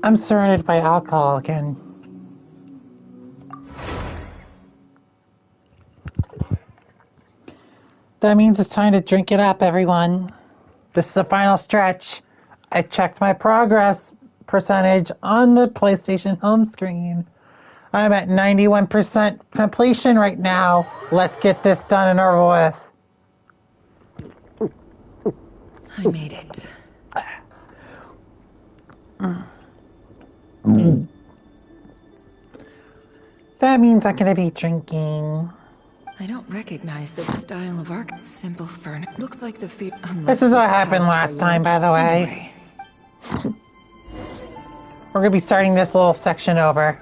I'm surrounded by alcohol again. That means it's time to drink it up, everyone. This is the final stretch. I checked my progress percentage on the PlayStation home screen. I'm at 91% completion right now. Let's get this done and over with. I made it. That means I'm gonna be drinking. I don't recognize this style of art. Simple furniture. Looks like the feet. This is what happened last time, by the way. Anyway. We're gonna be starting this little section over.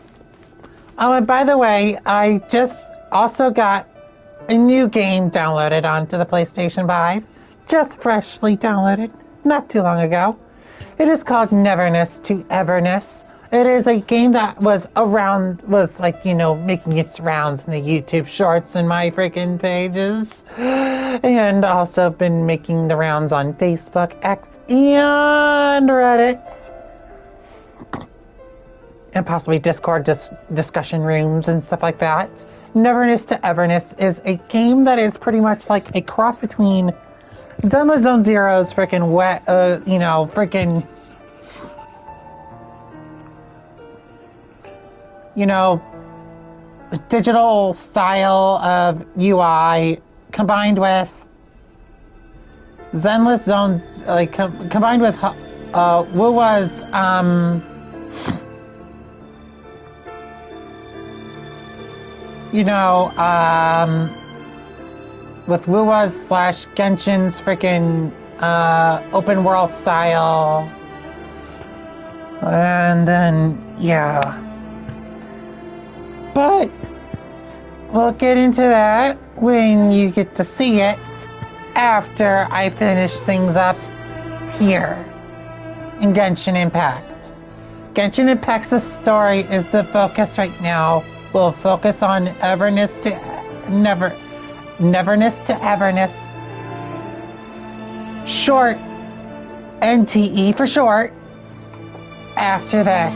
Oh, and by the way, I just also got a new game downloaded onto the PlayStation 5. Just freshly downloaded, not too long ago. It is called Neverness to Everness. It is a game that was making its rounds in the YouTube shorts and my freaking pages. And also been making the rounds on Facebook, X, and Reddit. And possibly Discord discussion rooms and stuff like that. Neverness to Everness is a game that is pretty much like a cross between Zenless Zone Zero's freaking digital style of UI combined with Zenless Zones, combined with Wuwa's with Wuwa's / Genshin's freaking open world style. And then, yeah. But we'll get into that when you get to see it after I finish things up here in Genshin Impact. Genshin Impact's the story is the focus right now. We'll focus on Neverness to Everness. Short, NTE for short, after this.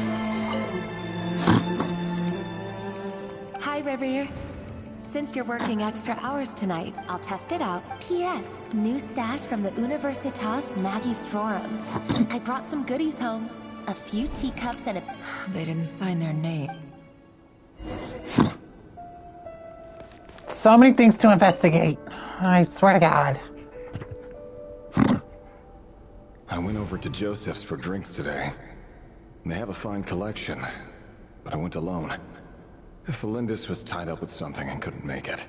Hi, River. Since you're working extra hours tonight, I'll test it out. P.S. New stash from the Universitas Magistrorum. I brought some goodies home. A few teacups and a... They didn't sign their name. So many things to investigate. I swear to God. I went over to Joseph's for drinks today. They have a fine collection, but I went alone. Felindis was tied up with something and couldn't make it.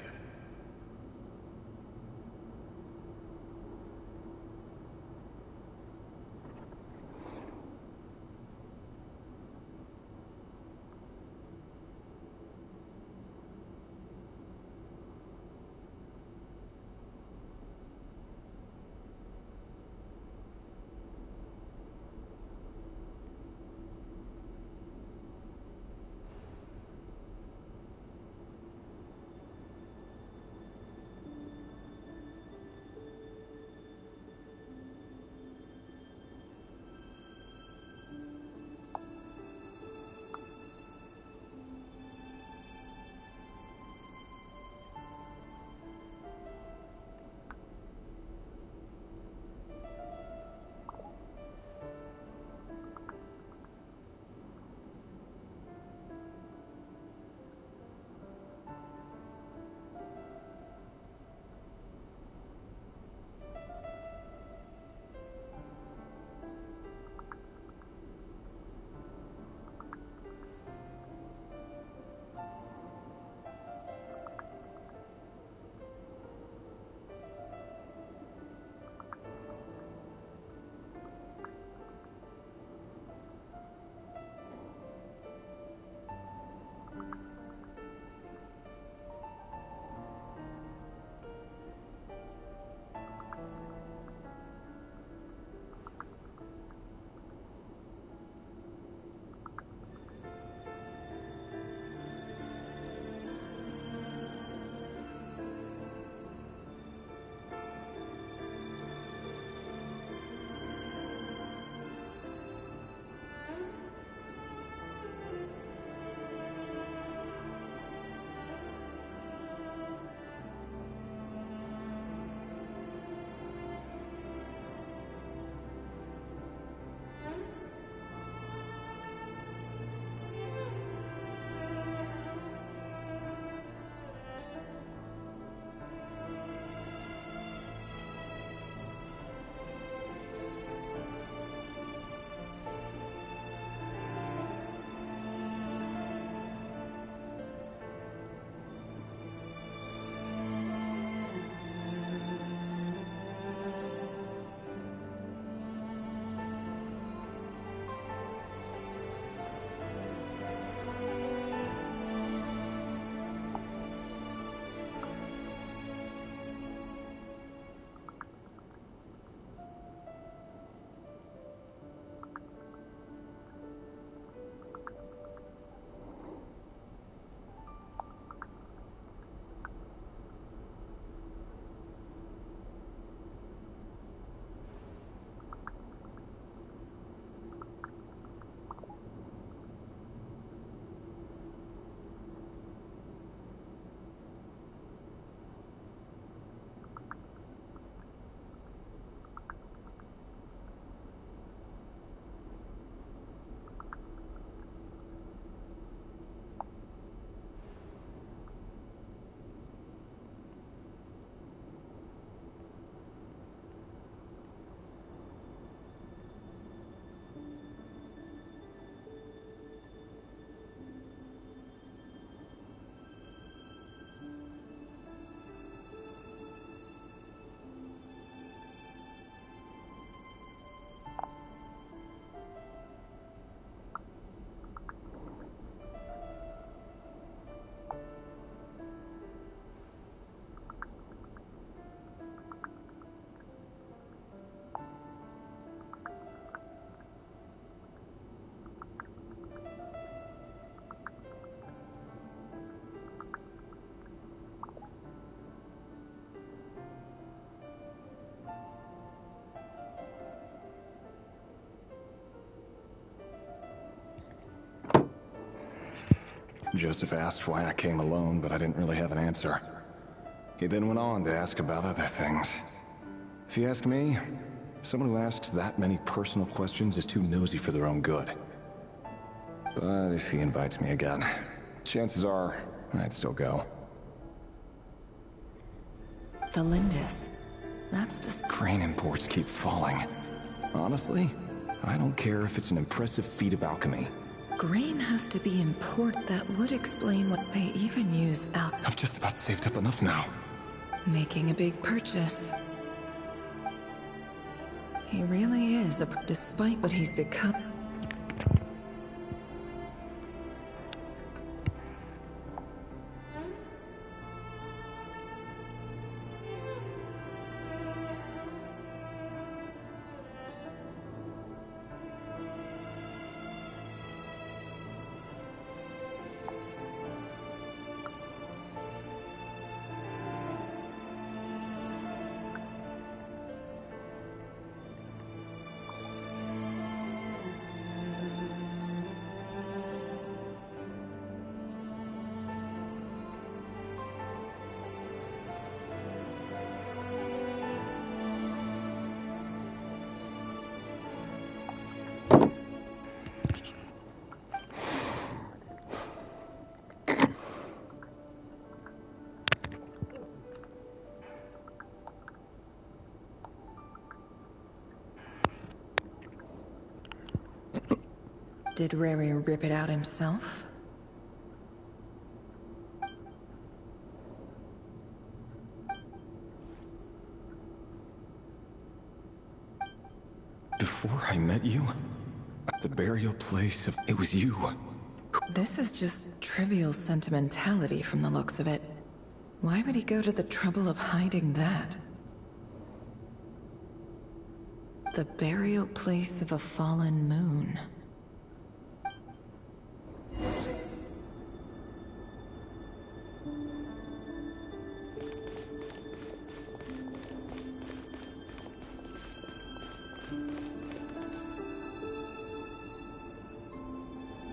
Joseph asked why I came alone, but I didn't really have an answer. He then went on to ask about other things. If you ask me, someone who asks that many personal questions is too nosy for their own good. But if he invites me again, chances are I'd still go. The Lindis. That's the... Crane imports keep falling. Honestly, I don't care if it's an impressive feat of alchemy. Grain has to be import. That would explain what they even use I've just about saved up enough now. making a big purchase. He really is, despite what he's become. Did Rary rip it out himself? Before I met you, at the burial place of... It was you. This is just trivial sentimentality from the looks of it. Why would he go to the trouble of hiding that? The burial place of a fallen moon.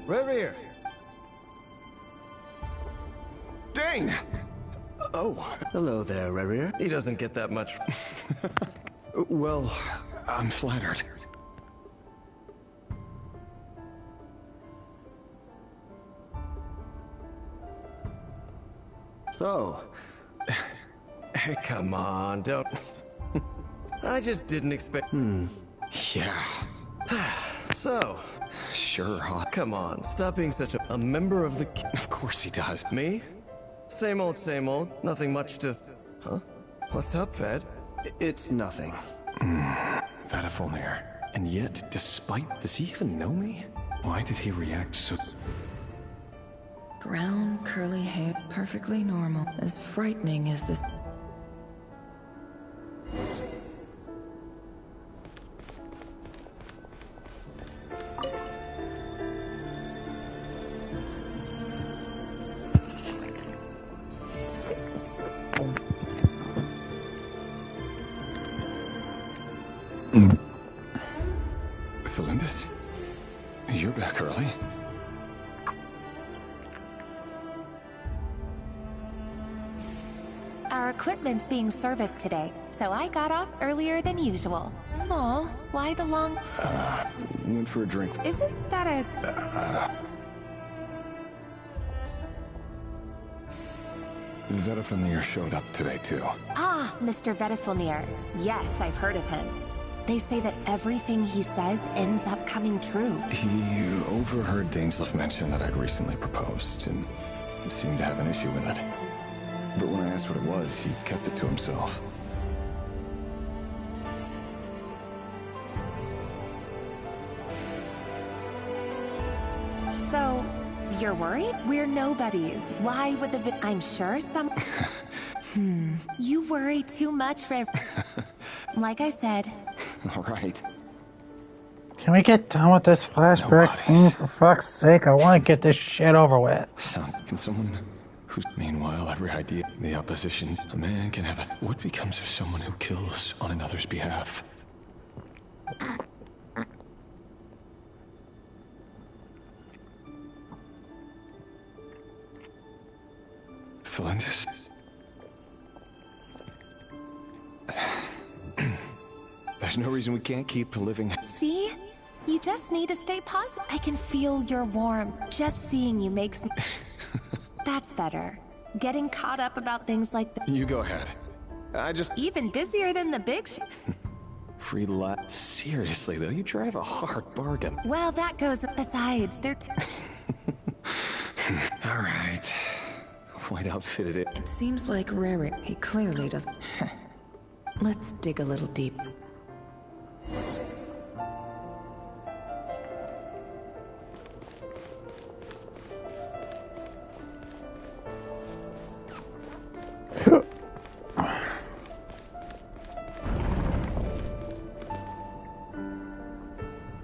Revere! Dane! Oh. Hello there, Revere. He doesn't get that much. Well, I'm flattered. So, Hey, come on, don't... I just didn't expect... Yeah. So, Sure, come on, stop being such a member of the... Of course he does. Me? Same old, nothing much to... Huh? What's up, Ved? it's nothing. Vadifulnir. And yet, despite... Does he even know me? Why did he react so... Brown, curly hair, perfectly normal. As frightening as this... Felindis? You're back early. Our equipment's being serviced today, so I got off earlier than usual. Aw, why the long... Went for a drink. Isn't that a... Vadifulnir showed up today, too. Ah, Mr. Vedifulnir. Yes, I've heard of him. They say that everything he says ends up coming true. He overheard Dainsleif mention that I'd recently proposed, and seemed to have an issue with it. But when I asked what it was, he kept it to himself. So, you're worried? We're nobodies. Why would I'm sure some... You worry too much, Like I said... All right. Can we get done with this flashback scene for fuck's sake? I want to get this shit over with. Can someone who's... Meanwhile, every idea, the opposition, a man can have a... What becomes of someone who kills on another's behalf? Thelindis. There's no reason we can't keep living. See? You just need to stay positive. I can feel your warmth. Just seeing you makes me... That's better. Getting caught up about things like that. You go ahead. I just... Even busier than the big Free lot. Seriously, though, you drive a hard bargain. Well, that goes... Besides, they're All right. White outfitted it. It seems like Rary. He clearly doesn't. Let's dig a little deep.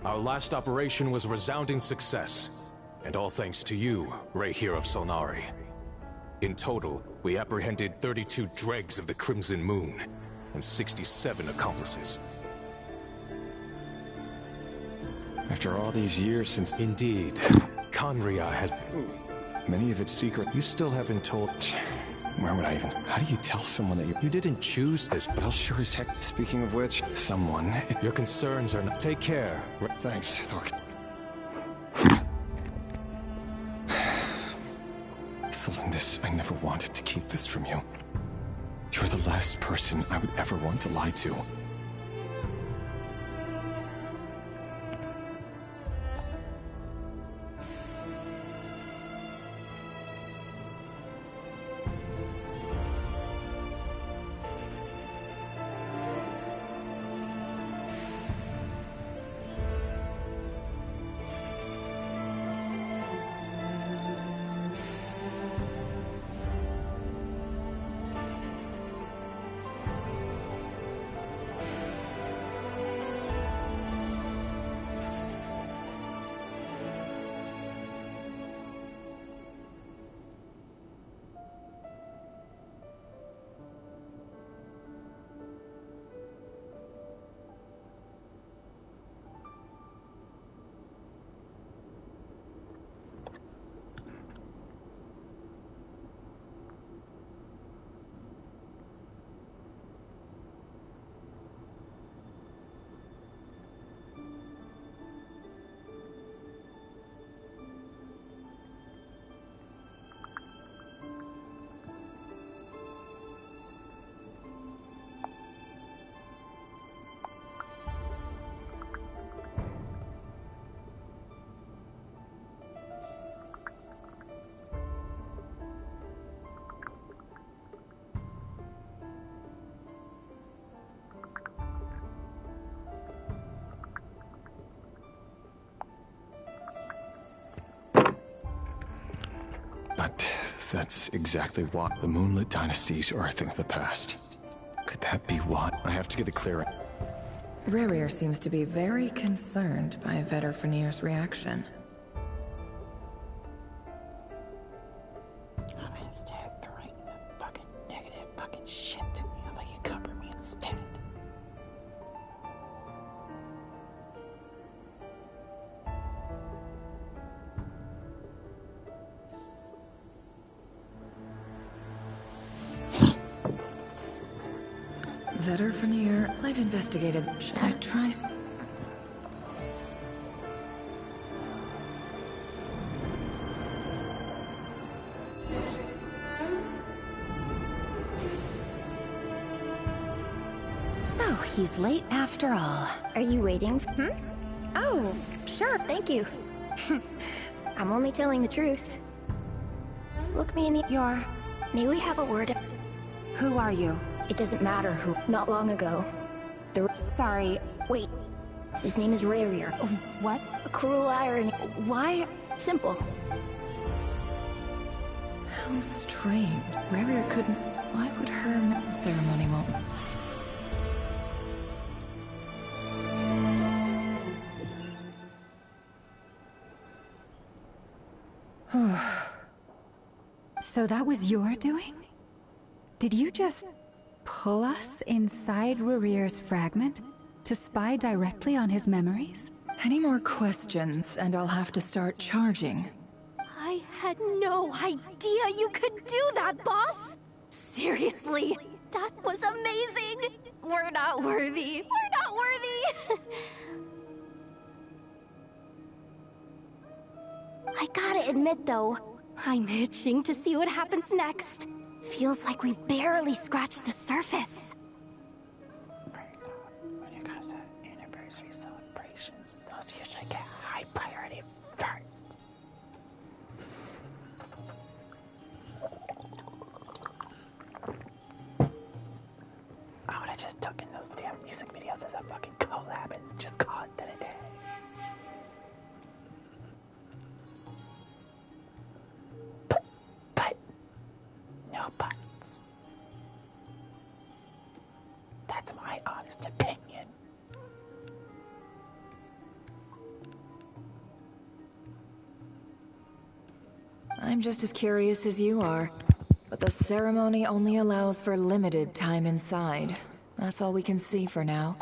Our last operation was a resounding success, and all thanks to you, Rayhir of Solnari. In total, we apprehended 32 dregs of the Crimson Moon, and 67 accomplices. After all these years since... Indeed, Conria has... Many of its secret... You still haven't told... Where would I even... How do you tell someone that You didn't choose this, But I'll sure as heck... Speaking of which, someone... Your concerns are not... Take care. Thanks, Thork. Thelindis, I never wanted to keep this from you. You're the last person I would ever want to lie to. But that's exactly why the Moonlit Dynasties are a thing of the past. Could that be why? I have to get it clear. Rarier seems to be very concerned by Vetter Fenir's reaction. I'm gonna start throwing the fucking negative fucking shit to me. How about you cover me instead? Vetter Fenir, I've investigated. Should I try So, he's late after all. Are you waiting? Oh, sure. Thank you. I'm only telling the truth. Look me in the... May we have a word? Who are you? It doesn't matter who. Not long ago. Sorry. Wait. His name is Rarier. What? A cruel irony. Why? Simple. How strange. Rarier couldn't... Why would her ceremony won't... So that was your doing? Did you just pull us inside Rarier's fragment to spy directly on his memories? Any more questions, and I'll have to start charging. I had no idea you could do that, boss! Seriously, that was amazing! We're not worthy. We're not worthy! I gotta admit, though, I'm itching to see what happens next. Feels like we barely scratched the surface. When it comes to anniversary celebrations, those usually get high priority first. I would have just taken those damn music videos as a fucking collab and just call it a day. But, no buts. That's my honest opinion. I'm just as curious as you are. But the ceremony only allows for limited time inside. That's all we can see for now.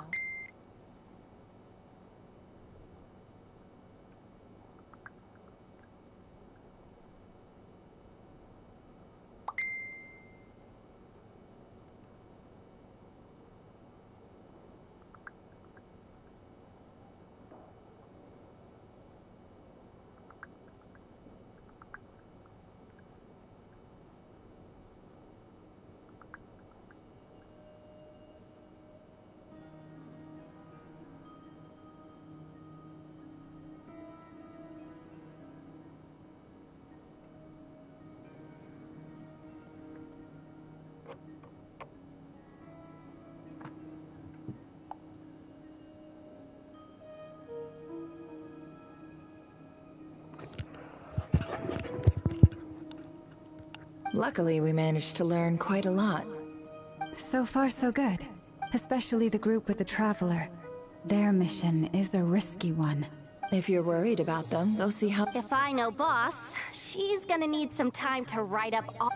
Luckily, we managed to learn quite a lot. So far, so good. Especially the group with the Traveler. Their mission is a risky one. If you're worried about them, go see how... If I know boss, she's gonna need some time to write up all...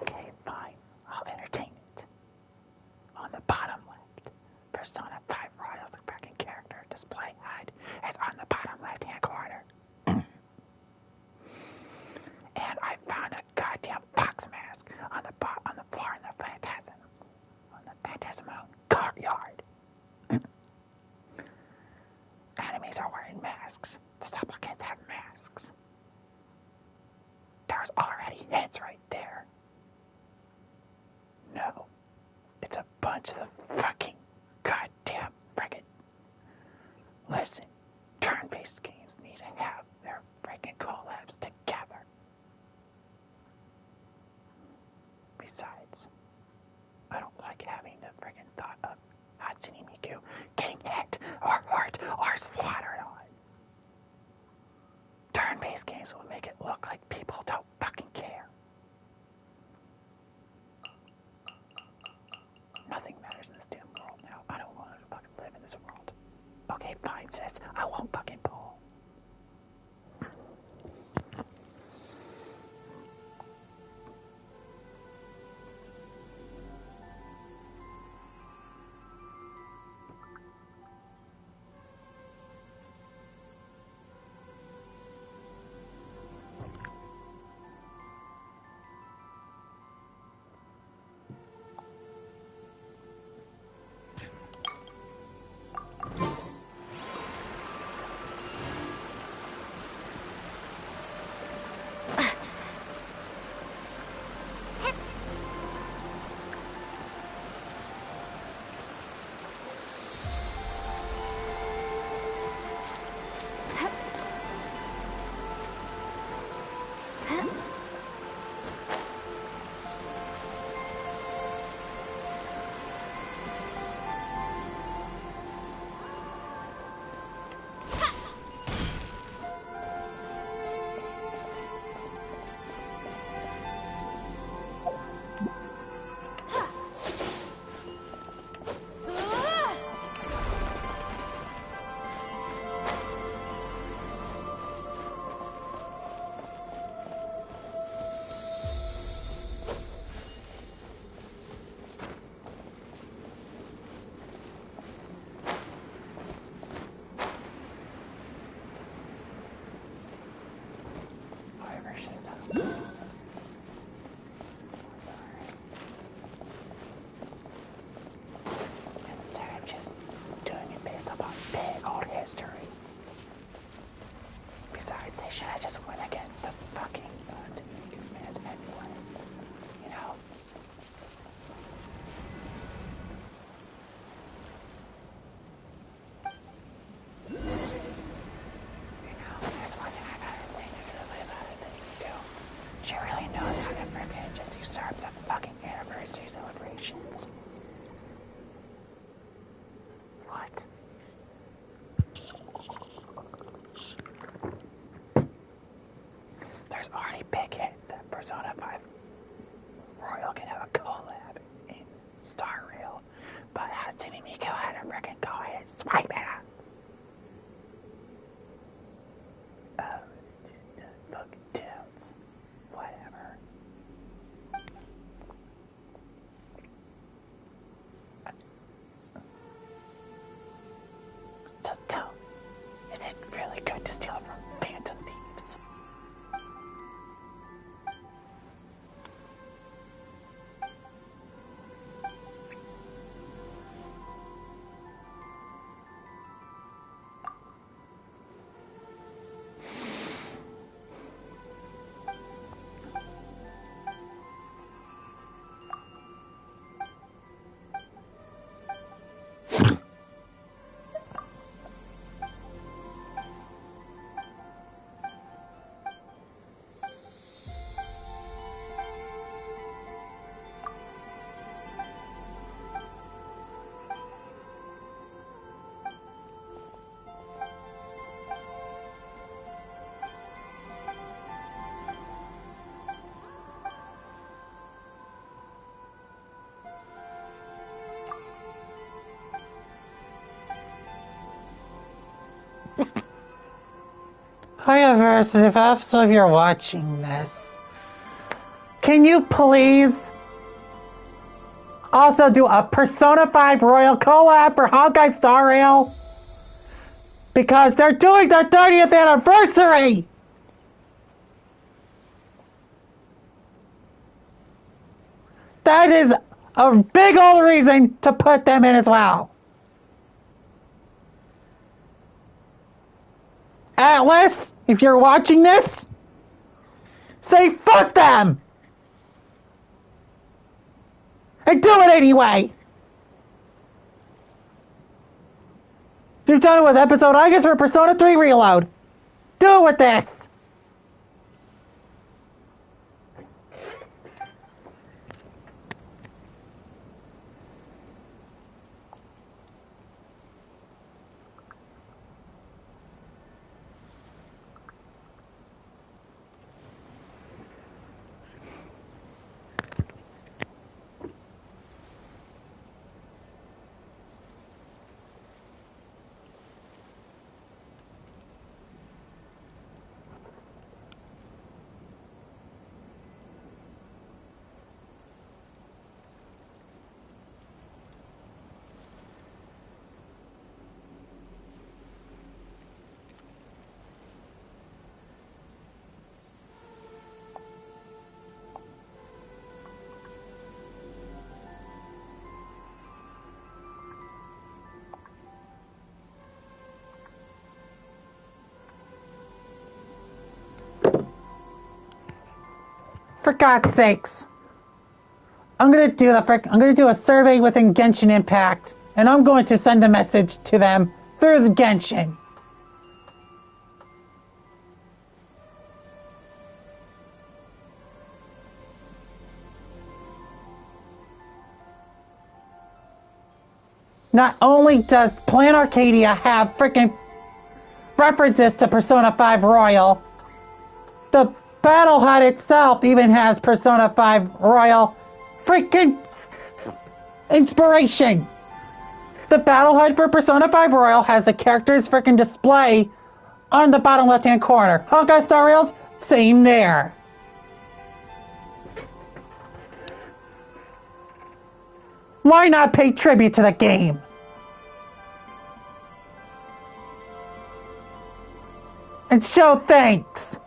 Okay, fine. I'll entertain it. On the bottom left, Persona 5 Royal's American character display HUD is on the bottom left-hand corner. And I found a goddamn fox mask on the floor in the Phantasmal courtyard. Enemies are wearing masks. The supplicants have masks. There's already hints right there. No. It's a bunch of fucking goddamn friggin'. Listen, turn-based games need to have their friggin' collabs together. Besides, I don't like having the friggin' thought of Hatsune Miku getting hit or hurt or slaughtered on. Turn-based games will make it look like people don't fucking care. Friggin' go ahead and swipe it up. Look, dudes. Whatever. So tell, is it really good to steal from phantom thieves? However, if you're watching this, can you please also do a Persona 5 Royal collab for Honkai Star Rail? Because they're doing their 30th anniversary! That is a big old reason to put them in as well. Atlas, if you're watching this, say fuck them! And do it anyway! You've done it with episode, I guess, for Persona 3 Reload. Do it with this! For God's sakes. I'm gonna do a survey within Genshin Impact, and I'm going to send a message to them through the Genshin. Not only does Plan Arcadia have freaking references to Persona 5 Royal, the Battle HUD itself even has Persona 5 Royal freaking inspiration. The Battle HUD for Persona 5 Royal has the character's freaking display on the bottom left-hand corner. Honkai Star Rail's, same there. Why not pay tribute to the game? And show thanks.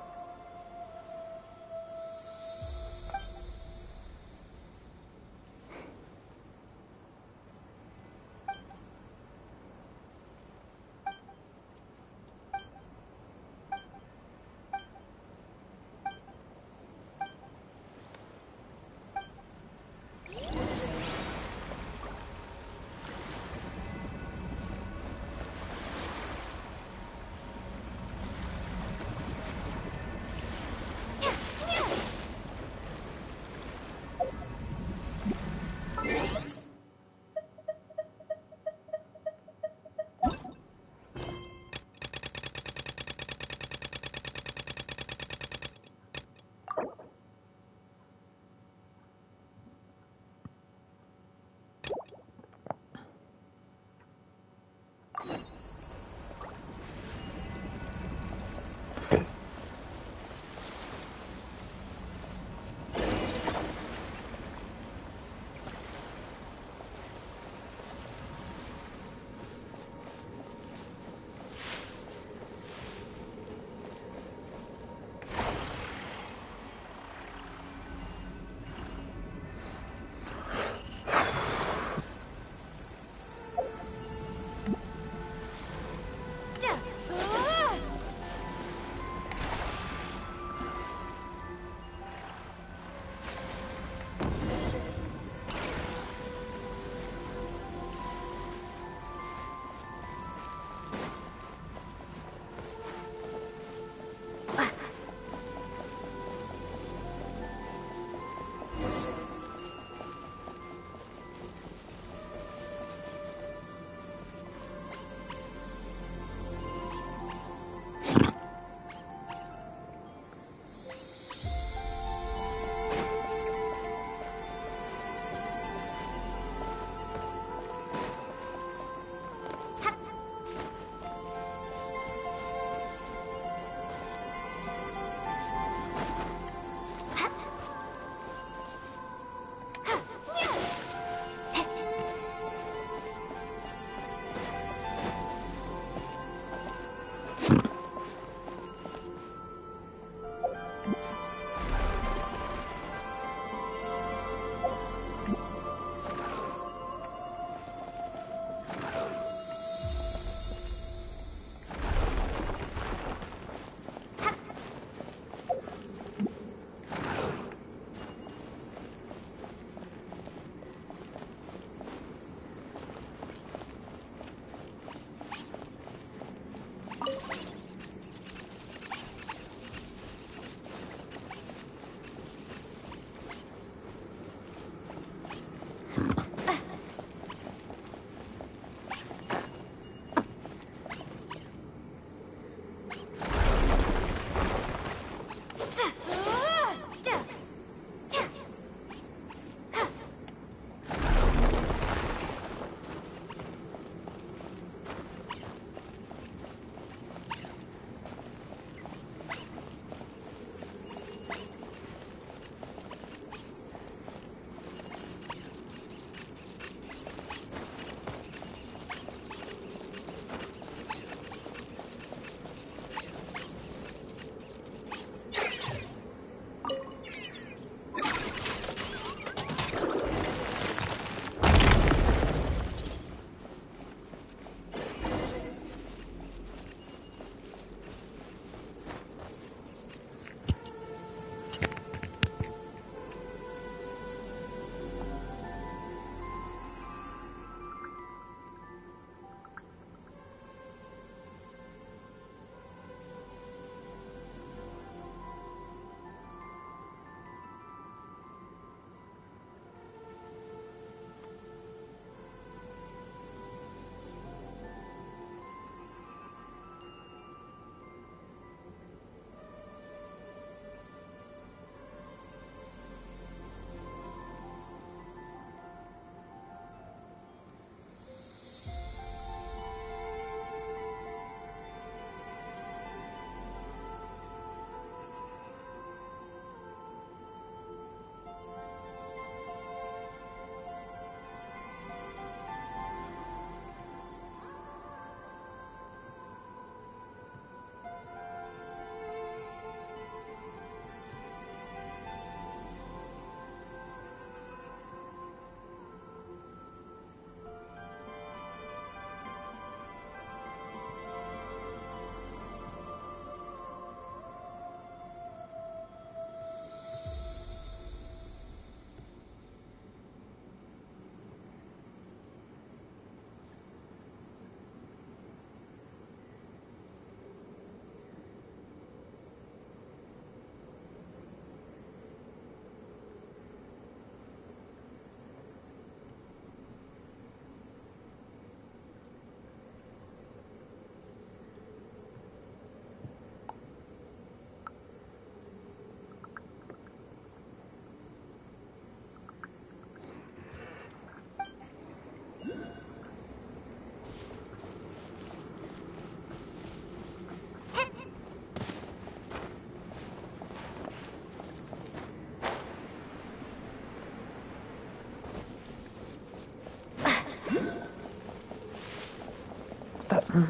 Wait,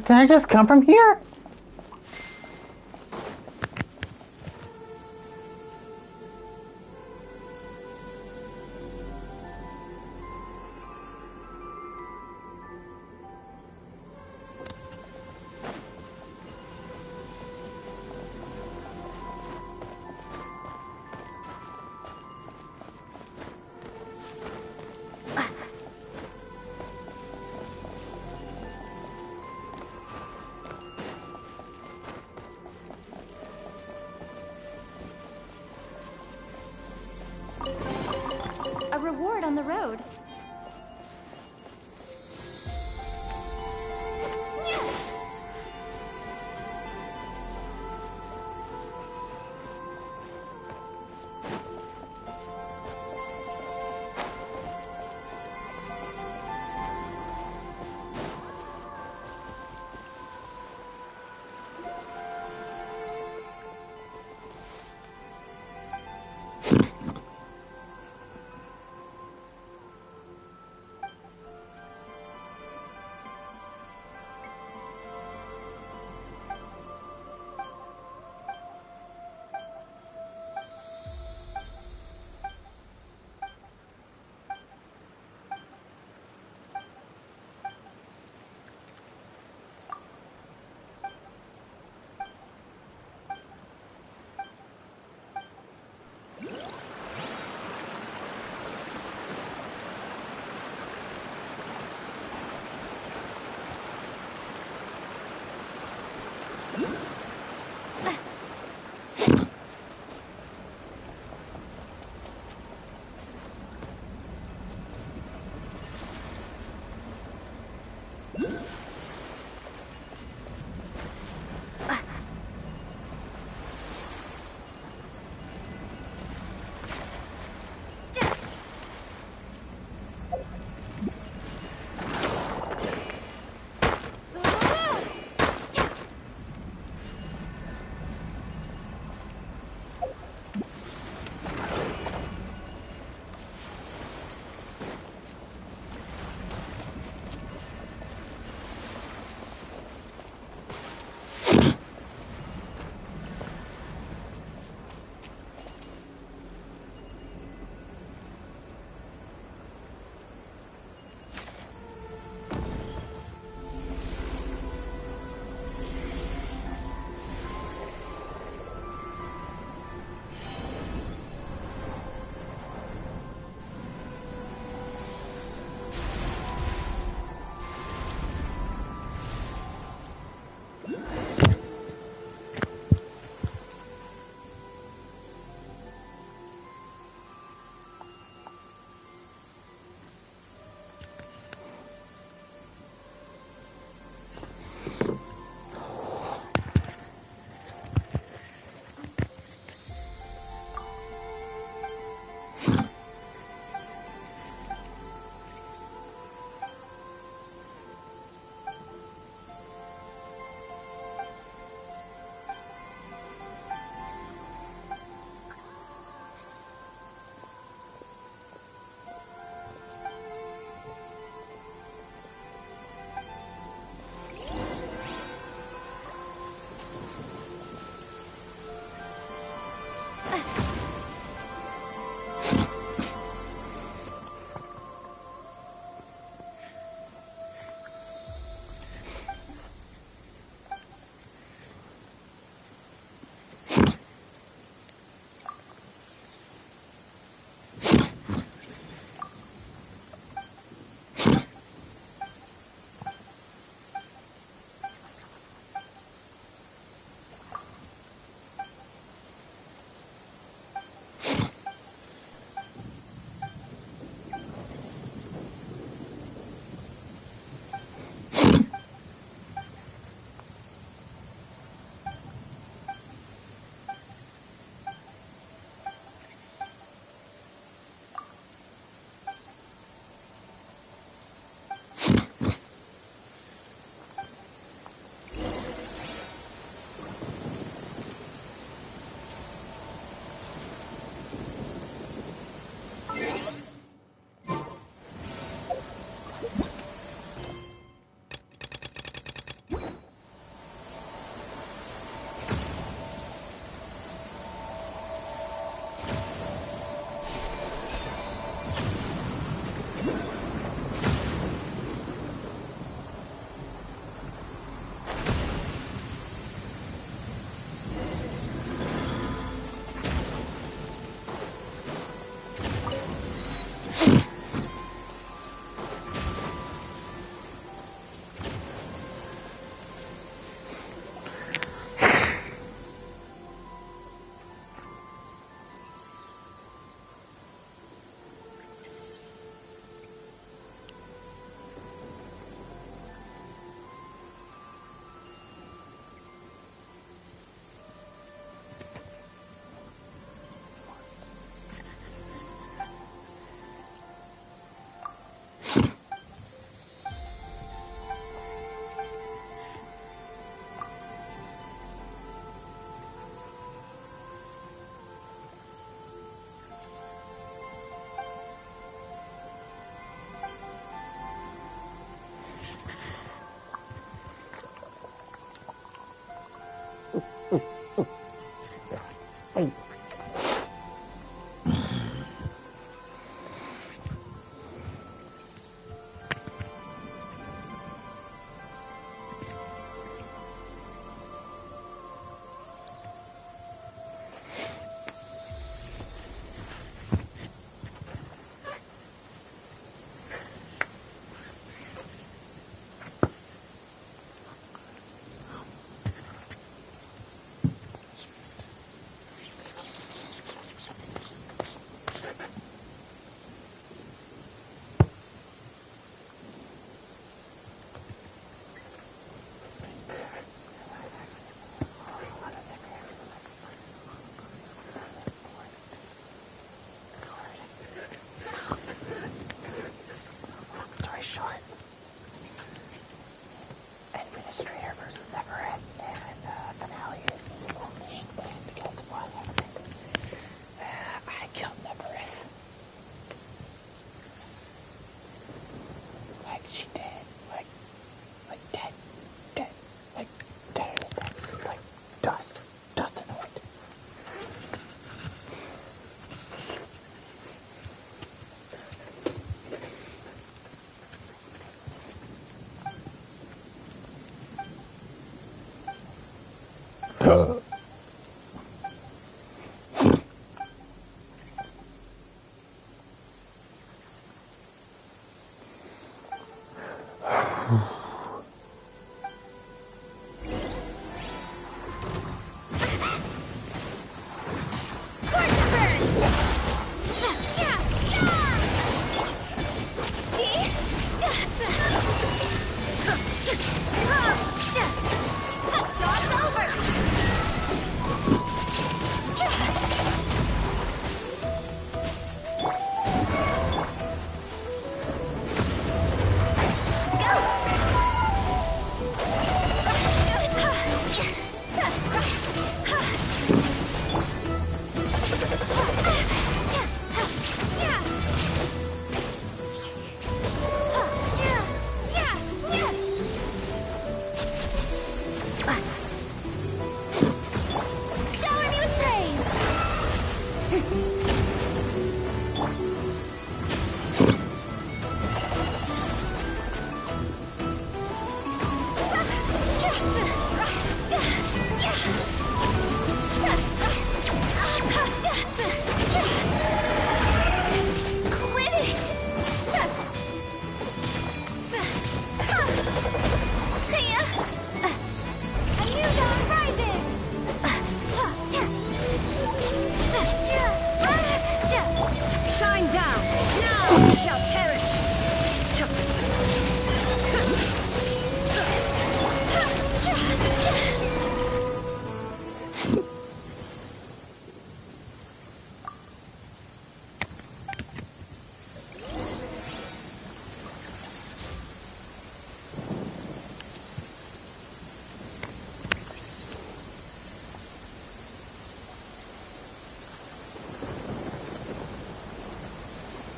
did I just come from here? A reward on the road.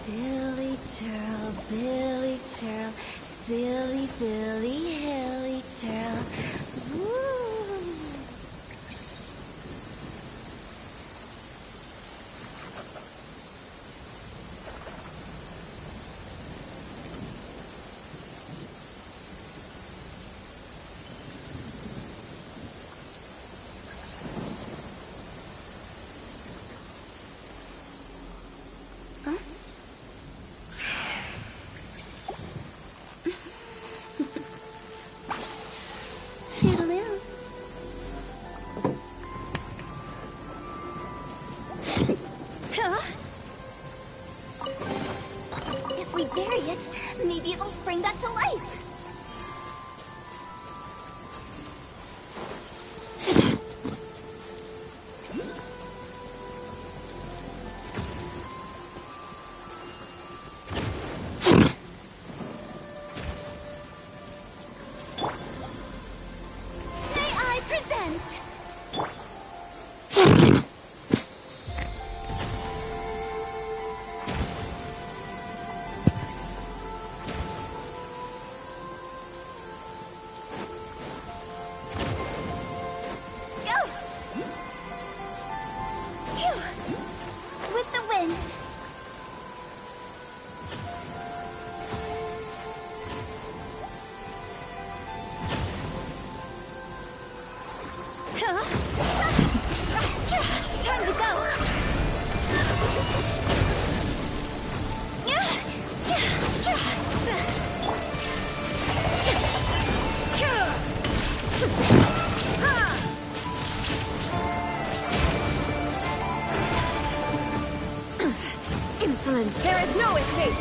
Silly churl, Billy churl, silly Billy, hilly churl. Woo! Toodaloo. Huh? If we bury it, maybe it'll spring back to life. May I present? With the wind. Time to go. Insolent. There is no escape.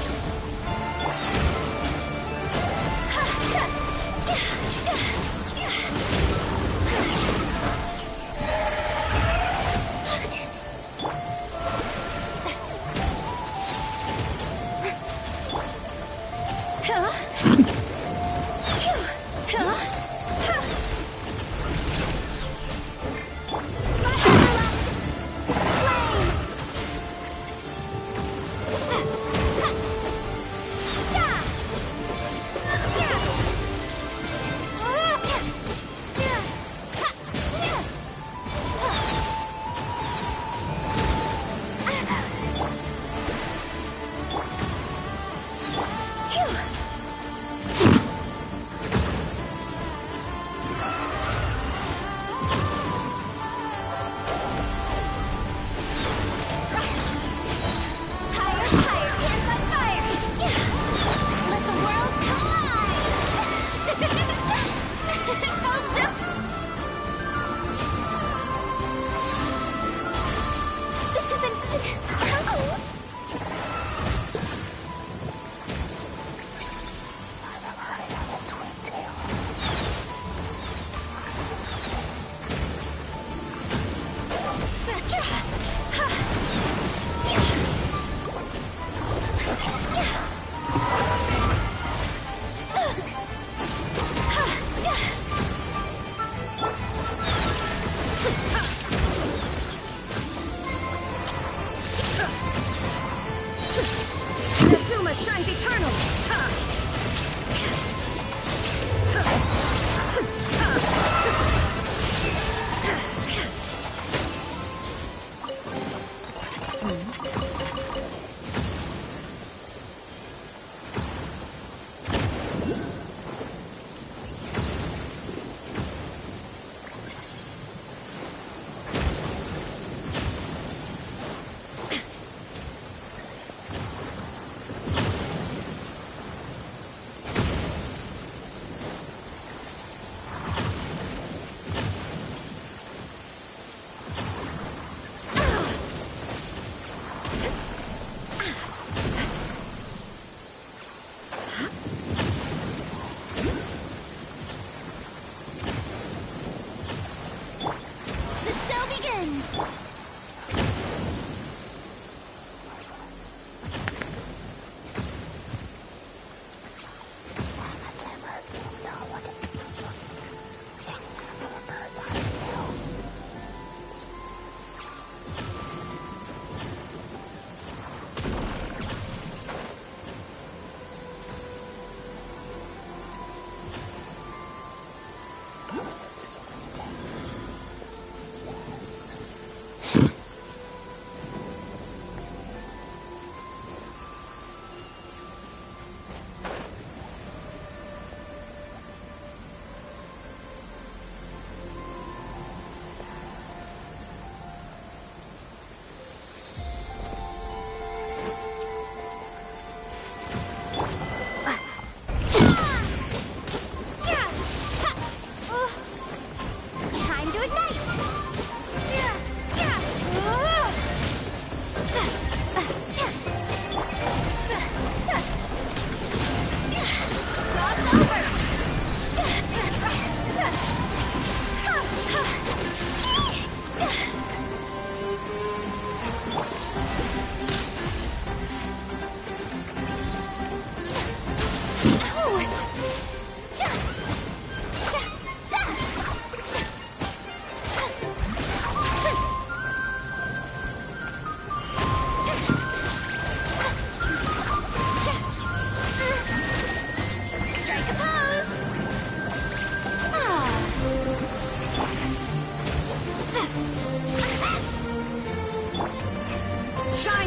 Shines eternal!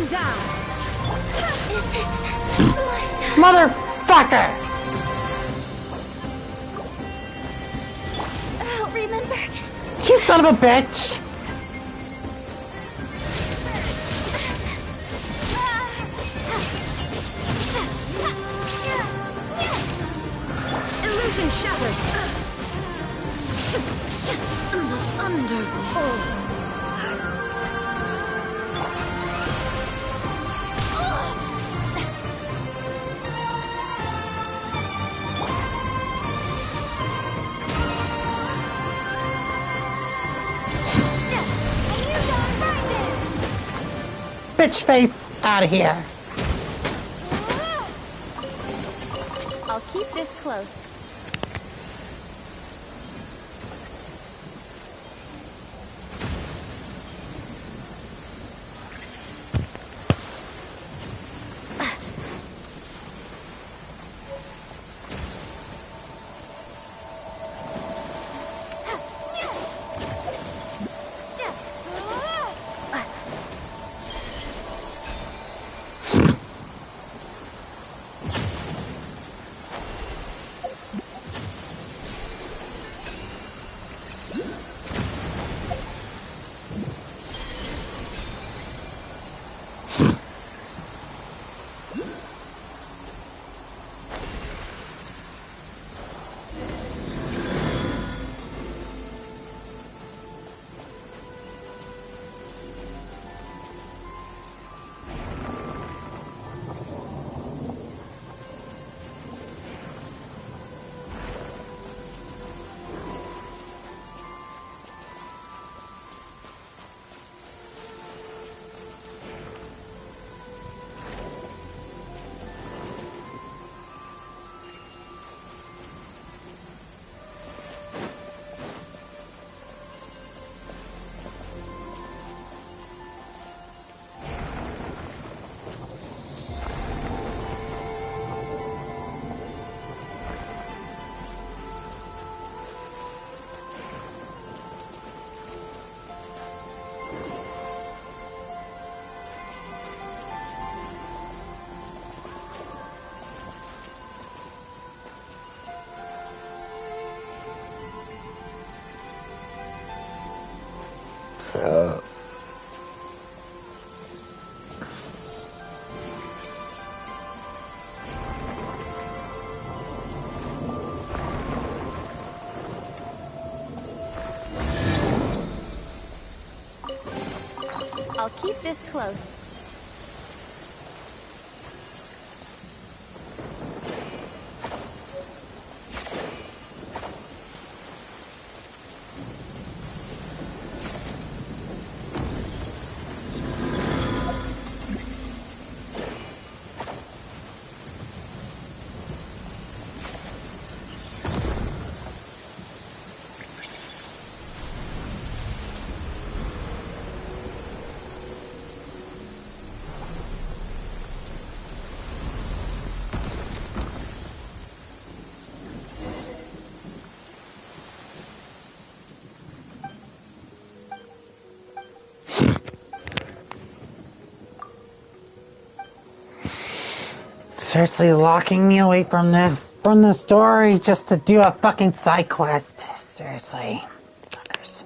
and die. Is it my time? Motherfucker! I'll remember. You son of a bitch! Illusion shattered. Under pulse. Bitch face out of here. I'll keep this close. I'll keep this close. Seriously locking me away from the story just to do a fucking side quest. Seriously. Fuckers.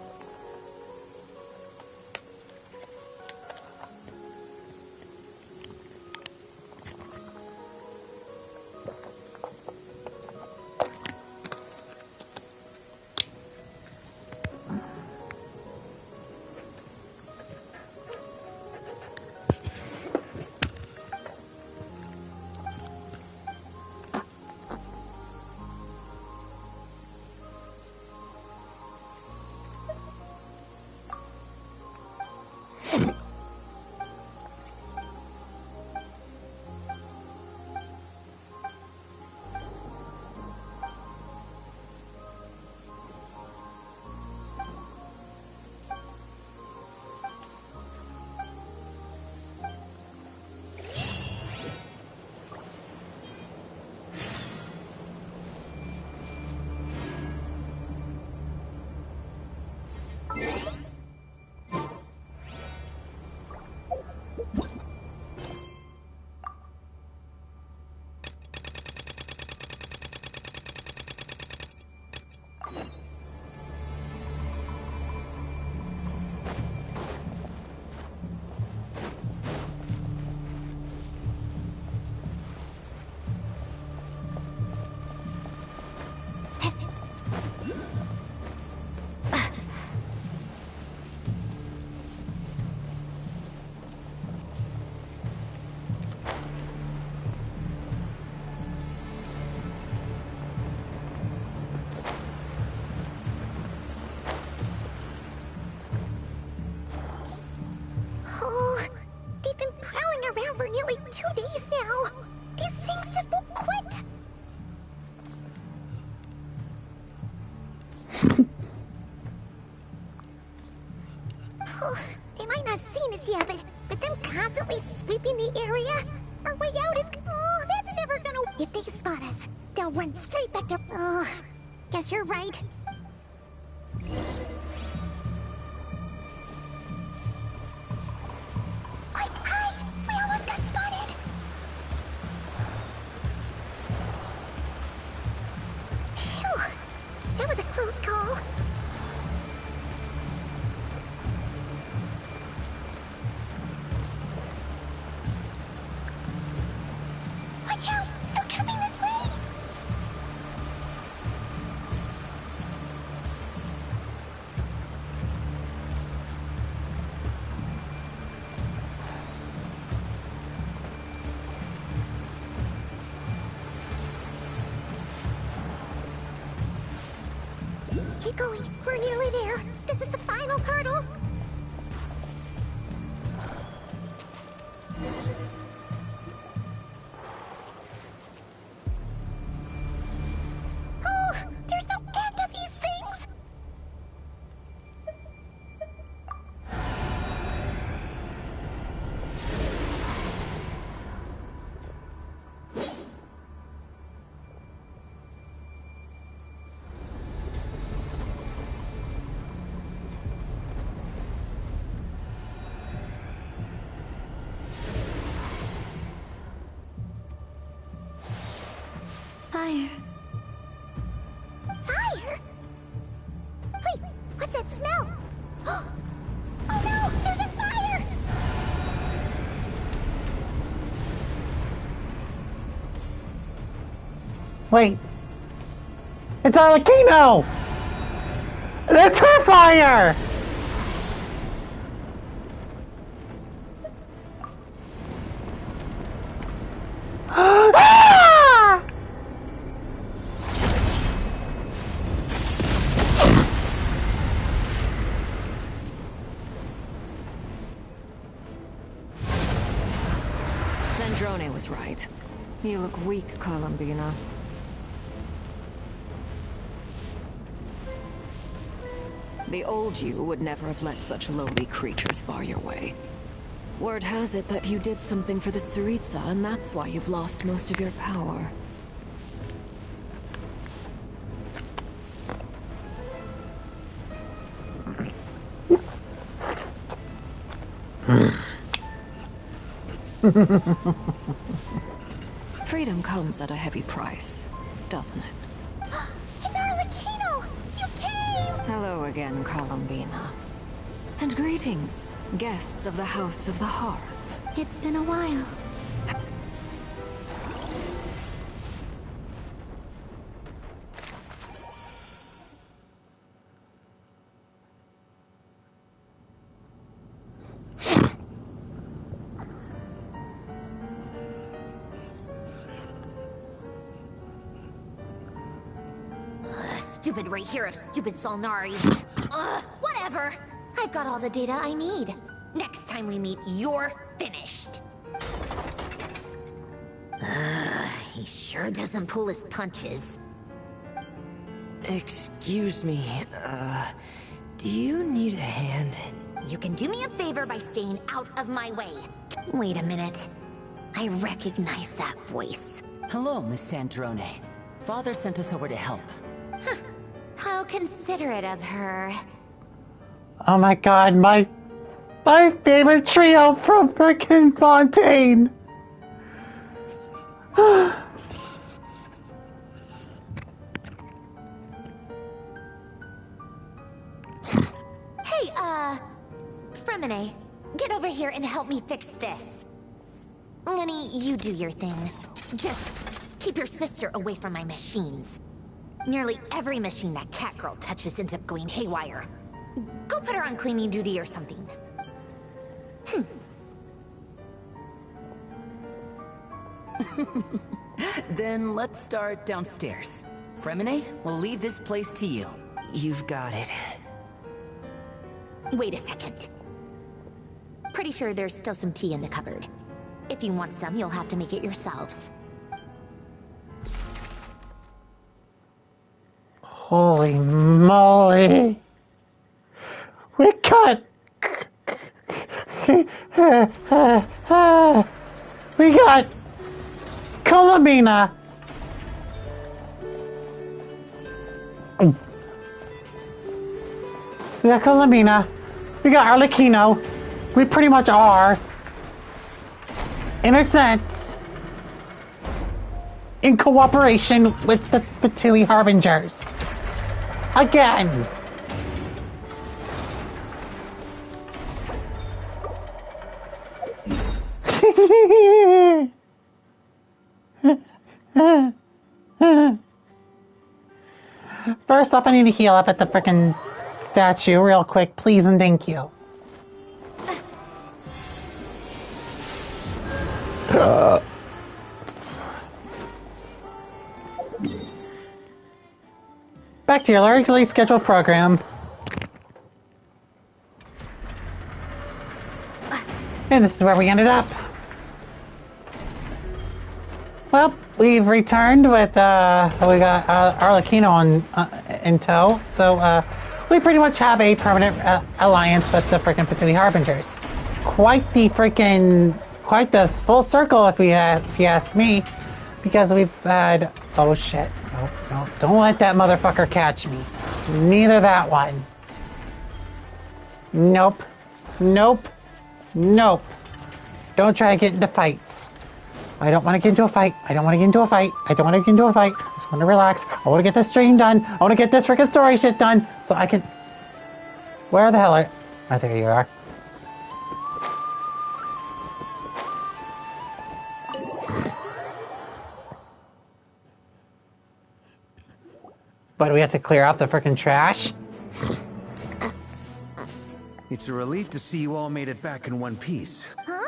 Oh, they might not have seen us yet, but them constantly sweeping the area, our way out is... Oh, that's never gonna... If they spot us, they'll run straight back to... Oh, guess you're right. Quick, hide! We almost got spotted! Phew, that was a close call. Watch out! They're coming this way! Keep going. We're nearly there. This is the final hurdle. Oh, there's no end to these things. Fire. Fire? Wait, what's that smell? Oh no, there's a fire! Wait. It's a volcano! It's her fire! Ah! Sandrone was right. You look weak, Columbina. The old you would never have let such lowly creatures bar your way. Word has it that you did something for the Tsaritsa, and that's why you've lost most of your power. Freedom comes at a heavy price, doesn't it? It's Arlecchino! You came! Hello again, Columbina. And greetings, guests of the House of the Hearth. It's been a while. Stupid right here of stupid Solnari. Ugh, whatever. I've got all the data I need. Next time we meet, you're finished. He sure doesn't pull his punches. Excuse me, do you need a hand? You can do me a favor by staying out of my way. Wait a minute. I recognize that voice. Hello, Miss Sandrone. Father sent us over to help. Huh. How considerate of her. Oh my god, my favorite trio from frickin' Fontaine! Hey, Fremine, get over here and help me fix this. Lenny, you do your thing. Just keep your sister away from my machines. Nearly every machine that cat girl touches ends up going haywire. Go put her on cleaning duty or something. Then let's start downstairs. Fremine, we'll leave this place to you. You've got it. Wait a second. Pretty sure there's still some tea in the cupboard. If you want some, you'll have to make it yourselves. Holy moly! We got We got Columbina. We got Columbina. We got Arlecchino. We pretty much are, in a sense, in cooperation with the Fatui Harbingers. Again. First off, I need to heal up at the frickin' statue real quick, please and thank you. Back to your largely scheduled program. And this is where we ended up. Well, we've returned with, we got Arlecchino in tow, so we pretty much have a permanent alliance with the frickin' Fatui Harbingers. Quite the full circle if you ask me, because we've had, oh shit, no, don't let that motherfucker catch me. Neither that one. Nope. Don't try to get into fights. I don't want to get into a fight. I just want to relax. I want to get this stream done. I want to get this freaking story shit done so I can... Where the hell are... Oh, there you are. But we have to clear out the freaking trash. It's a relief to see you all made it back in one piece. Huh?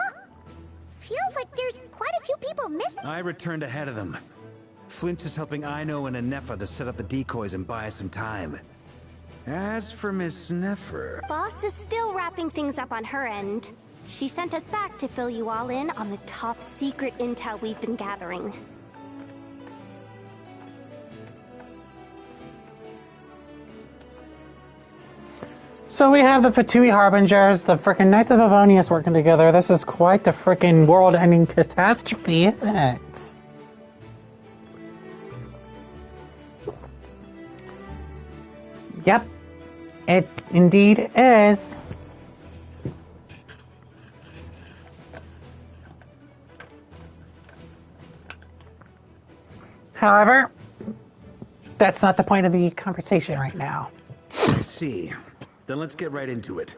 Feels like there's quite a few people missing. I returned ahead of them. Flint is helping Aino and Anefa to set up the decoys and buy us some time. As for Miss Nefer... Boss is still wrapping things up on her end. She sent us back to fill you all in on the top secret intel we've been gathering. So we have the Fatui Harbingers, the frickin' Knights of Avonius working together. This is quite the frickin' world-ending catastrophe, isn't it? Yep, it indeed is. However, that's not the point of the conversation right now. I see. Then let's get right into it.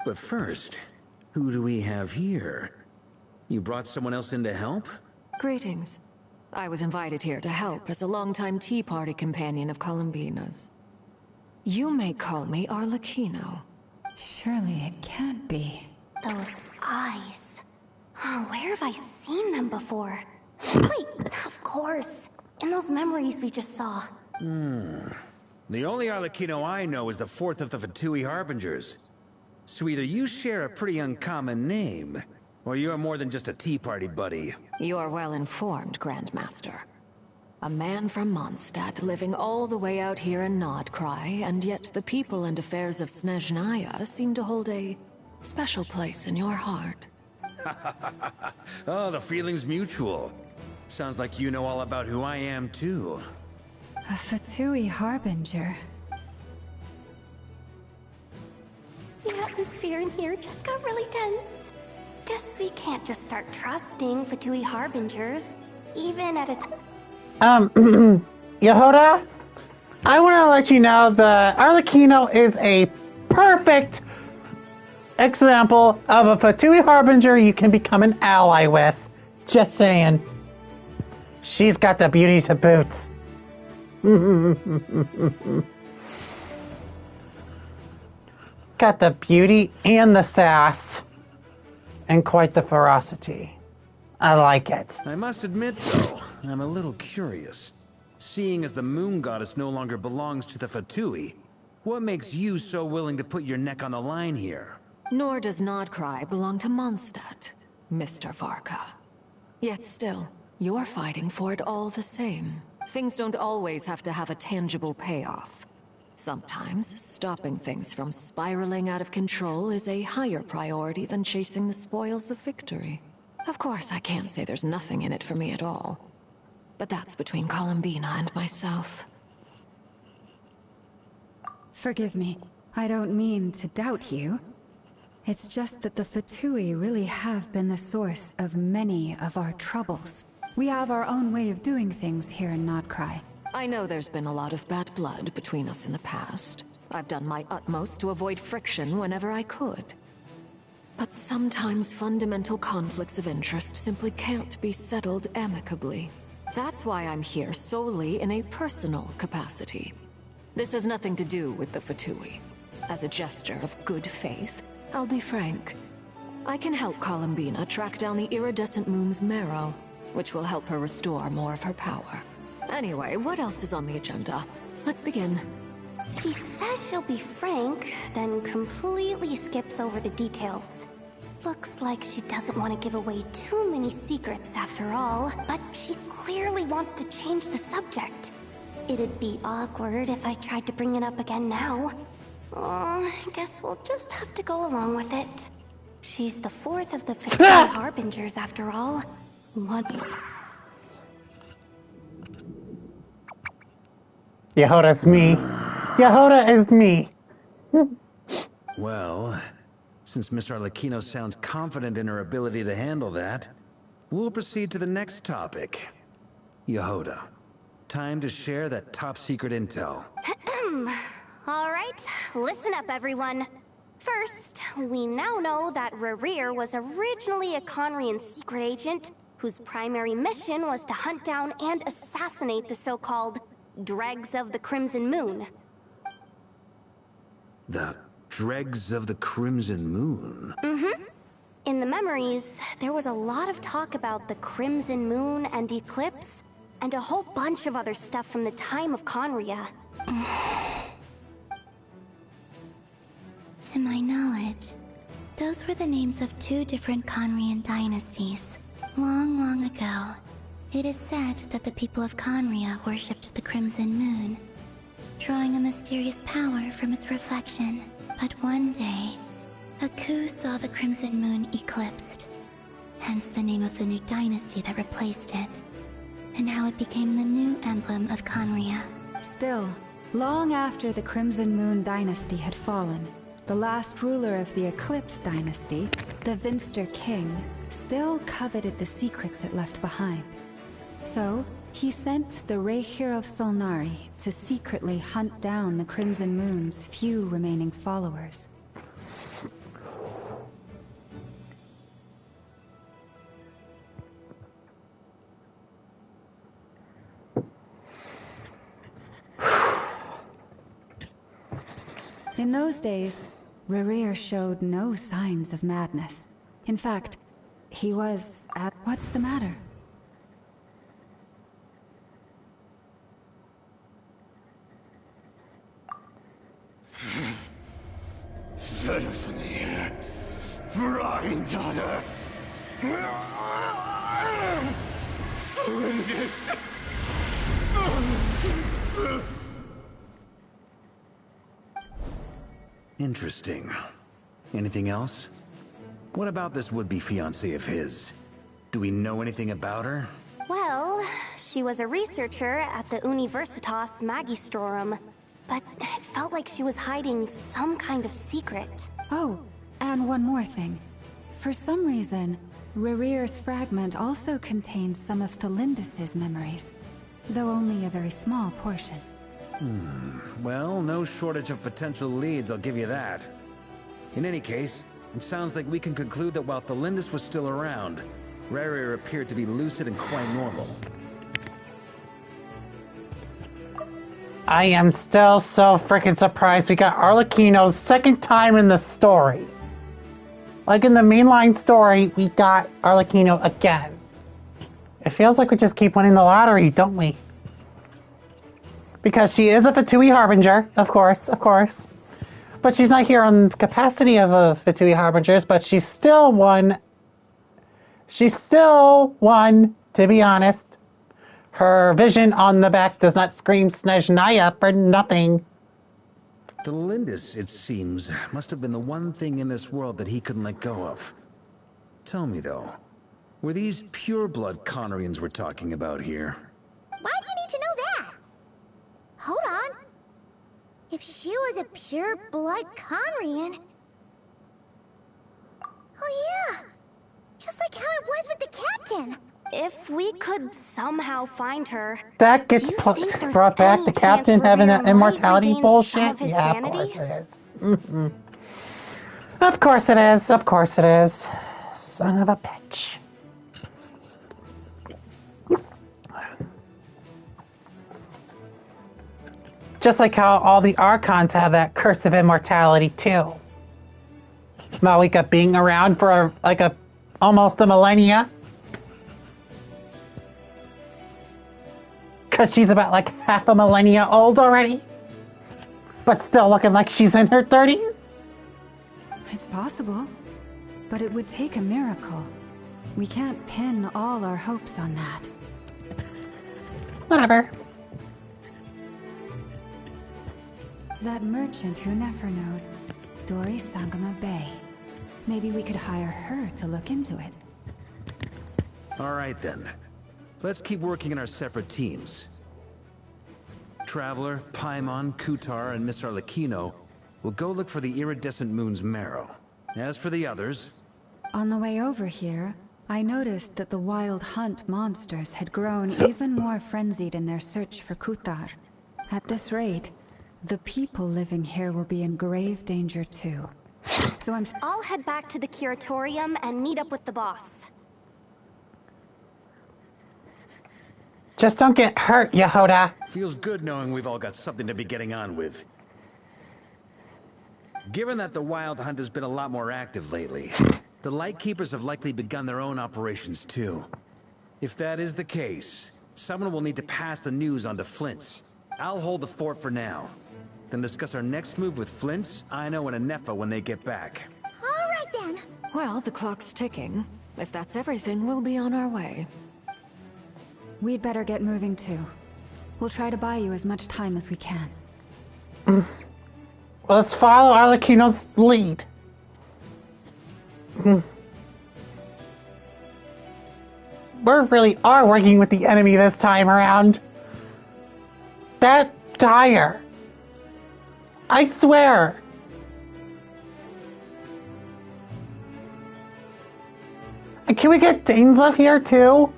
But first, who do we have here? You brought someone else in to help? Greetings. I was invited here to help as a longtime Tea Party companion of Columbina's. You may call me Arlecchino. Surely it can't be. Those eyes. Oh, where have I seen them before? Wait, of course. In those memories we just saw. The only Arlecchino I know is the fourth of the Fatui Harbingers. So either you share a pretty uncommon name, or you're more than just a Tea Party buddy. You're well informed, Grandmaster. A man from Mondstadt living all the way out here in Nodcry, and yet the people and affairs of Snezhnaya seem to hold a special place in your heart. Oh, the feeling's mutual. Sounds like you know all about who I am, too. A Fatui Harbinger. The atmosphere in here just got really tense. Guess we can't just start trusting Fatui Harbingers, even at a time. Yehuda, I want to let you know that Arlecchino is a perfect example of a Fatui Harbinger you can become an ally with. Just saying. She's got the beauty to boot. Got the beauty and the sass. And quite the ferocity. I like it. I must admit, though, I'm a little curious. Seeing as the moon goddess no longer belongs to the Fatui, what makes you so willing to put your neck on the line here? Nor does Nodcry belong to Mondstadt, Mr. Varka. Yet still, you're fighting for it all the same. Things don't always have to have a tangible payoff. Sometimes, stopping things from spiraling out of control is a higher priority than chasing the spoils of victory. Of course, I can't say there's nothing in it for me at all. But that's between Columbina and myself. Forgive me. I don't mean to doubt you. It's just that the Fatui really have been the source of many of our troubles. We have our own way of doing things here in Nodcry. I know there's been a lot of bad blood between us in the past. I've done my utmost to avoid friction whenever I could. But sometimes fundamental conflicts of interest simply can't be settled amicably. That's why I'm here solely in a personal capacity. This has nothing to do with the Fatui. As a gesture of good faith, I'll be frank. I can help Columbina track down the iridescent moon's marrow, which will help her restore more of her power. Anyway, what else is on the agenda? Let's begin. She says she'll be frank, then completely skips over the details. Looks like she doesn't want to give away too many secrets after all, but she clearly wants to change the subject. It'd be awkward if I tried to bring it up again now. I guess we'll just have to go along with it. She's the fourth of the 15 Harbingers after all. What? Yehoda's me. Yehoda is me. Well, since Miss Arlecchino sounds confident in her ability to handle that, we'll proceed to the next topic. Yehoda, time to share that top-secret intel. Alright, listen up everyone. First, we now know that Rerir was originally a Conrian secret agent whose primary mission was to hunt down and assassinate the so-called Dregs of the Crimson Moon. The Dregs of the Crimson Moon? Mm-hmm. In the memories, there was a lot of talk about the Crimson Moon and Eclipse, and a whole bunch of other stuff from the time of Conria. To my knowledge, those were the names of two different Conrian dynasties. Long, long ago, it is said that the people of Conria worshipped the Crimson Moon, drawing a mysterious power from its reflection. But one day, a coup saw the Crimson Moon eclipsed, hence the name of the new dynasty that replaced it, and how it became the new emblem of Conria. Still, long after the Crimson Moon dynasty had fallen, the last ruler of the Eclipse dynasty, the Vinster King, still coveted the secrets it left behind. So, he sent the Rehir of Solnari to secretly hunt down the Crimson Moon's few remaining followers. In those days, Rerir showed no signs of madness. In fact, he was at... What's the matter? Ferfnir, Freindaughter, Flinders. Interesting. Anything else? What about this would-be fiancée of his? Do we know anything about her? Well, she was a researcher at the Universitas Magistrorum, but it felt like she was hiding some kind of secret. Oh, and one more thing. For some reason, Rerir's fragment also contains some of Thelindis' memories, though only a very small portion. Well, no shortage of potential leads, I'll give you that. In any case, it sounds like we can conclude that while Thelindis was still around, Rerir appeared to be lucid and quite normal. I am still so freaking surprised we got Arlecchino's second time in the story. Like in the mainline story, we got Arlecchino again. It feels like we just keep winning the lottery, don't we? Because she is a Fatui Harbinger, of course. But she's not here on capacity of a Fatui Harbingers, but she's still one. She's still one, to be honest. Her vision on the back does not scream Snezhnaya for nothing. The Lindis, it seems, must have been the one thing in this world that he couldn't let go of. Tell me, though, were these pure-blood Conorians we're talking about here? Why do you need to know that? Hold on. If she was a pure-blood Conrian... Oh yeah! Just like how it was with the captain! If we could somehow find her... That gets brought back. The captain having that immortality bullshit? Yeah, of course it is. Mm-hmm. Of course it is. Of course it is. Son of a bitch. Just like how all the Archons have that curse of immortality too. Malika being around for almost a millennia. Because she's about like half a millennia old already. But still looking like she's in her 30s. It's possible. But it would take a miracle. We can't pin all our hopes on that. Whatever. That merchant who never knows, Dori Sangama Bay. Maybe we could hire her to look into it. All right then. Let's keep working in our separate teams. Traveler, Paimon, Kutar, and Miss Arlecchino will go look for the iridescent moon's marrow. As for the others... On the way over here, I noticed that the Wild Hunt monsters had grown even more frenzied in their search for Kutar. At this rate, the people living here will be in grave danger too. So I'll head back to the curatorium and meet up with the boss. Just don't get hurt, Yehoda. Feels good knowing we've all got something to be getting on with. Given that the Wild Hunt has been a lot more active lately, the Lightkeepers have likely begun their own operations too. If that is the case, someone will need to pass the news on to Flint's. I'll hold the fort for now. Then discuss our next move with Flint's, Aino, and Anefa when they get back. All right then. Well, the clock's ticking. If that's everything, we'll be on our way. We'd better get moving too. We'll try to buy you as much time as we can. Let's follow Arlecchino's lead. We really are working with the enemy this time around. That dire. I swear. And can we get Dainsleif here too?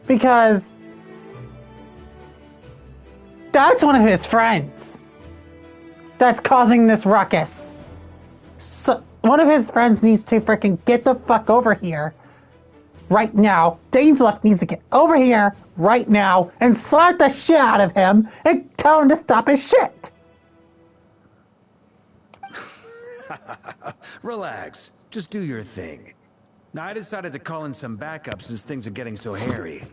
Because that's one of his friends that's causing this ruckus. So one of his friends needs to freaking get the fuck over here right now. Dainsleif needs to get over here right now and slap the shit out of him and tell him to stop his shit. Relax. Just do your thing. Now, I decided to call in some backup since things are getting so hairy.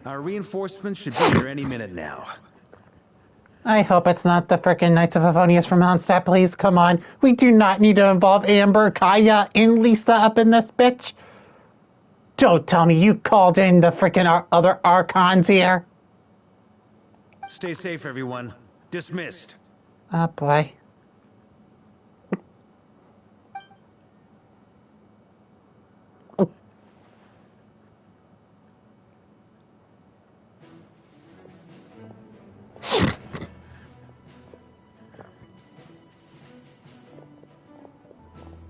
Our reinforcements should be here any minute now. I hope it's not the frickin' Knights of Favonius from Mondstadt, please. Come on. We do not need to involve Amber, Kaya, and Lisa up in this bitch. Don't tell me you called in the frickin' other Archons here. Stay safe, everyone. Dismissed. Oh, boy.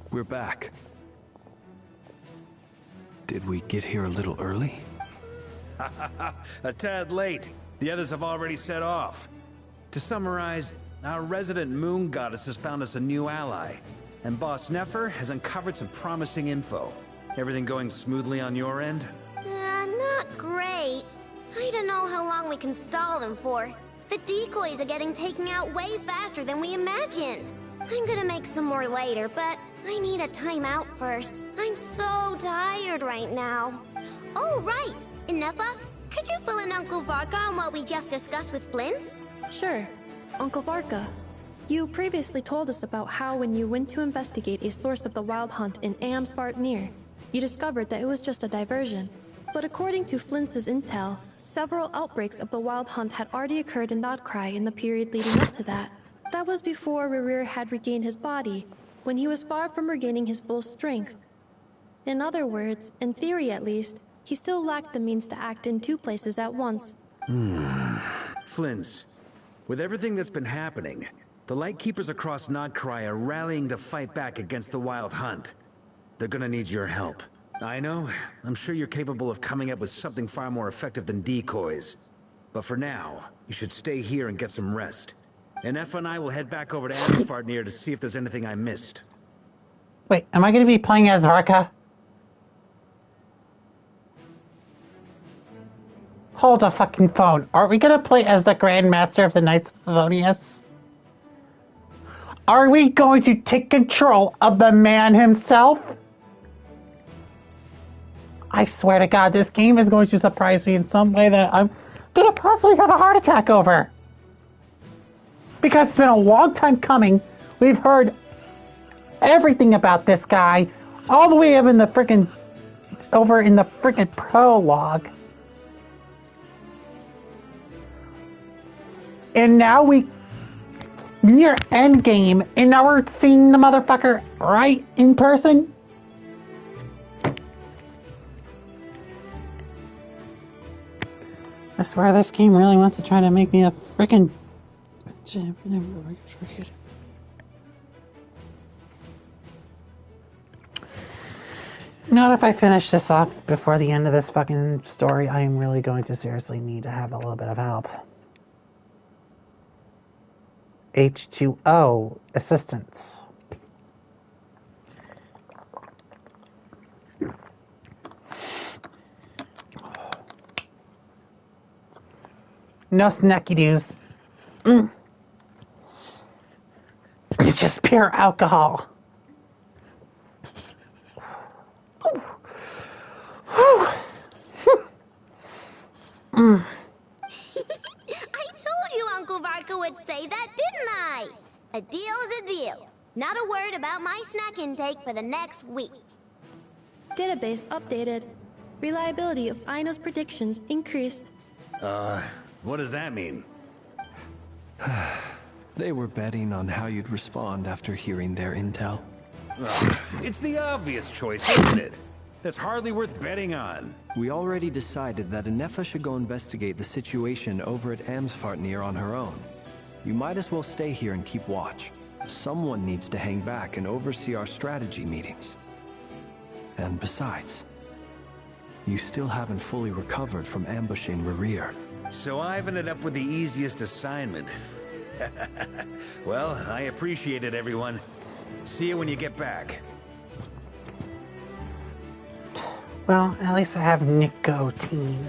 We're back. Did we get here a little early? A tad late. The others have already set off. To summarize, our resident moon goddess has found us a new ally, and Boss Nefer has uncovered some promising info. Everything going smoothly on your end? Not great. I don't know how long we can stall them for. The decoys are getting taken out way faster than we imagined. I'm gonna make some more later, but I need a timeout first. I'm so tired right now. Oh, right! Inefa, could you fill in Uncle Varka on what we just discussed with Flint's? Sure. Uncle Varka, you previously told us about how when you went to investigate a source of the Wild Hunt in Amsvartnir, you discovered that it was just a diversion. But according to Flint's intel, several outbreaks of the Wild Hunt had already occurred in Nodcry in the period leading up to that. That was before Rerir had regained his body, when he was far from regaining his full strength. In other words, in theory at least, he still lacked the means to act in two places at once. Flint's, with everything that's been happening, the Lightkeepers across Nodcry are rallying to fight back against the Wild Hunt. They're gonna need your help. I know, I'm sure you're capable of coming up with something far more effective than decoys. But for now, you should stay here and get some rest. And Effa and I will head back over to Amsfartnir to see if there's anything I missed. Wait, am I going to be playing as Varka? Hold the fucking phone. Are we going to play as the Grand Master of the Knights of Favonius? Are we going to take control of the man himself? I swear to God, this game is going to surprise me in some way that I'm going to possibly have a heart attack over. Because it's been a long time coming. We've heard everything about this guy all the way up in the frickin' over in the frickin' prologue. And now we near endgame, and now we're seeing the motherfucker right in person. I swear this game really wants to try to make me a frickin' Not if I finish this off before the end of this fucking story, I am really going to seriously need to have a little bit of help. H2O assistance. No snacky doos. It's just pure alcohol. I told you Uncle Varka would say that, didn't I? A deal's a deal. Not a word about my snack intake for the next week. Database updated. Reliability of Aino's predictions increased. What does that mean? They were betting on how you'd respond after hearing their intel. It's the obvious choice, isn't it? That's hardly worth betting on. We already decided that Anefa should go investigate the situation over at Amsfartnir on her own. You might as well stay here and keep watch. Someone needs to hang back and oversee our strategy meetings. And besides, you still haven't fully recovered from ambushing Rerir. So I've ended up with the easiest assignment. Well, I appreciate it, everyone. See you when you get back. Well, at least I have nicotine.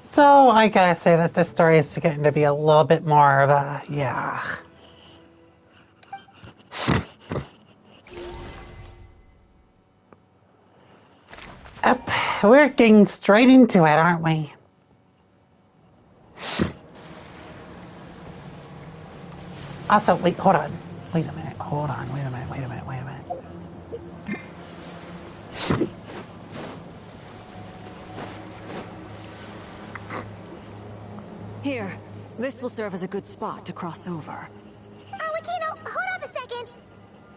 So, I gotta say that this story is getting to be a little bit more of a, yeah. Up, we're getting straight into it, aren't we? Also, wait, hold on. Wait a minute, hold on, wait a minute. Here, this will serve as a good spot to cross over. Arlecchino, hold up a second.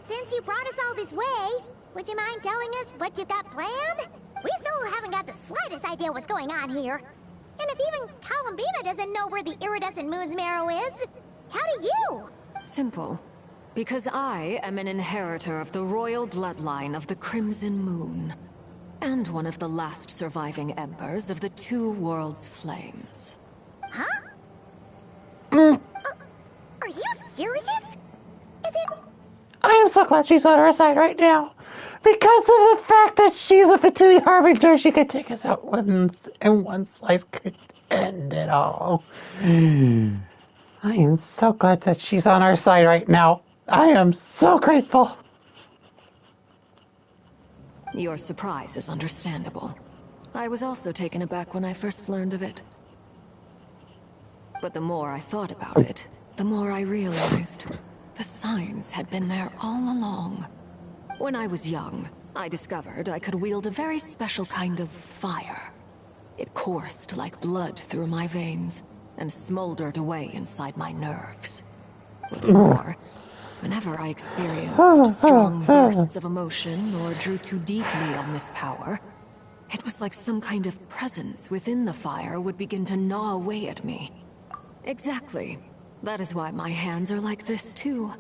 Since you brought us all this way, would you mind telling us what you got planned? We still haven't got the slightest idea what's going on here. And if even Columbina doesn't know where the iridescent moon's marrow is, how do you? Simple. Because I am an inheritor of the royal bloodline of the Crimson Moon. And one of the last surviving embers of the Two Worlds Flames. Huh? Are you serious? Is it... I am so glad she's on our side right now. Because of the fact that she's a Fatui Harbinger, she could take us out once, and one slice could end it all. I am so glad that she's on our side right now. I am so grateful. Your surprise is understandable. I was also taken aback when I first learned of it. But the more I thought about it, the more I realized the signs had been there all along. When I was young, I discovered I could wield a very special kind of fire. It coursed like blood through my veins and smoldered away inside my nerves. What's more, whenever I experienced strong bursts of emotion or drew too deeply on this power, it was like some kind of presence within the fire would begin to gnaw away at me. Exactly. That is why my hands are like this too.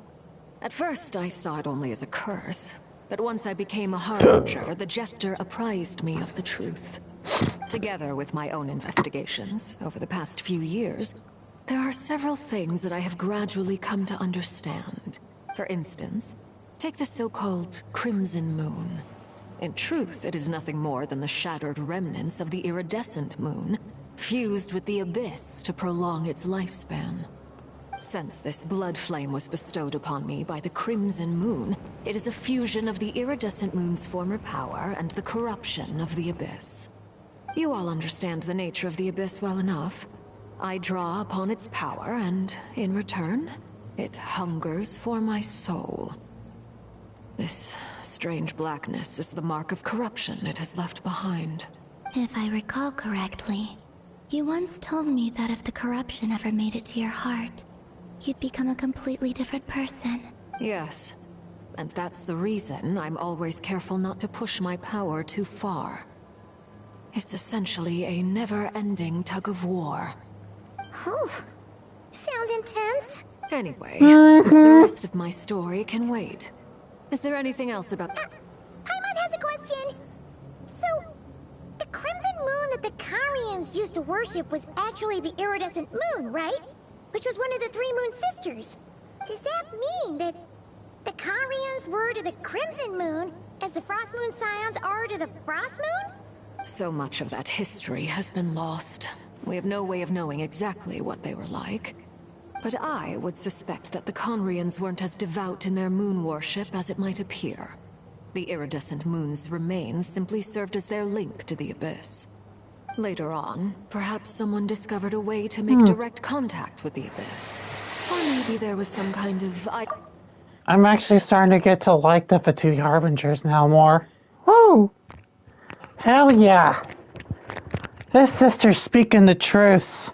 At first, I saw it only as a curse, but once I became a harbinger, the jester apprised me of the truth. Together with my own investigations over the past few years, there are several things that I have gradually come to understand. For instance, take the so-called Crimson Moon. In truth, it is nothing more than the shattered remnants of the iridescent moon, fused with the abyss to prolong its lifespan. Since this blood flame was bestowed upon me by the Crimson Moon, it is a fusion of the iridescent moon's former power and the corruption of the abyss. You all understand the nature of the abyss well enough. I draw upon its power, and in return, it hungers for my soul. This strange blackness is the mark of corruption it has left behind. If I recall correctly, you once told me that if the corruption ever made it to your heart, you'd become a completely different person. Yes, and that's the reason I'm always careful not to push my power too far. It's essentially a never-ending tug of war. Whew. Sounds intense. Anyway, the rest of my story can wait. Is there anything else about... Paimon has a question. So, the Crimson Moon that the Karians used to worship was actually the iridescent moon, right? Which was one of the three moon sisters. Does that mean that the Karians were to the Crimson Moon as the Frost Moon Scions are to the Frost Moon? So much of that history has been lost. We have no way of knowing exactly what they were like. But I would suspect that the Conrians weren't as devout in their moon worship as it might appear. The iridescent moon's remains simply served as their link to the abyss. Later on, perhaps someone discovered a way to make direct contact with the abyss. Or maybe there was some kind of... I'm actually starting to get to like the Fatui Harbingers now more. Woo! Hell yeah! This sister's speaking the truth.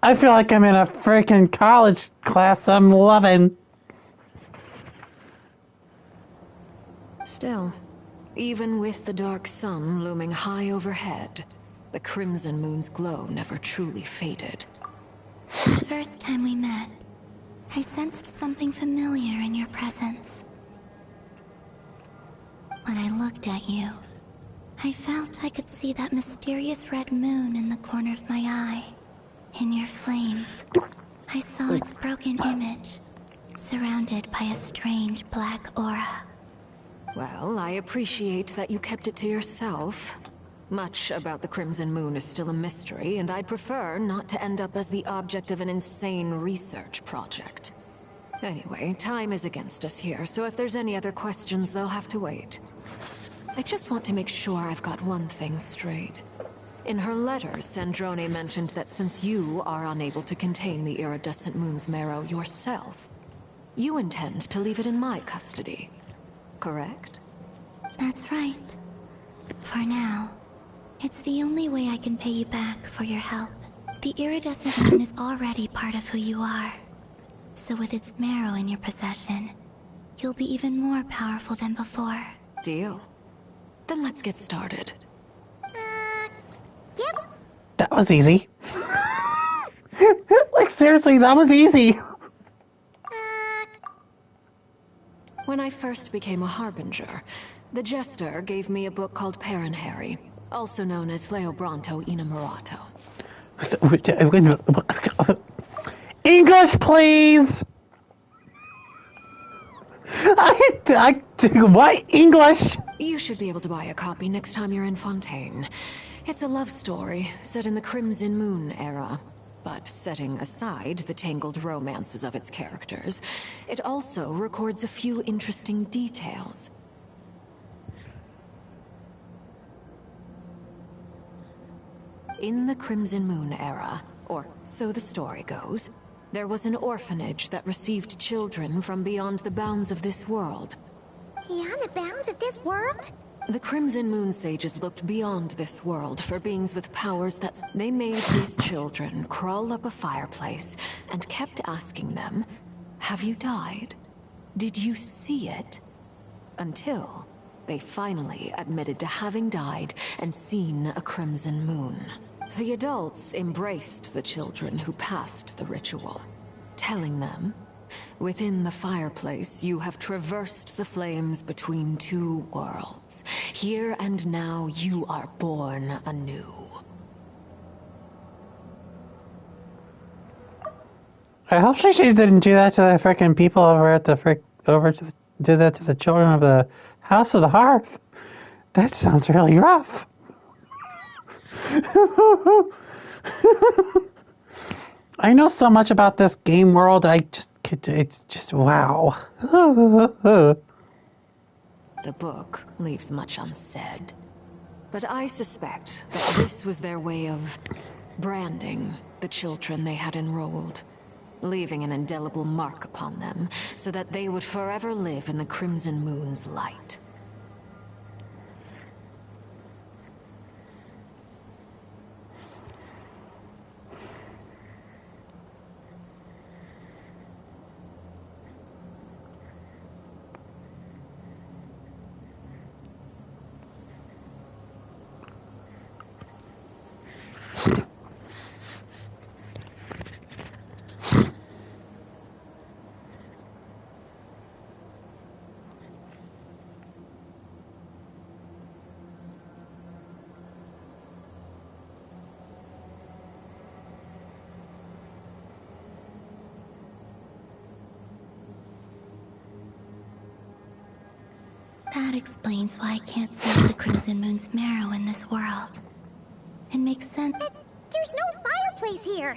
I feel like I'm in a freaking college class I'm loving. Still, even with the dark sun looming high overhead, the Crimson Moon's glow never truly faded. The first time we met, I sensed something familiar in your presence. When I looked at you, I felt I could see that mysterious red moon in the corner of my eye. In your flames, I saw its broken image, surrounded by a strange black aura. Well, I appreciate that you kept it to yourself. Much about the Crimson Moon is still a mystery, and I'd prefer not to end up as the object of an insane research project. Anyway, time is against us here, so if there's any other questions, they'll have to wait. I just want to make sure I've got one thing straight. In her letters, Sandrone mentioned that since you are unable to contain the iridescent moon's marrow yourself, you intend to leave it in my custody. Correct? That's right. For now, it's the only way I can pay you back for your help. The iridescent moon is already part of who you are. So with its marrow in your possession, you'll be even more powerful than before. Deal. Then let's get started. Yep. That was easy. Like, seriously, that was easy. When I first became a harbinger, the jester gave me a book called Perrin Harry, also known as Leobranto Innamorato. English, please! What? English? You should be able to buy a copy next time you're in Fontaine. It's a love story set in the Crimson Moon era. But setting aside the tangled romances of its characters, it also records a few interesting details. In the Crimson Moon era, or so the story goes, there was an orphanage that received children from beyond the bounds of this world. Beyond the bounds of this world? The Crimson Moon Sages looked beyond this world for beings with powers that they made these children crawl up a fireplace and kept asking them, "Have you died? Did you see it?" Until they finally admitted to having died and seen a crimson moon. The adults embraced the children who passed the ritual, telling them, "Within the fireplace, you have traversed the flames between two worlds. Here and now, you are born anew." I hope she didn't do that to the frickin' people over at the do that to the children of the House of the Hearth. That sounds really rough. I know so much about this game world. It's just wow. The book leaves much unsaid, but I suspect that this was their way of branding the children they had enrolled, leaving an indelible mark upon them so that they would forever live in the Crimson Moon's light. That explains why I can't sense the Crimson Moon's marrow in this world. It makes sense. There's no fireplace here.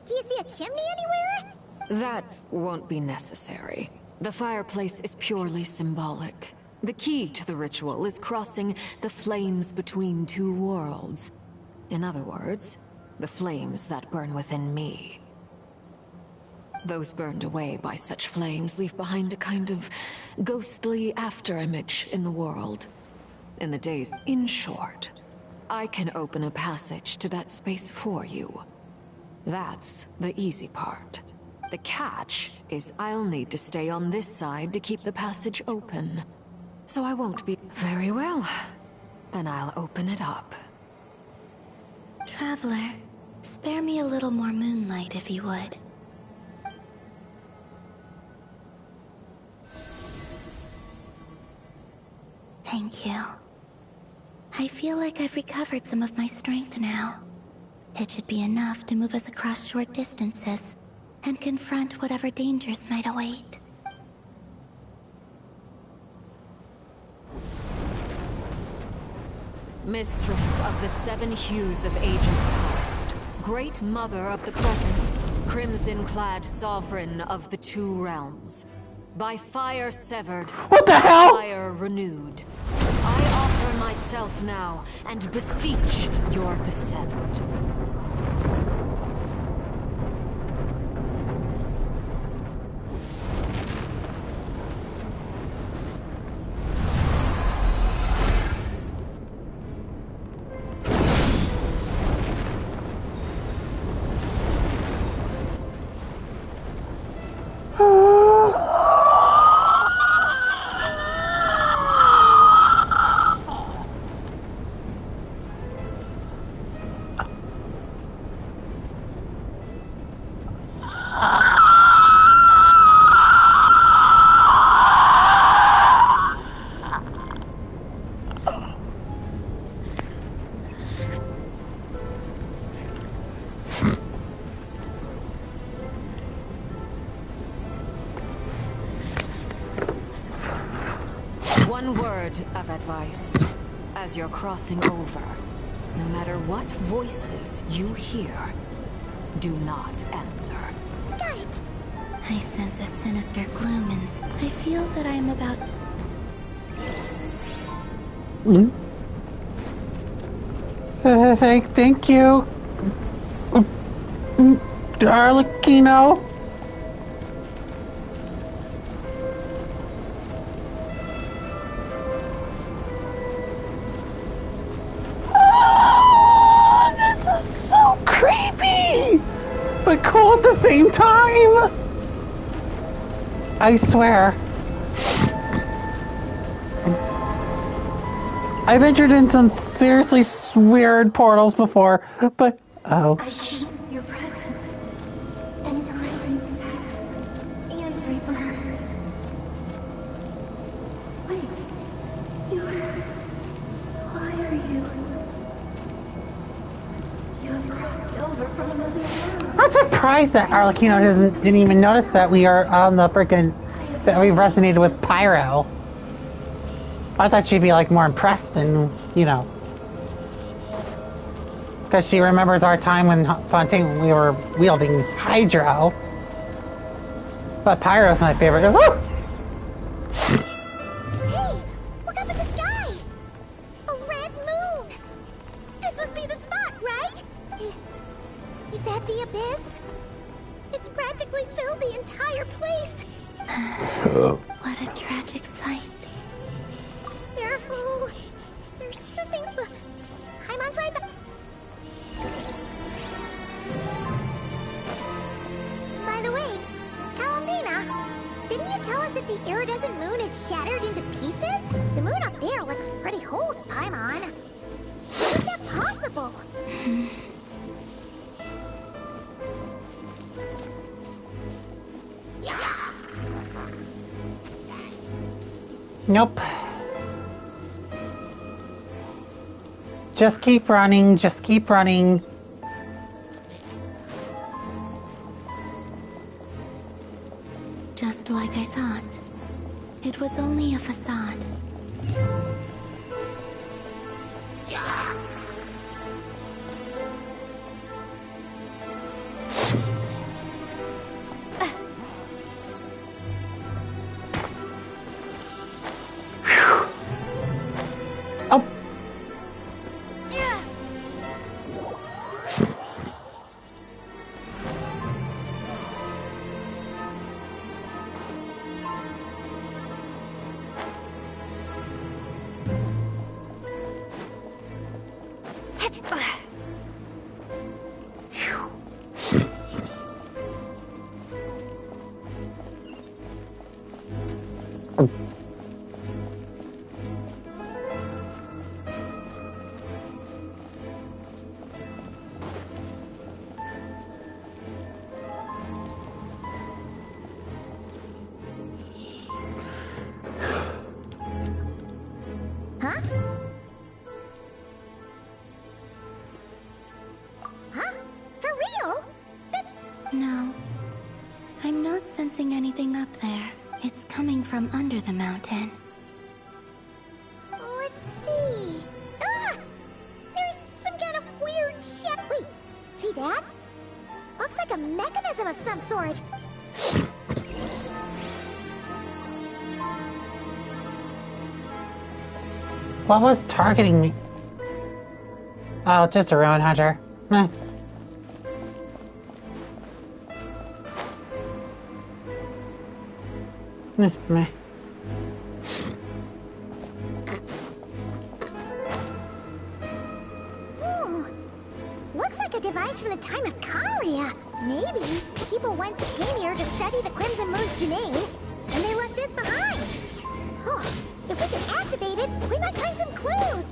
Do you see a chimney anywhere? That won't be necessary. The fireplace is purely symbolic. The key to the ritual is crossing the flames between two worlds. In other words, the flames that burn within me. Those burned away by such flames leave behind a kind of ghostly afterimage in the world. In the days... In short, I can open a passage to that space for you. That's the easy part. The catch is I'll need to stay on this side to keep the passage open. So I won't be... Very well. Then I'll open it up. Traveler, spare me a little more moonlight if you would. Thank you. I feel like I've recovered some of my strength now. It should be enough to move us across short distances and confront whatever dangers might await. Mistress of the seven hues of ages past, great mother of the present, crimson-clad sovereign of the two realms, by fire severed, what the hell? Fire renewed. I offer myself now and beseech your descent. One word of advice. As you're crossing over, no matter what voices you hear, do not answer. Got it. I sense a sinister gloom and I feel that I am about... Thank you, Arlecchino. but cool at the same time. I swear. I've entered in some seriously weird portals before, but oh. I sense your presence. Encrypting death and rebirth. Wait, why are you? You have crossed over from another world. I'm surprised that Arlecchino didn't even notice that we are on the freaking that we've resonated with Pyro. I thought she'd be like more impressed than, you know, because she remembers our time when Fontaine we were wielding Hydro. But Pyro's my favorite. Woo! Hey, look up at the sky! A red moon! This must be the spot, right? Is that the abyss? It's practically filled the entire place. What a tragic sight. Careful. There's something. Haimon's right back. By the way, Kalamina, didn't you tell us that the iridescent moon had shattered into pieces? The moon up there looks pretty whole to Paimon. How is that possible? Nope. Just keep running, just keep running. Just like I thought. It was only a facade. Oh. Huh? Huh? For real? No. I'm not sensing anything up there. It's coming from under the mountain. Let's see. Ah! There's some kind of weird shit. Wait, see that? Looks like a mechanism of some sort. What was targeting me? Oh, just a ruin hunter. Meh. Meh. Looks like a device from the time of Kalia. Maybe people once came here to study the Crimson Moon's domain, and they left this behind. Oh, if we can activate it, we might find some clues.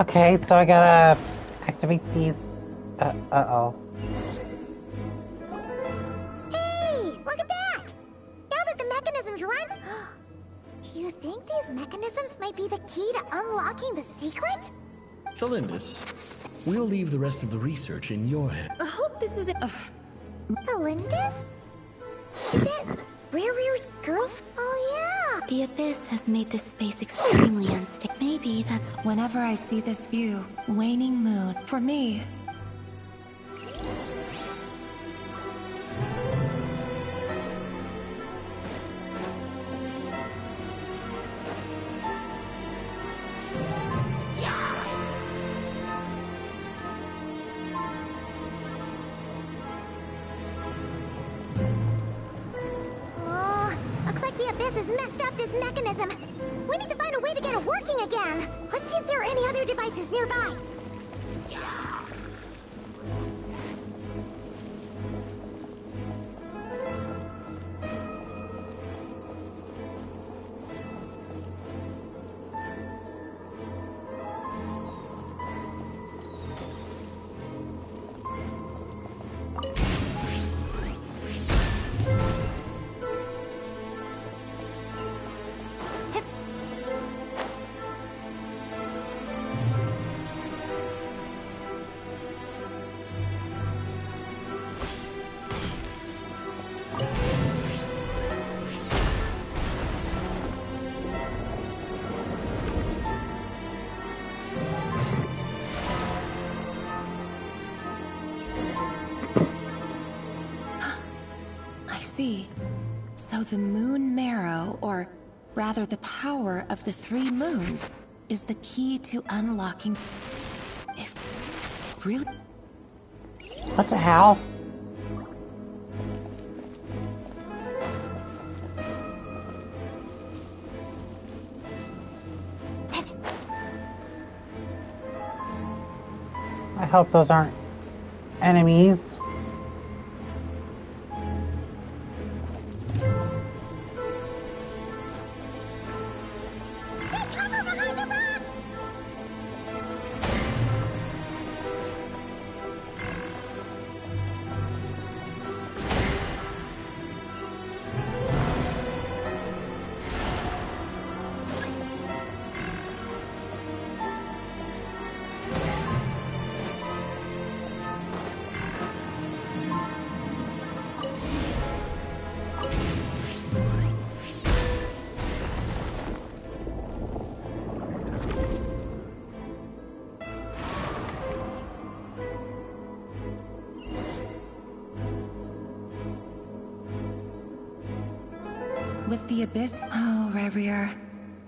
Okay, so I gotta activate these. Uh-oh. Hey, look at that! Now that the mechanisms run... Do you think these mechanisms might be the key to unlocking the secret? Thalindis, we'll leave the rest of the research in your hands. I hope this isn't... Thalindis? Is that Rere's girlfriend? Oh yeah! The Abyss has made this space extremely unstable. Maybe that's... Whenever I see this view, waning moon, for me... Looks like the Abyss has messed up this mechanism. We need to find a way to get it working again. Let's see if there are any other devices nearby. So the moon marrow, or rather the power of the 3 moons, is the key to unlocking... If... Really? What the hell? I hope those aren't enemies. With the Abyss... Oh, Rarier.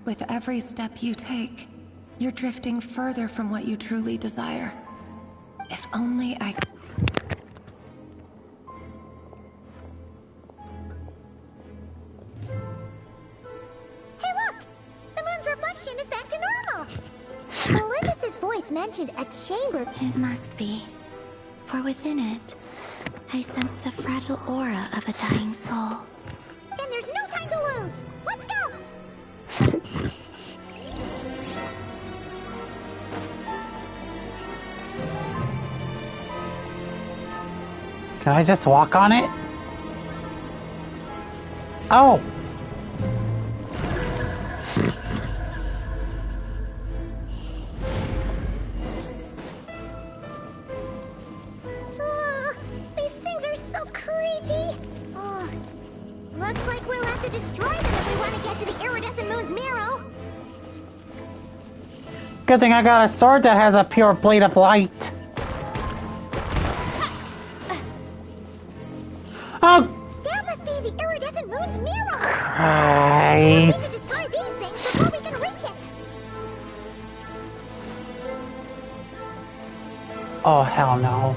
With every step you take, you're drifting further from what you truly desire. If only I... Hey, look! The moon's reflection is back to normal! Melindis' voice mentioned a chamber... It must be. For within it, I sense the fragile aura of a dying soul. Then there's no time to lose! Let's go! Can I just walk on it? Oh! These things are so creepy! Looks like we'll have to destroy them if we want to get to the iridescent moon's marrow! Good thing I got a sword that has a pure blade of light. Oh! That must be the iridescent moon's mirror! Christ. We need to destroy these things before we can reach it! Oh, hell no.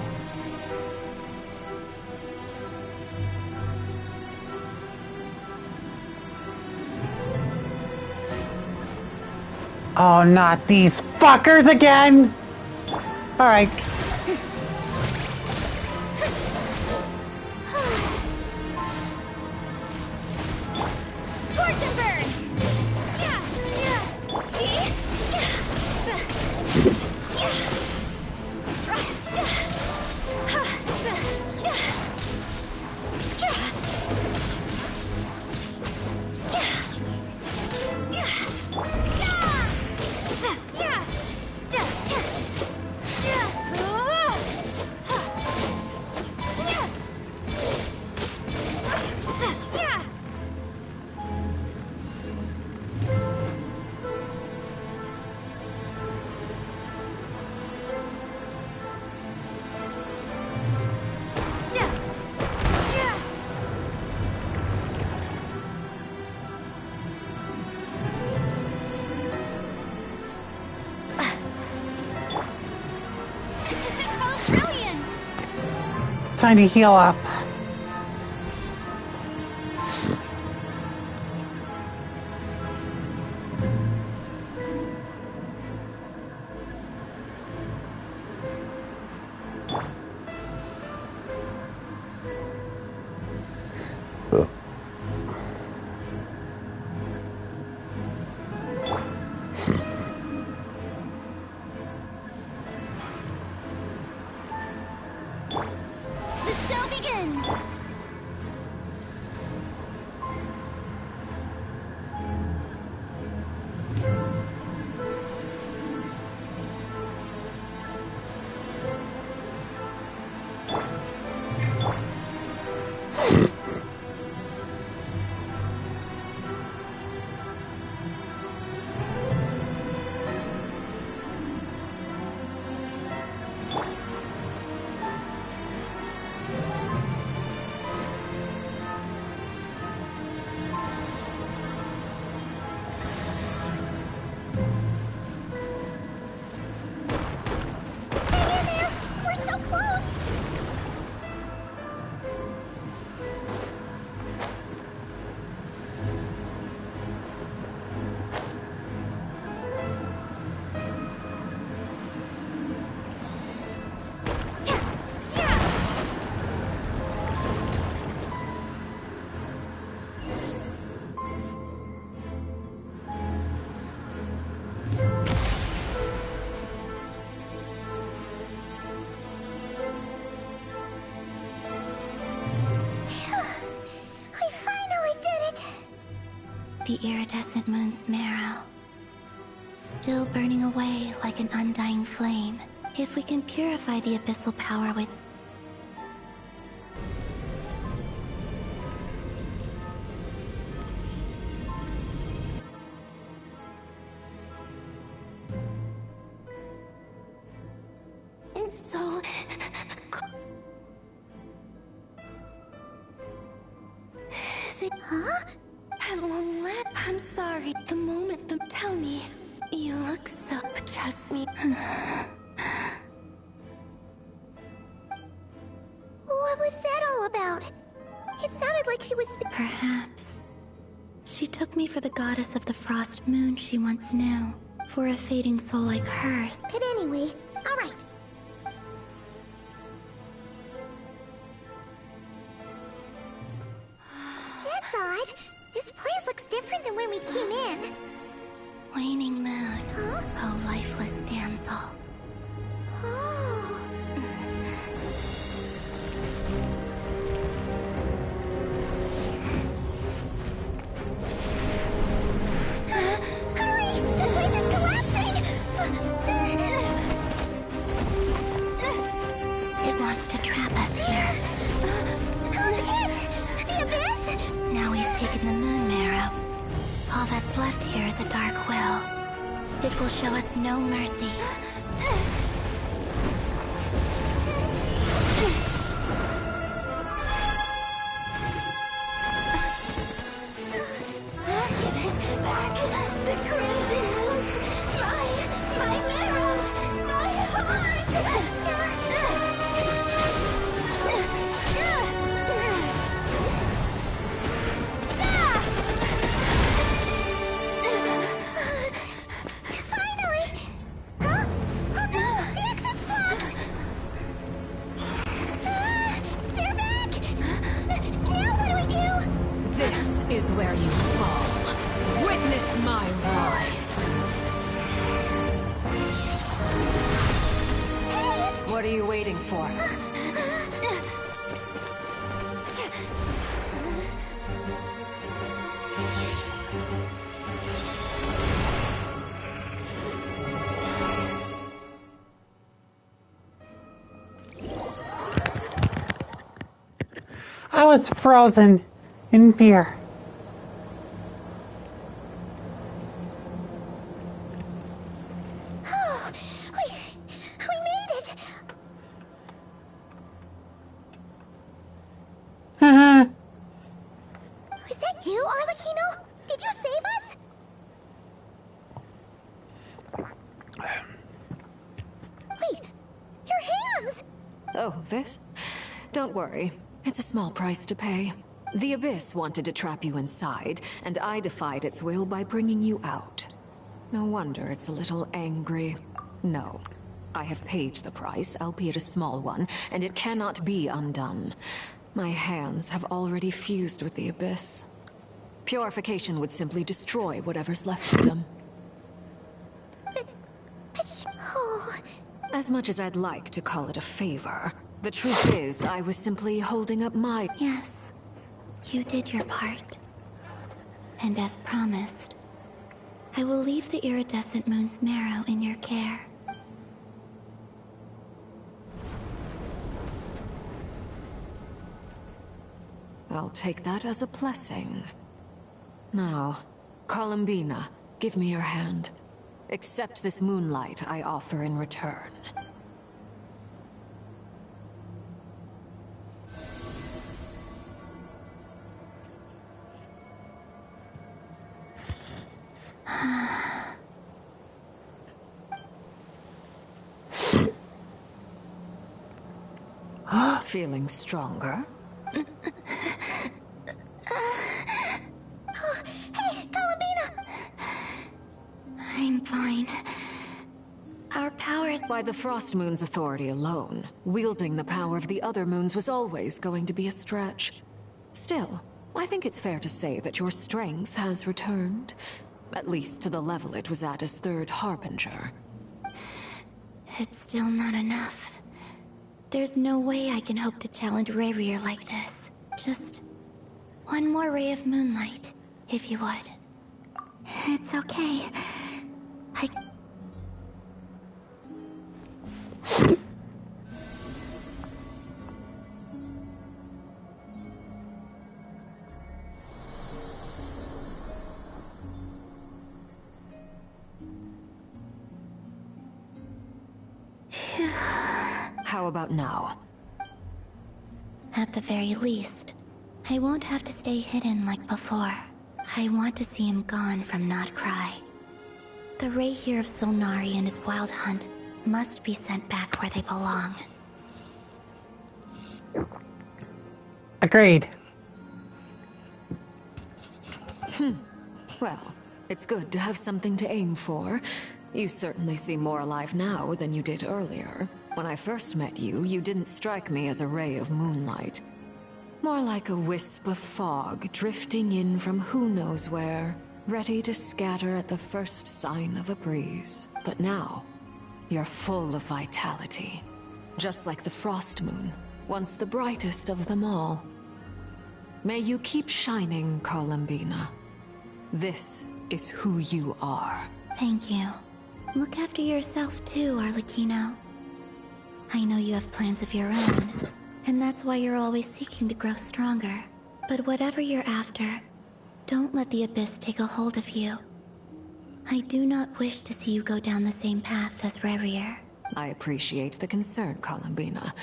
Oh, not these fuckers again! Alright. Scorch and burn! Time to heal up. The show begins! The iridescent moon's marrow, still burning away like an undying flame. If we can purify the abyssal power with... And so... Huh? At long last, I'm sorry. The moment tell me. You look so... Trust me. What was that all about? It sounded like she was... Perhaps. She took me for the goddess of the frost moon she once knew. For a fading soul like hers. But anyway, alright. That's odd. This place looks different than when we came in. Waning moon. Huh? Oh, lifeless damsel. Oh. Hurry! The place is collapsing! It wants to trap us here. Who's it? The abyss? Now we've taken the moon marrow. All that's left here is a dark will. It will show us no mercy. Give it back! The crimson moons! My marrow! My heart! Finally! Huh? Oh no! The exit's blocked! They're back! Now what do we do? This is where you fall. Witness my rise. What are you waiting for? I was frozen in fear. Oh, we made it! Was that you, Arlecchino? Did you save us? Wait, your hands! Oh, this? Don't worry. It's a small price to pay. The Abyss wanted to trap you inside, and I defied its will by bringing you out. No wonder it's a little angry. No. I have paid the price, albeit a small one, and it cannot be undone. My hands have already fused with the Abyss. Purification would simply destroy whatever's left of them. As much as I'd like to call it a favor, the truth is I was simply holding up my... Yes, you did your part. And as promised, I will leave the iridescent moon's marrow in your care. I'll take that as a blessing. Now, Columbina, give me your hand. Accept this moonlight I offer in return. Feeling stronger? Hey, Columbina! I'm fine. Our powers... By the Frost Moon's authority alone, wielding the power of the other moons was always going to be a stretch. Still, I think it's fair to say that your strength has returned. At least to the level it was at as Third Harbinger. It's still not enough. There's no way I can hope to challenge Rayrier like this. Just one more ray of moonlight, if you would. It's okay. How about now? At the very least, I won't have to stay hidden like before. I want to see him gone from Not Cry. The Ray here of Solnari and his wild hunt must be sent back where they belong. Agreed. Well, it's good to have something to aim for. You certainly seem more alive now than you did earlier. When I first met you, you didn't strike me as a ray of moonlight. More like a wisp of fog drifting in from who knows where, ready to scatter at the first sign of a breeze. But now, you're full of vitality. Just like the Frost Moon, once the brightest of them all. May you keep shining, Columbina. This is who you are. Thank you. Look after yourself too, Arlecchino. I know you have plans of your own, and that's why you're always seeking to grow stronger. But whatever you're after, don't let the Abyss take a hold of you. I do not wish to see you go down the same path as Rayrier. I appreciate the concern, Columbina.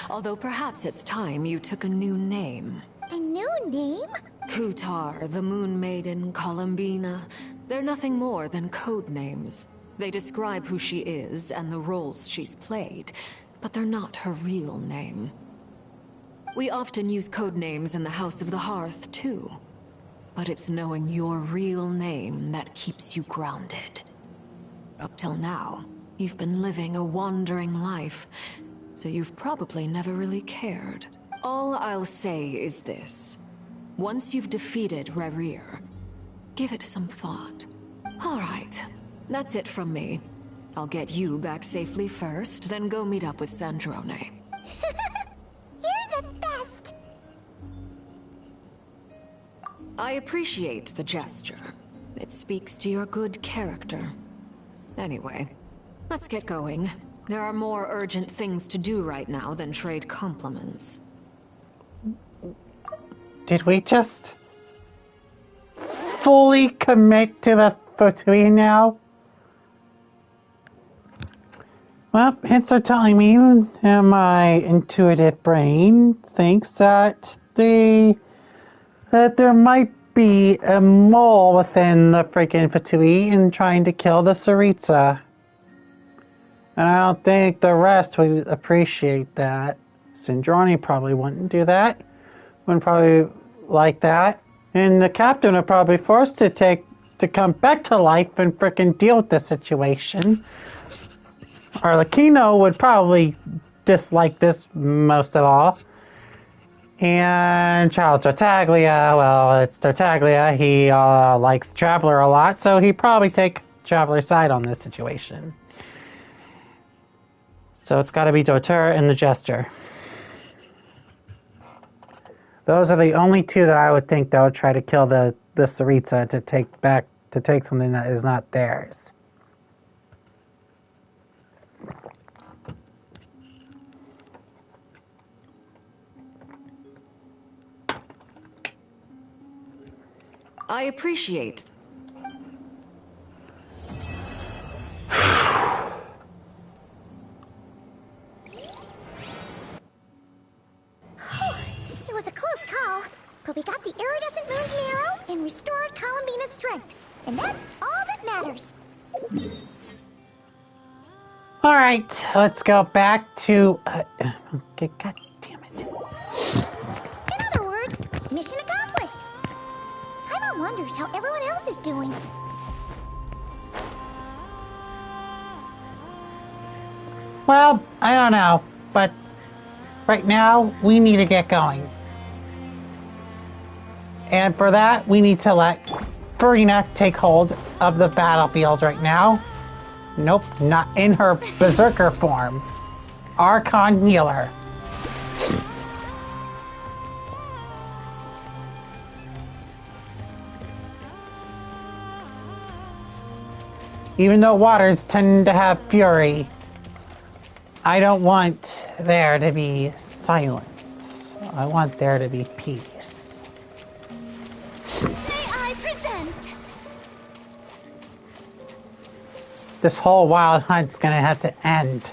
Although perhaps it's time you took a new name. A new name? Kutar, the Moon Maiden, Columbina. They're nothing more than code names. They describe who she is and the roles she's played, but they're not her real name. We often use code names in the House of the Hearth, too. But it's knowing your real name that keeps you grounded. Up till now, you've been living a wandering life, so you've probably never really cared. All I'll say is this. Once you've defeated Rayrier, give it some thought. All right, that's it from me. I'll get you back safely first, then go meet up with Sandrone. You're the best! I appreciate the gesture. It speaks to your good character. Anyway, let's get going. There are more urgent things to do right now than trade compliments. Did we just fully commit to the Fotui now? Well, hints are telling me, and my intuitive brain thinks that there might be a mole within the freaking Fatui and trying to kill the Tsaritsa. And I don't think the rest would appreciate that. Sindrani probably wouldn't do that. Wouldn't probably like that. And the captain would probably be forced to come back to life and frickin' deal with the situation. Arlecchino would probably dislike this most of all. And Child Tartaglia, well, it's Tartaglia. He likes Traveler a lot, so he'd probably take Traveler's side on this situation. So it's got to be Doter and the Jester. Those are the only two that I would think that would try to kill the Tsaritsa to take something that is not theirs. I appreciate. It was a close call, but we got the iridescent moon's marrow and restored Columbina's strength, and that's all that matters. All right, let's go back to. Okay, God damn it! In other words, mission accomplished. Paimon wonders how everyone else is doing. Well, I don't know, but right now we need to get going. And for that, we need to let Furina take hold of the battlefield right now. Nope, not in her berserker form. Archon Healer. Even though waters tend to have fury, I don't want there to be silence. I want there to be peace. May I present? This whole wild hunt's gonna have to end.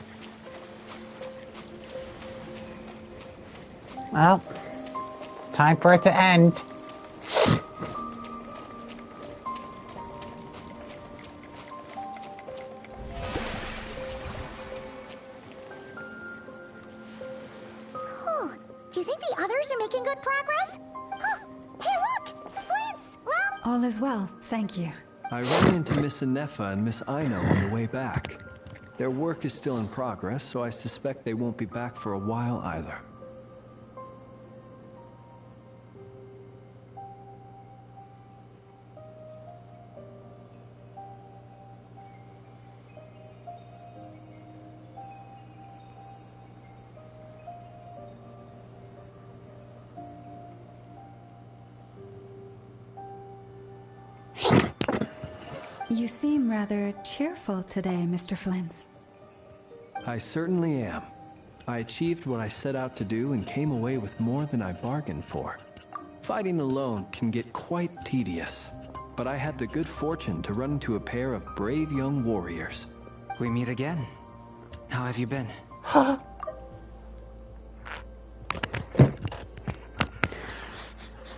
Well, it's time for it to end. Do you think the others are making good progress? Huh. Hey, look! Flint's! Well... All is well, thank you. I ran into Miss Anefa and Miss Aino on the way back. Their work is still in progress, so I suspect they won't be back for a while either. You seem rather cheerful today, Mr. Flint's. I certainly am. I achieved what I set out to do and came away with more than I bargained for. Fighting alone can get quite tedious, but I had the good fortune to run into a pair of brave young warriors. We meet again. How have you been?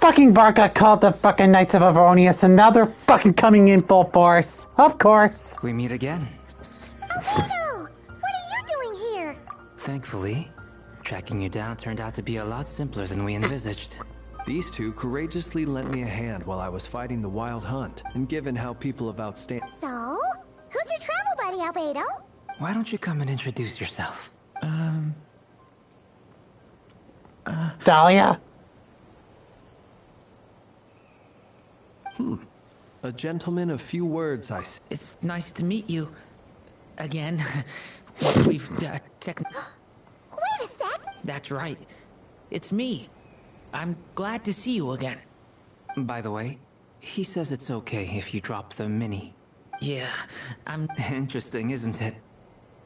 Fucking Varka called the fucking Knights of Avonius, and now they're fucking coming in full force. Of course. We meet again. Alberto! What are you doing here? Thankfully, tracking you down turned out to be a lot simpler than we envisaged. These two courageously lent me a hand while I was fighting the wild hunt, and given how people of outstanding... So? Who's your travel buddy, Albedo? Why don't you come and introduce yourself? Dahlia? A gentleman of few words, It's nice to meet you. Again. We've, Wait a sec! That's right. It's me. I'm glad to see you again. By the way, he says it's okay if you drop the mini. Yeah, I'm... Interesting, isn't it?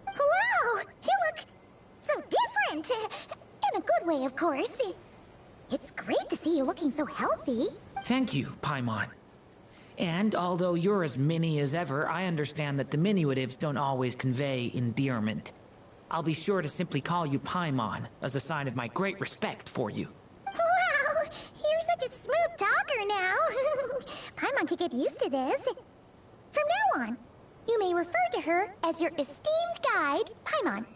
Wow! You look so different! In a good way, of course. It's great to see you looking so healthy. Thank you, Paimon. And although you're as mini as ever, I understand that diminutives don't always convey endearment. I'll be sure to simply call you Paimon, as a sign of my great respect for you. Wow! You're such a smooth talker now. Paimon could get used to this. From now on, you may refer to her as your esteemed guide, Paimon.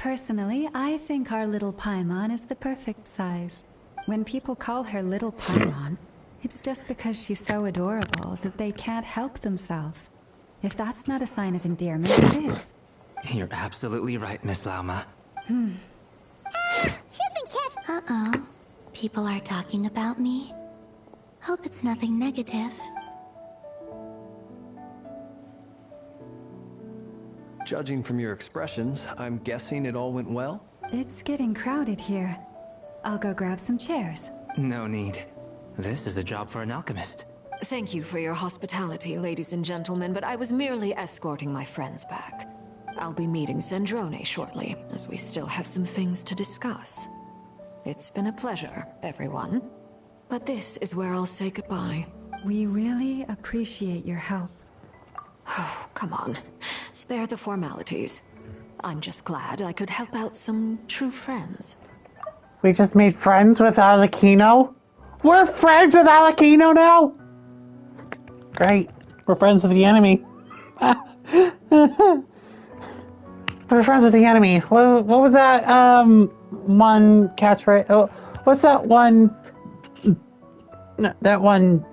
Personally, I think our little Paimon is the perfect size. When people call her Little Paimon, it's just because she's so adorable that they can't help themselves. If that's not a sign of endearment, what is? You're absolutely right, Miss Lauma. She's been catched. Uh-oh. People are talking about me. Hope it's nothing negative. Judging from your expressions, I'm guessing it all went well? It's getting crowded here. I'll go grab some chairs. No need. This is a job for an alchemist. Thank you for your hospitality, ladies and gentlemen, but I was merely escorting my friends back. I'll be meeting Sandrone shortly, as we still have some things to discuss. It's been a pleasure, everyone. But this is where I'll say goodbye. We really appreciate your help. Oh, come on. Spare the formalities. I'm just glad I could help out some true friends. We just made friends with Alecchino? We're friends with Alecchino now? Great. We're friends with the enemy. We're friends with the enemy. What was that, one catchphrase? Oh, what's that one... That one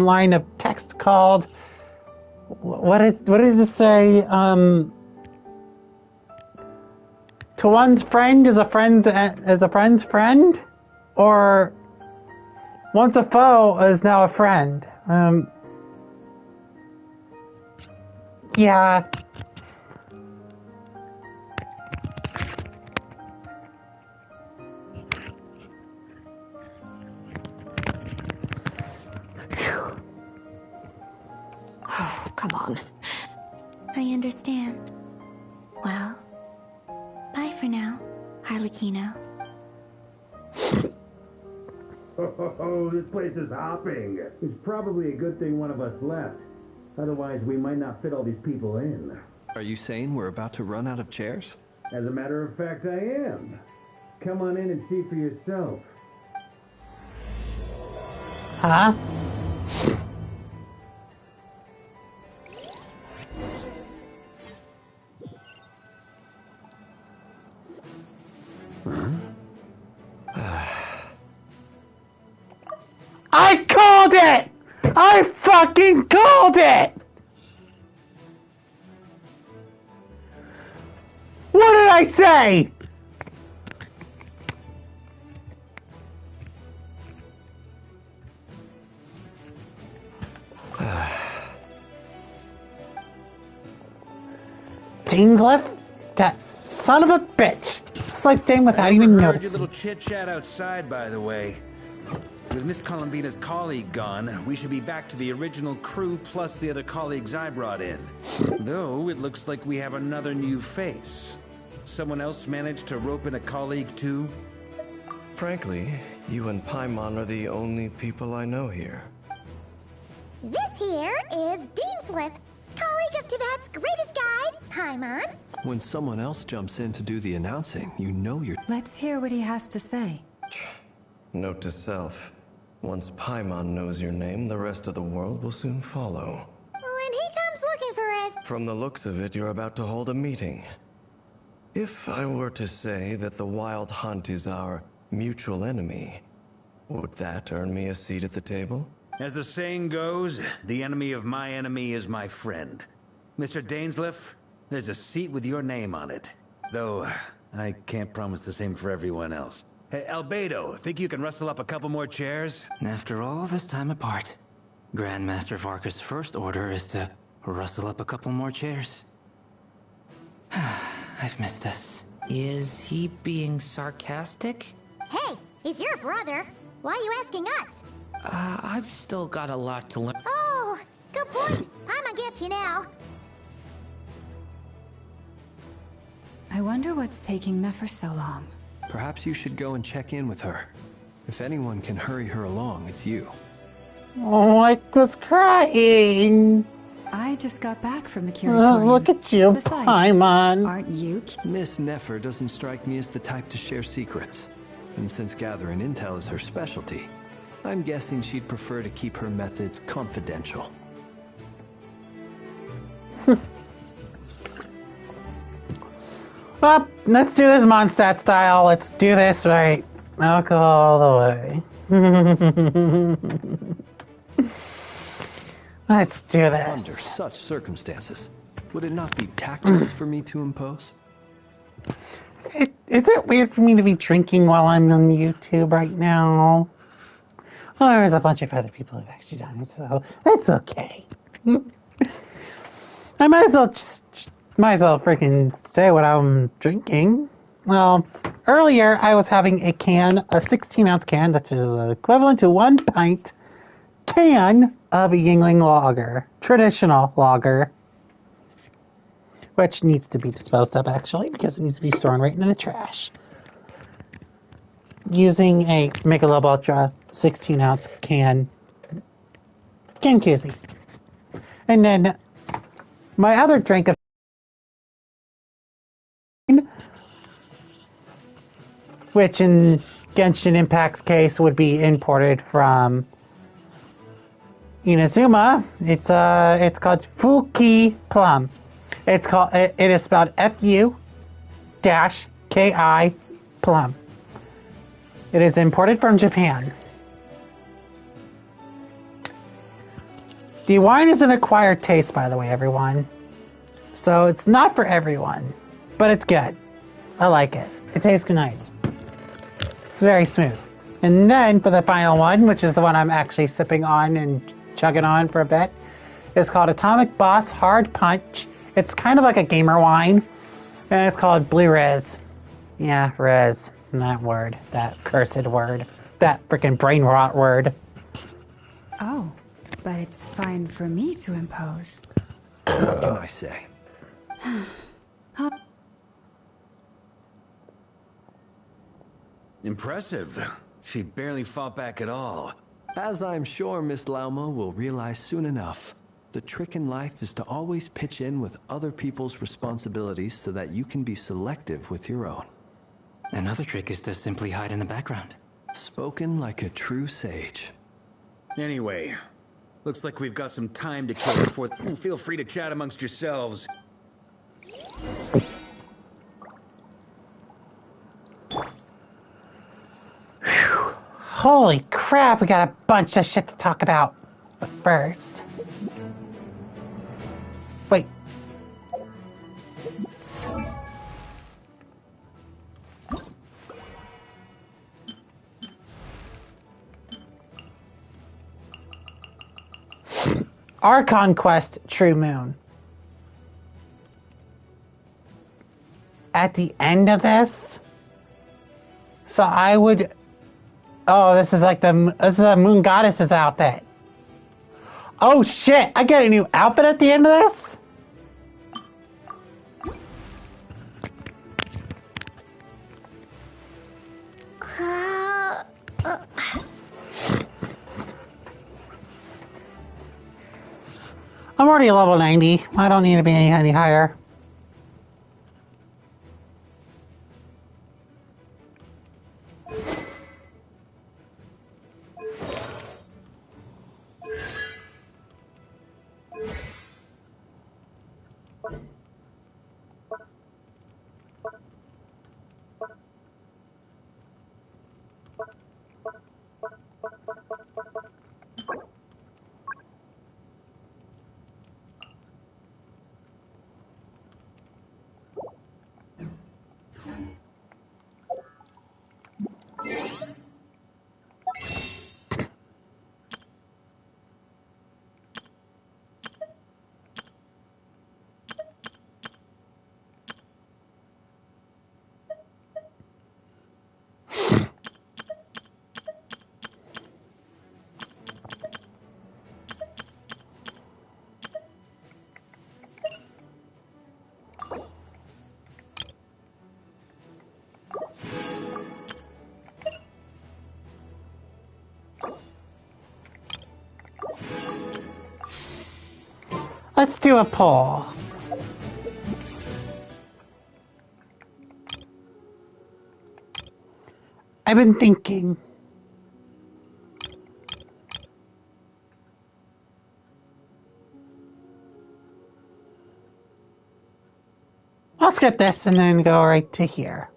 line of text called? What did it say? To one's friend is a friend's friend, or once a foe is now a friend. Yeah. Oh, come on. I understand. Well, bye for now, Harlequino. Oh, this place is hopping. It's probably a good thing one of us left. Otherwise, we might not fit all these people in. Are you saying we're about to run out of chairs? As a matter of fact, I am. Come on in and see for yourself. Huh? I called it! I fucking called it! What did I say? Dainsleif? That son of a bitch! Slipped in without even Your noticing. little chit-chat outside, by the way. With Miss Columbina's colleague gone, we should be back to the original crew plus the other colleagues I brought in. Though, it looks like we have another new face. Someone else managed to rope in a colleague too? Frankly, you and Paimon are the only people I know here. This here is Dainsleif, colleague of Tibet's greatest guide, Paimon. When someone else jumps in to do the announcing, you know you're... Let's hear what he has to say. Note to self. Once Paimon knows your name, the rest of the world will soon follow. When he comes looking for us... From the looks of it, you're about to hold a meeting. If I were to say that the Wild Hunt is our mutual enemy, would that earn me a seat at the table? As the saying goes, the enemy of my enemy is my friend. Mr. Dainsleif, there's a seat with your name on it. Though, I can't promise the same for everyone else. Hey, Albedo, think you can rustle up a couple more chairs? After all this time apart, Grandmaster Varka's first order is to rustle up a couple more chairs. I've missed this. Is he being sarcastic? Hey, he's your brother. Why are you asking us? I've still got a lot to learn. Oh, good point. Paimon gets you now. I wonder what's taking Nefer so long. Perhaps you should go and check in with her. If anyone can hurry her along, it's you. Oh, I was crying. I just got back from the curatorium. Look at you, Besides, Paimon. aren't you? Miss Nefer doesn't strike me as the type to share secrets. And since gathering intel is her specialty, I'm guessing she'd prefer to keep her methods confidential. Well, let's do this Mondstadt style. Let's do this right. Alcohol all the way. Let's do this. Under such circumstances, would it not be tactless for me to impose? Is it weird for me to be drinking while I'm on YouTube right now? Well, there's a bunch of other people who've actually done it, so that's okay. I might as well freaking say what I'm drinking. Well, earlier I was having a 16-ounce can, that's equivalent to 1 pint can of Yingling lager, traditional lager, which needs to be disposed of actually because it needs to be thrown right into the trash. Using a Michelob Ultra 16-ounce can koozie. And then my other drink of which in Genshin Impact's case would be imported from Inazuma. It's called Fuki Plum. It is spelled Fu-Ki Plum. It is imported from Japan. The wine is an acquired taste, by the way, everyone. So it's not for everyone, but it's good. I like it. It tastes nice. It's very smooth. And then for the final one, which is the one I'm actually sipping on and chugging on for a bit, it's called Atomic Boss Hard Punch. It's kind of like a gamer wine, and it's called Blue Riz. Yeah, Riz. That word. That cursed word. That freaking brain rot word. Oh, but it's fine for me to impose. What can I say? Impressive. She barely fought back at all. As I'm sure Miss Lauma will realize soon enough, the trick in life is to always pitch in with other people's responsibilities so that you can be selective with your own. Another trick is to simply hide in the background. Spoken like a true sage. Anyway, looks like we've got some time to kill before... Feel free to chat amongst yourselves. Holy crap, we got a bunch of shit to talk about. But first... Wait. Our conquest, True Moon. At the end of this... So I would... Oh, this is like this is a Moon Goddess's outfit. Oh shit, I get a new outfit at the end of this? I'm already level 90. I don't need to be any higher. Let's do a poll. I've been thinking. I'll skip this and then go right to here.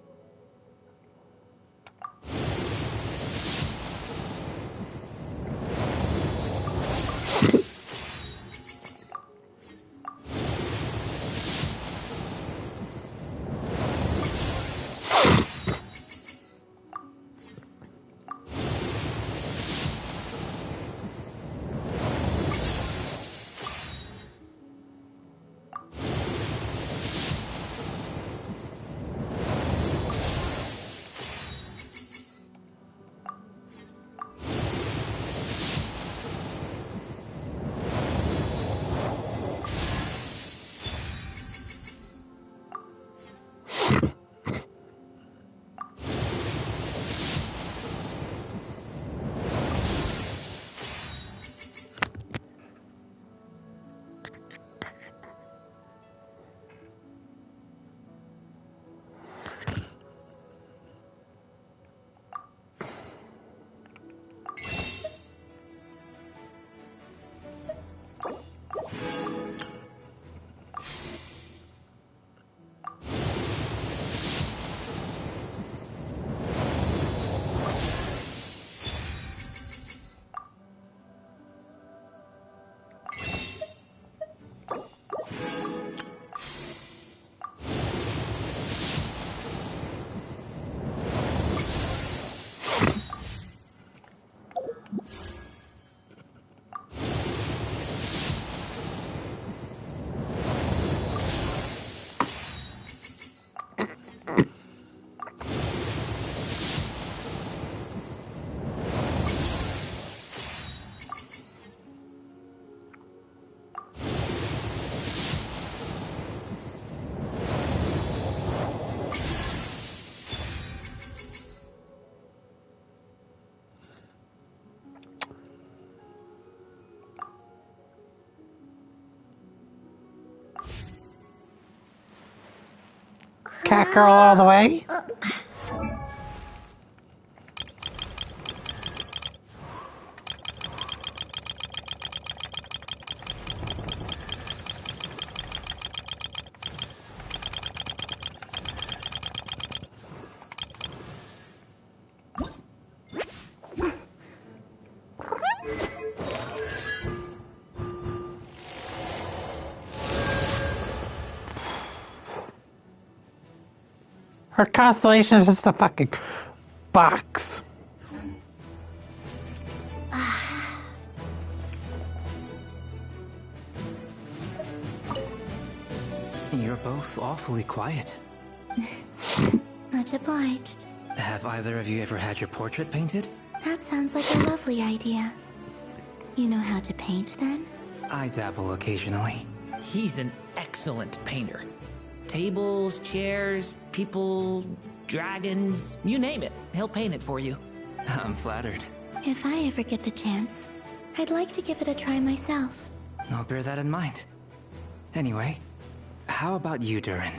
Cat girl all the way. Her constellation is just a fucking box. You're both awfully quiet. Much obliged. Have either of you ever had your portrait painted? That sounds like a lovely idea. You know how to paint, then? I dabble occasionally. He's an excellent painter. Tables, chairs, people, dragons, you name it. He'll paint it for you. I'm flattered. If I ever get the chance, I'd like to give it a try myself. I'll bear that in mind. Anyway, how about you, Durin?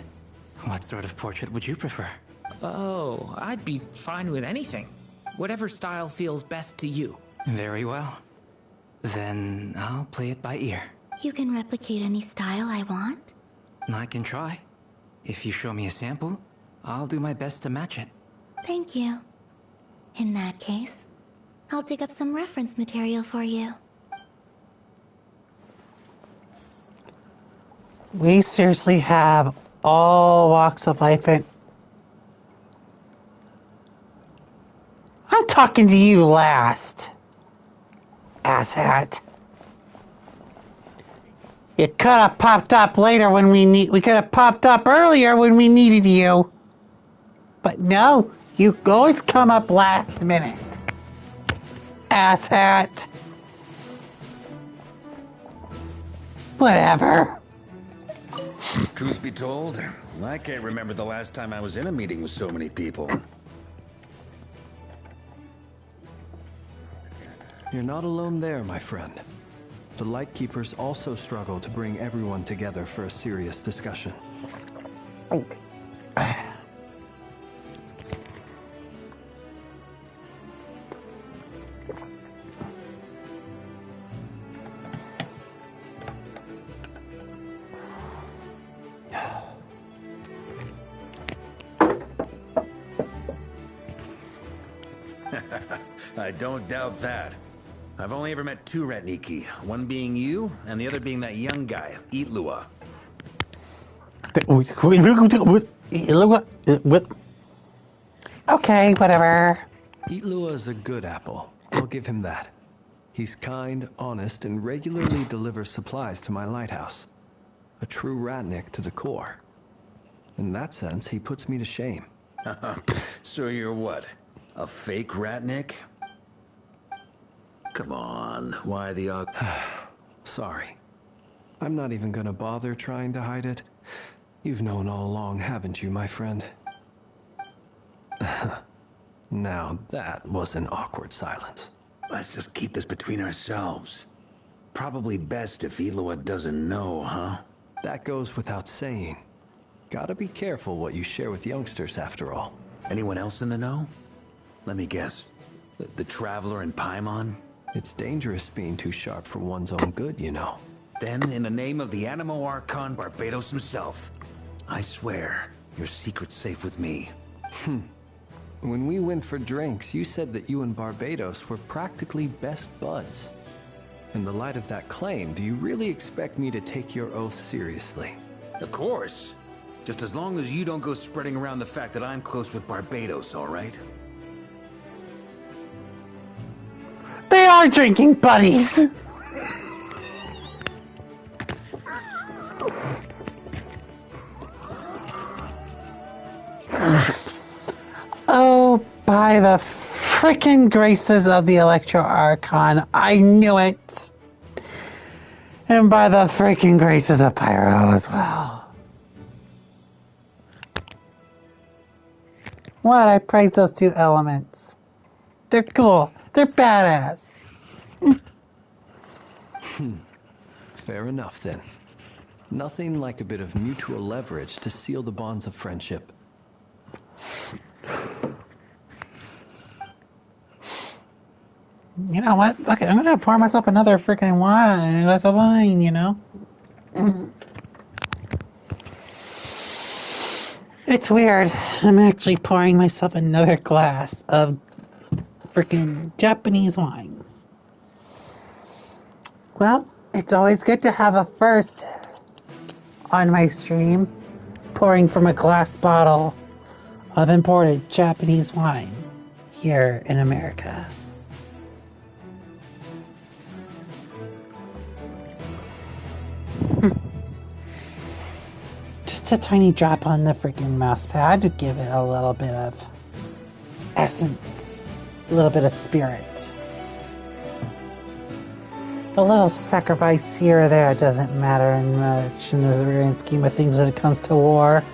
What sort of portrait would you prefer? Oh, I'd be fine with anything. Whatever style feels best to you. Very well. Then I'll play it by ear. You can replicate any style I want? I can try. If you show me a sample, I'll do my best to match it. Thank you. In that case, I'll dig up some reference material for you. We seriously have all walks of life in. I'm talking to you last, asshat. You could have popped up later when we could have popped up earlier when we needed you. But no, you always come up last minute. Asshat. Whatever. Truth be told, I can't remember the last time I was in a meeting with so many people. You're not alone there, my friend. The Lightkeepers also struggle to bring everyone together for a serious discussion. I don't doubt that. I've only ever met two Ratniki, one being you, and the other being that young guy, Itlua. Okay, whatever. Itlua is a good apple. I'll give him that. He's kind, honest, and regularly delivers supplies to my lighthouse. A true Ratnik to the core. In that sense, he puts me to shame. So you're what? A fake Ratnik? Come on, why the Sorry. I'm not even gonna bother trying to hide it. You've known all along, haven't you, my friend? Now, that was an awkward silence. Let's just keep this between ourselves. Probably best if Itlua doesn't know, huh? That goes without saying. Gotta be careful what you share with youngsters, after all. Anyone else in the know? Let me guess. The Traveler in Paimon? It's dangerous being too sharp for one's own good, you know. Then, in the name of the Animo Archon Barbados himself, I swear, your secret's safe with me. When we went for drinks, you said that you and Barbados were practically best buds. In the light of that claim, do you really expect me to take your oath seriously? Of course. Just as long as you don't go spreading around the fact that I'm close with Barbados, all right? They are drinking buddies! Oh, by the frickin' graces of the Electro Archon, I knew it! And by the frickin' graces of Pyro as well. What? I praise those two elements. They're cool. They're badass. Fair enough, then. Nothing like a bit of mutual leverage to seal the bonds of friendship. You know what? Fuck it. I'm gonna pour myself another freaking wine, a glass of wine, you know? It's weird. I'm actually pouring myself another glass of freaking Japanese wine. Well, it's always good to have a first on my stream, pouring from a glass bottle of imported Japanese wine here in America. Just a tiny drop on the freaking mouse pad to give it a little bit of essence, a little bit of spirit. A little sacrifice here or there doesn't matter much in the grand scheme of things when it comes to war.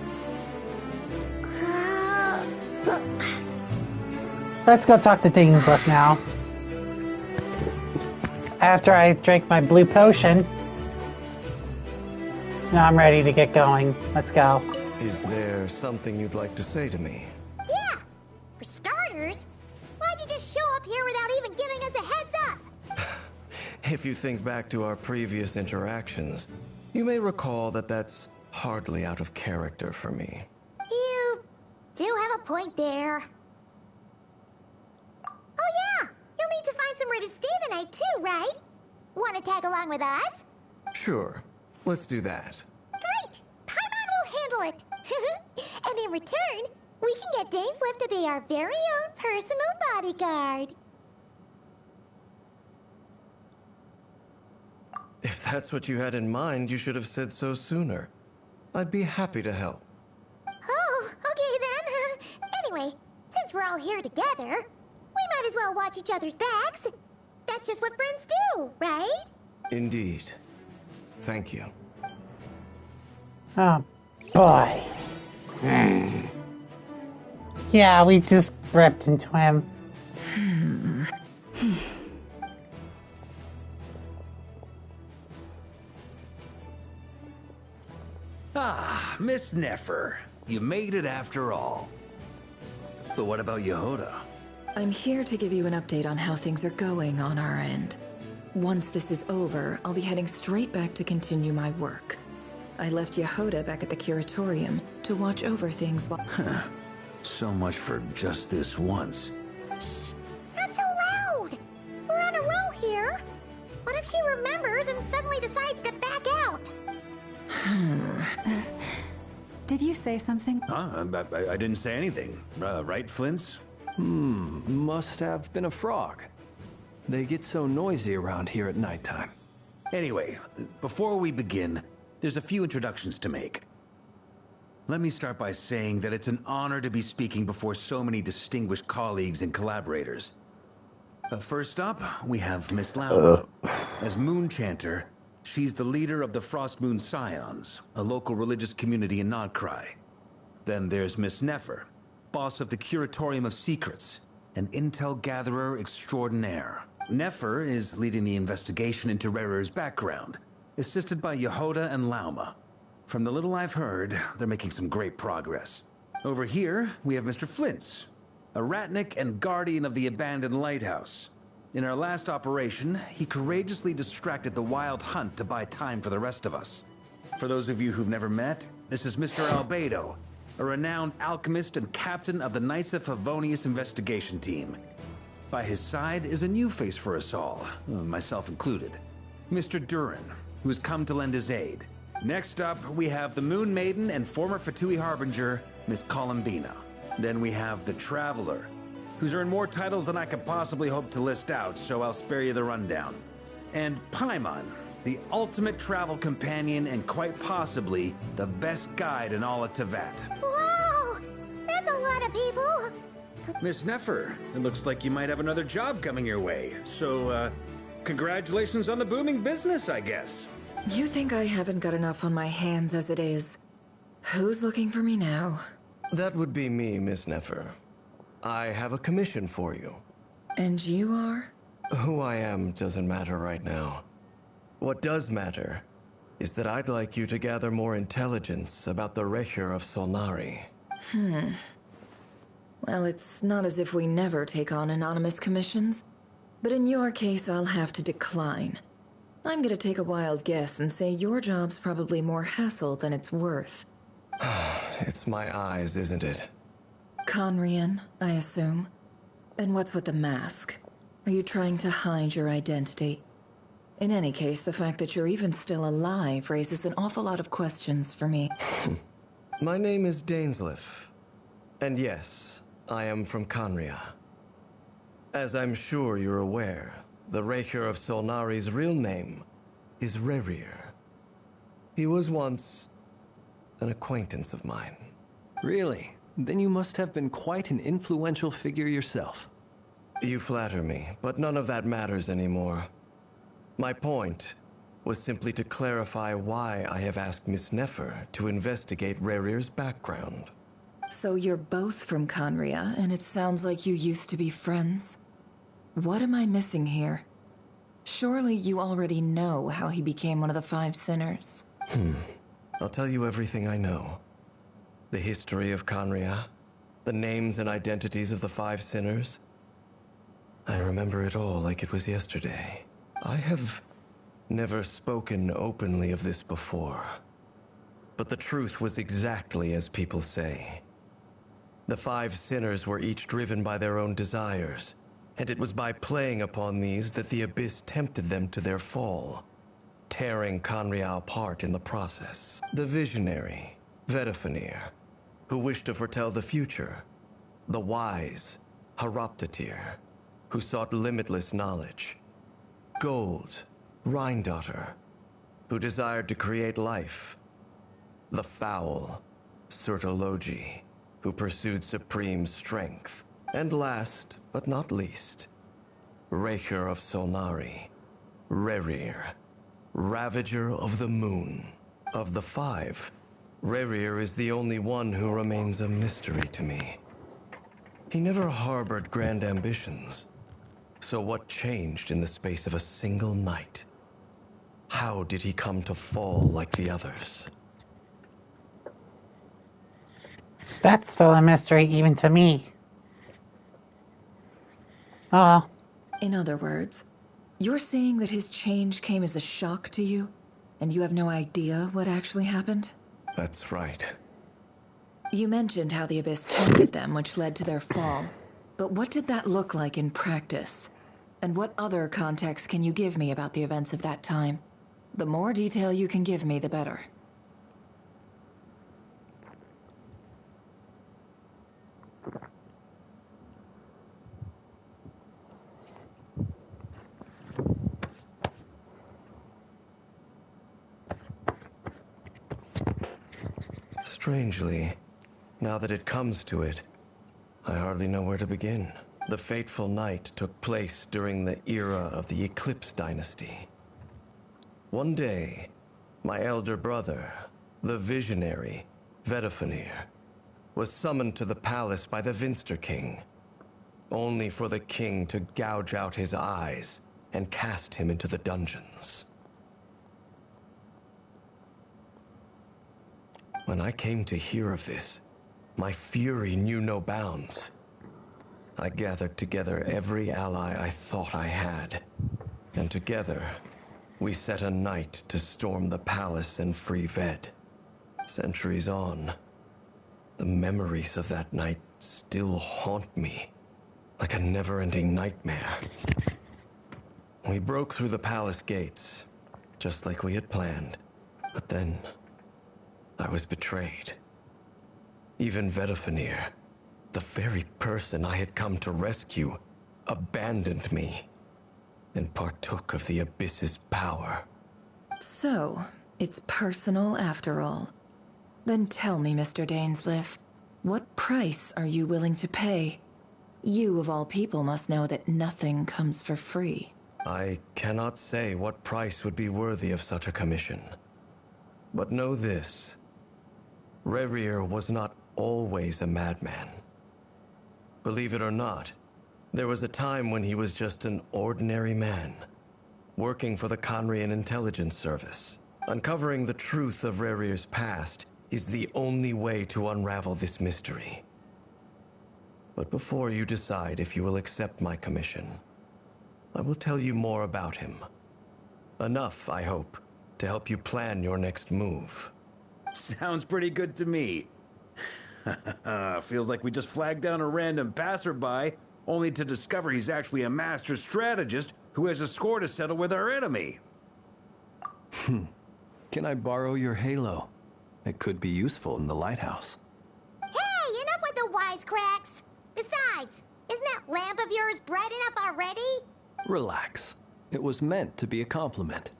Let's go talk to Dainsliff now. After I drink my blue potion, now I'm ready to get going. Let's go. Is there something you'd like to say to me? Yeah! For starters, why'd you just show up here without even giving us a heads up? If you think back to our previous interactions, you may recall that that's hardly out of character for me. You do have a point there. Oh yeah! You'll need to find somewhere to stay the night too, right? Wanna tag along with us? Sure. Let's do that. Great! Paimon will handle it! And in return, we can get Dainsliff to be our very own personal bodyguard. If that's what you had in mind, you should have said so sooner. I'd be happy to help. Oh, okay then. Anyway, since we're all here together, we might as well watch each other's backs. That's just what friends do, right? Indeed. Thank you. Oh, boy. Yeah, we just ripped into him. Ah, Miss Nefer. You made it after all. But what about Yehoda? I'm here to give you an update on how things are going on our end. Once this is over, I'll be heading straight back to continue my work. I left Yehoda back at the Curatorium to watch over things while... So much for just this once. Shh. then suddenly decides to back out. Did you say something? I didn't say anything. Right, Flint's? Must have been a frog. They get so noisy around here at nighttime. Anyway, before we begin, there's a few introductions to make. Let me start by saying that it's an honor to be speaking before so many distinguished colleagues and collaborators. First up, we have Miss Lauma. As Moon Chanter, she's the leader of the Frost Moon Scions, a local religious community in Nodcry. Then there's Miss Nefer, boss of the Curatorium of Secrets, an intel gatherer extraordinaire. Nefer is leading the investigation into Rerer's background, assisted by Yehoda and Lauma. From the little I've heard, they're making some great progress. Over here, we have Mr. Flint's, a ratnik and guardian of the abandoned lighthouse. In our last operation, he courageously distracted the Wild Hunt to buy time for the rest of us. For those of you who've never met, this is Mr. Albedo, a renowned alchemist and captain of the Knights of Favonius investigation team. By his side is a new face for us all, myself included, Mr. Durin, who has come to lend his aid. Next up, we have the Moon Maiden and former Fatui Harbinger, Miss Columbina. Then we have the Traveler, who's earned more titles than I could possibly hope to list out, so I'll spare you the rundown. And Paimon, the ultimate travel companion and quite possibly the best guide in all of Tevat. Whoa! That's a lot of people! Miss Nefer, it looks like you might have another job coming your way, so, congratulations on the booming business, I guess. You think I haven't got enough on my hands as it is? Who's looking for me now? That would be me, Miss Nefer. I have a commission for you. And you are? Who I am doesn't matter right now. What does matter is that I'd like you to gather more intelligence about the Recher of Solnari. Well, it's not as if we never take on anonymous commissions. But in your case, I'll have to decline. I'm gonna take a wild guess and say your job's probably more hassle than it's worth. It's my eyes, isn't it? Conrian, I assume. And what's with the mask? Are you trying to hide your identity? In any case, the fact that you're even still alive raises an awful lot of questions for me. My name is Dainsleif. And yes, I am from Conria. As I'm sure you're aware, the Recher of Solnari's real name is Rerir. He was once an acquaintance of mine. Really? Then you must have been quite an influential figure yourself. You flatter me, but none of that matters anymore. My point was simply to clarify why I have asked Miss Nefer to investigate Rerir's background. So you're both from Conria, and it sounds like you used to be friends? What am I missing here? Surely you already know how he became one of the Five Sinners. I'll tell you everything I know. The history of Conria, the names and identities of the Five Sinners. I remember it all like it was yesterday. I have never spoken openly of this before. But the truth was exactly as people say. The Five Sinners were each driven by their own desires, and it was by playing upon these that the Abyss tempted them to their fall, tearing Conria apart in the process. The visionary, Vedafenir, who wished to foretell the future. The wise, Haroptatir, who sought limitless knowledge. Gold, Rhindaughter, who desired to create life. The foul, Sertologi, who pursued supreme strength. And last, but not least, Recher of Solnari, Rerir, Ravager of the Moon. Of the five, Rerir is the only one who remains a mystery to me. He never harbored grand ambitions. So what changed in the space of a single night? How did he come to fall like the others? That's still a mystery even to me. Oh well. In other words, you're saying that his change came as a shock to you, and you have no idea what actually happened? That's right. You mentioned how the Abyss tempted them, which led to their fall. But what did that look like in practice? And what other context can you give me about the events of that time? The more detail you can give me, the better. Strangely, now that it comes to it, I hardly know where to begin. The fateful night took place during the era of the Eclipse Dynasty. One day, my elder brother, the visionary, Vedifenir, was summoned to the palace by the Vinster King, only for the king to gouge out his eyes and cast him into the dungeons. When I came to hear of this, my fury knew no bounds. I gathered together every ally I thought I had, and together, we set a night to storm the palace and free Ved. Centuries on, the memories of that night still haunt me, like a never-ending nightmare. We broke through the palace gates, just like we had planned, but then I was betrayed. Even Vedifenir, the very person I had come to rescue, abandoned me and partook of the Abyss's power. So, it's personal after all. Then tell me, Mr. Dainsleif, what price are you willing to pay? You, of all people, must know that nothing comes for free. I cannot say what price would be worthy of such a commission. But know this. Rerir was not always a madman. Believe it or not, there was a time when he was just an ordinary man, working for the Conrian Intelligence Service. Uncovering the truth of Rerir's past is the only way to unravel this mystery. But before you decide if you will accept my commission, I will tell you more about him. Enough, I hope, to help you plan your next move. Sounds pretty good to me. Feels like we just flagged down a random passerby, only to discover he's actually a master strategist who has a score to settle with our enemy. Can I borrow your halo? It could be useful in the lighthouse. Hey, enough with the wisecracks! Besides, isn't that lamp of yours bright enough already? Relax. It was meant to be a compliment.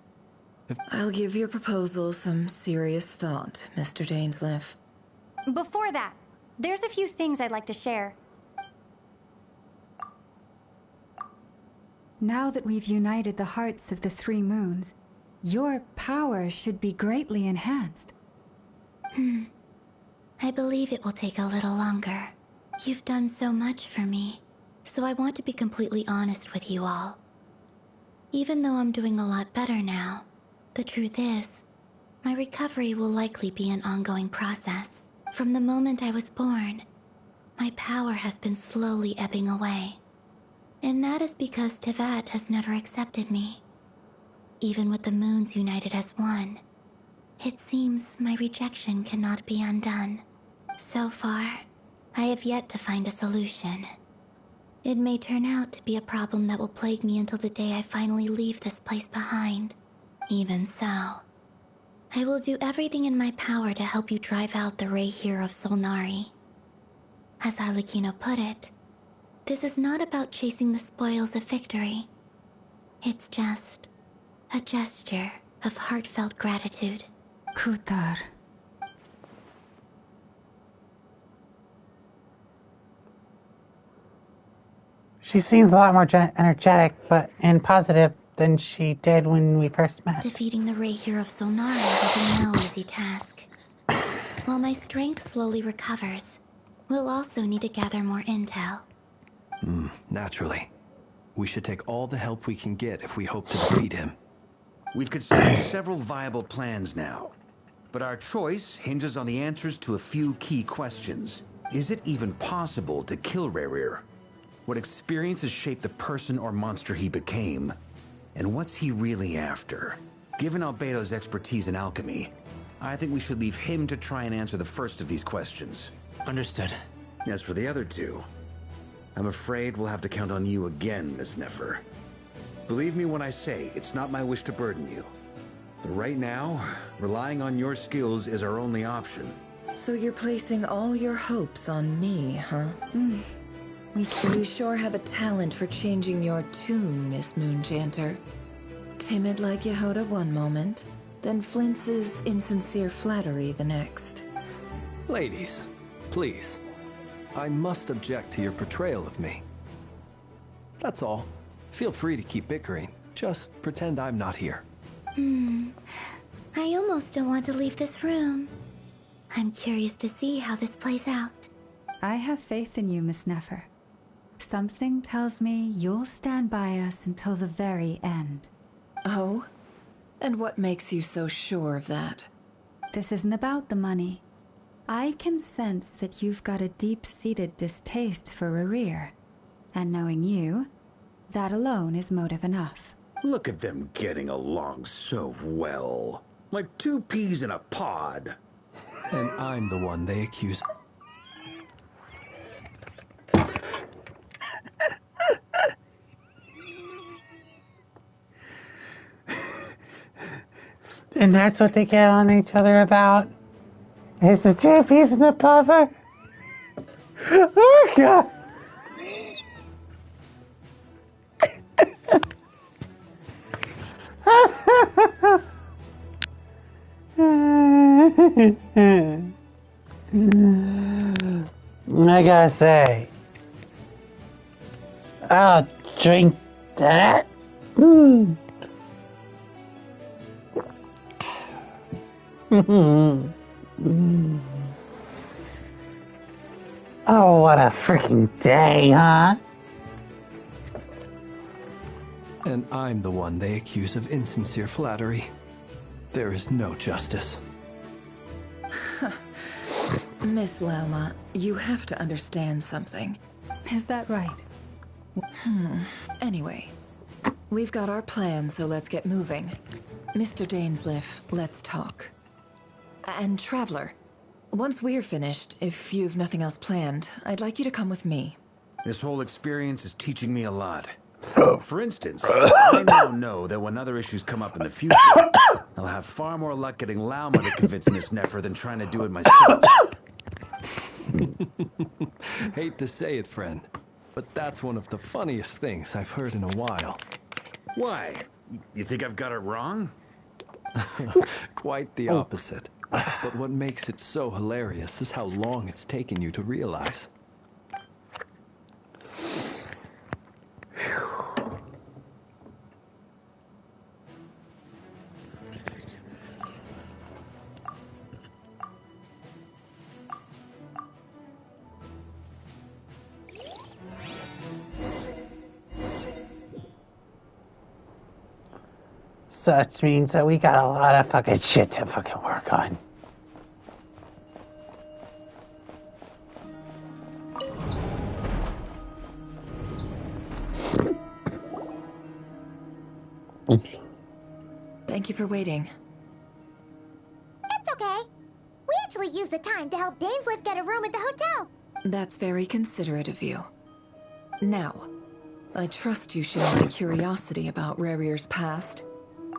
I'll give your proposal some serious thought, Mr. Dainsleif. Before that, there's a few things I'd like to share. Now that we've united the hearts of the three moons, your power should be greatly enhanced. I believe it will take a little longer. You've done so much for me, so I want to be completely honest with you all. Even though I'm doing a lot better now, the truth is, my recovery will likely be an ongoing process. From the moment I was born, my power has been slowly ebbing away. And that is because Tevat has never accepted me. Even with the moons united as one, it seems my rejection cannot be undone. So far, I have yet to find a solution. It may turn out to be a problem that will plague me until the day I finally leave this place behind. Even so, I will do everything in my power to help you drive out the Reihir of Solnari. As Arlecchino put it, this is not about chasing the spoils of victory. It's just a gesture of heartfelt gratitude. Kutar. She seems a lot more energetic, and positive than she did when we first met. Defeating the Reihir of Solnari will be no easy task. While my strength slowly recovers, we'll also need to gather more intel. Naturally. We should take all the help we can get if we hope to defeat him. We've considered several viable plans now, but our choice hinges on the answers to a few key questions. Is it even possible to kill Rerir? What experiences shaped the person or monster he became? And what's he really after? Given Albedo's expertise in alchemy, I think we should leave him to try and answer the first of these questions. Understood. As for the other two, I'm afraid we'll have to count on you again, Miss Nefer. Believe me when I say it's not my wish to burden you. Right now, relying on your skills is our only option. So you're placing all your hopes on me, huh? You sure have a talent for changing your tune, Miss Moonchanter. Timid like Yehoda one moment, then flinches insincere flattery the next. Ladies, please. I must object to your portrayal of me. That's all. Feel free to keep bickering. Just pretend I'm not here. I almost don't want to leave this room. I'm curious to see how this plays out. I have faith in you, Miss Nefer. Something tells me you'll stand by us until the very end. Oh? And what makes you so sure of that? This isn't about the money. I can sense that you've got a deep-seated distaste for Rerir. And knowing you, that alone is motive enough. Look at them getting along so well. Like two peas in a pod. And I'm the one they accuse. And that's what they get on each other about? Is the two piece in the puffer? Oh, God. I gotta say, I'll drink that. Oh, what a freaking day, huh? And I'm the one they accuse of insincere flattery. There is no justice. Miss Lauma, you have to understand something. Is that right? Anyway, we've got our plan, so let's get moving. Mr. Dainsleif, let's talk. And Traveler, once we're finished, if you've nothing else planned, I'd like you to come with me. This whole experience is teaching me a lot. For instance, I now know that when other issues come up in the future, I'll have far more luck getting Lauma to convince Miss Nefer than trying to do it myself. Hate to say it, friend, but that's one of the funniest things I've heard in a while. Why? You think I've got it wrong? Quite the opposite. But what makes it so hilarious is how long it's taken you to realize. Such means that we got a lot of fucking shit to fucking work on. Thank you for waiting. It's okay. We actually used the time to help Dainsleif get a room at the hotel. That's very considerate of you. Now, I trust you share my curiosity about Rerir's past.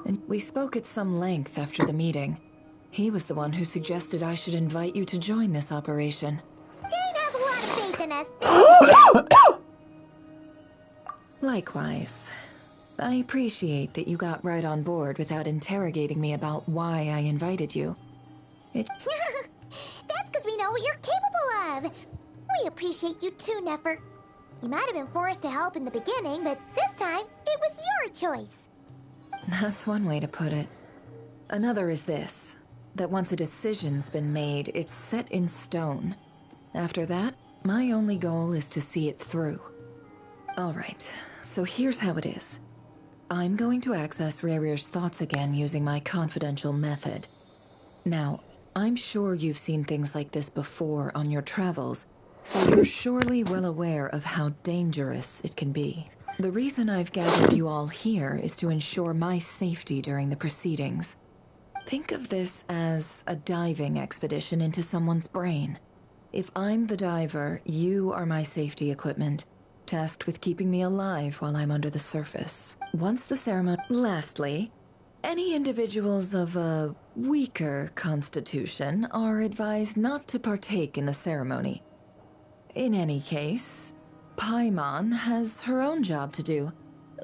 And we spoke at some length after the meeting. He was the one who suggested I should invite you to join this operation. Dane has a lot of faith in us. Likewise. I appreciate that you got right on board without interrogating me about why I invited you. That's because we know what you're capable of. We appreciate you too, Nefer. You might have been forced to help in the beginning, but this time, it was your choice. That's one way to put it. Another is this, that once a decision's been made, it's set in stone. After that, my only goal is to see it through. Alright, so here's how it is. I'm going to access Rerir's thoughts again using my confidential method. Now, I'm sure you've seen things like this before on your travels, so you're surely well aware of how dangerous it can be. The reason I've gathered you all here is to ensure my safety during the proceedings. Think of this as a diving expedition into someone's brain. If I'm the diver, you are my safety equipment, tasked with keeping me alive while I'm under the surface. Once the ceremony... Lastly, Any individuals of a weaker constitution are advised not to partake in the ceremony. In any case, Paimon has her own job to do,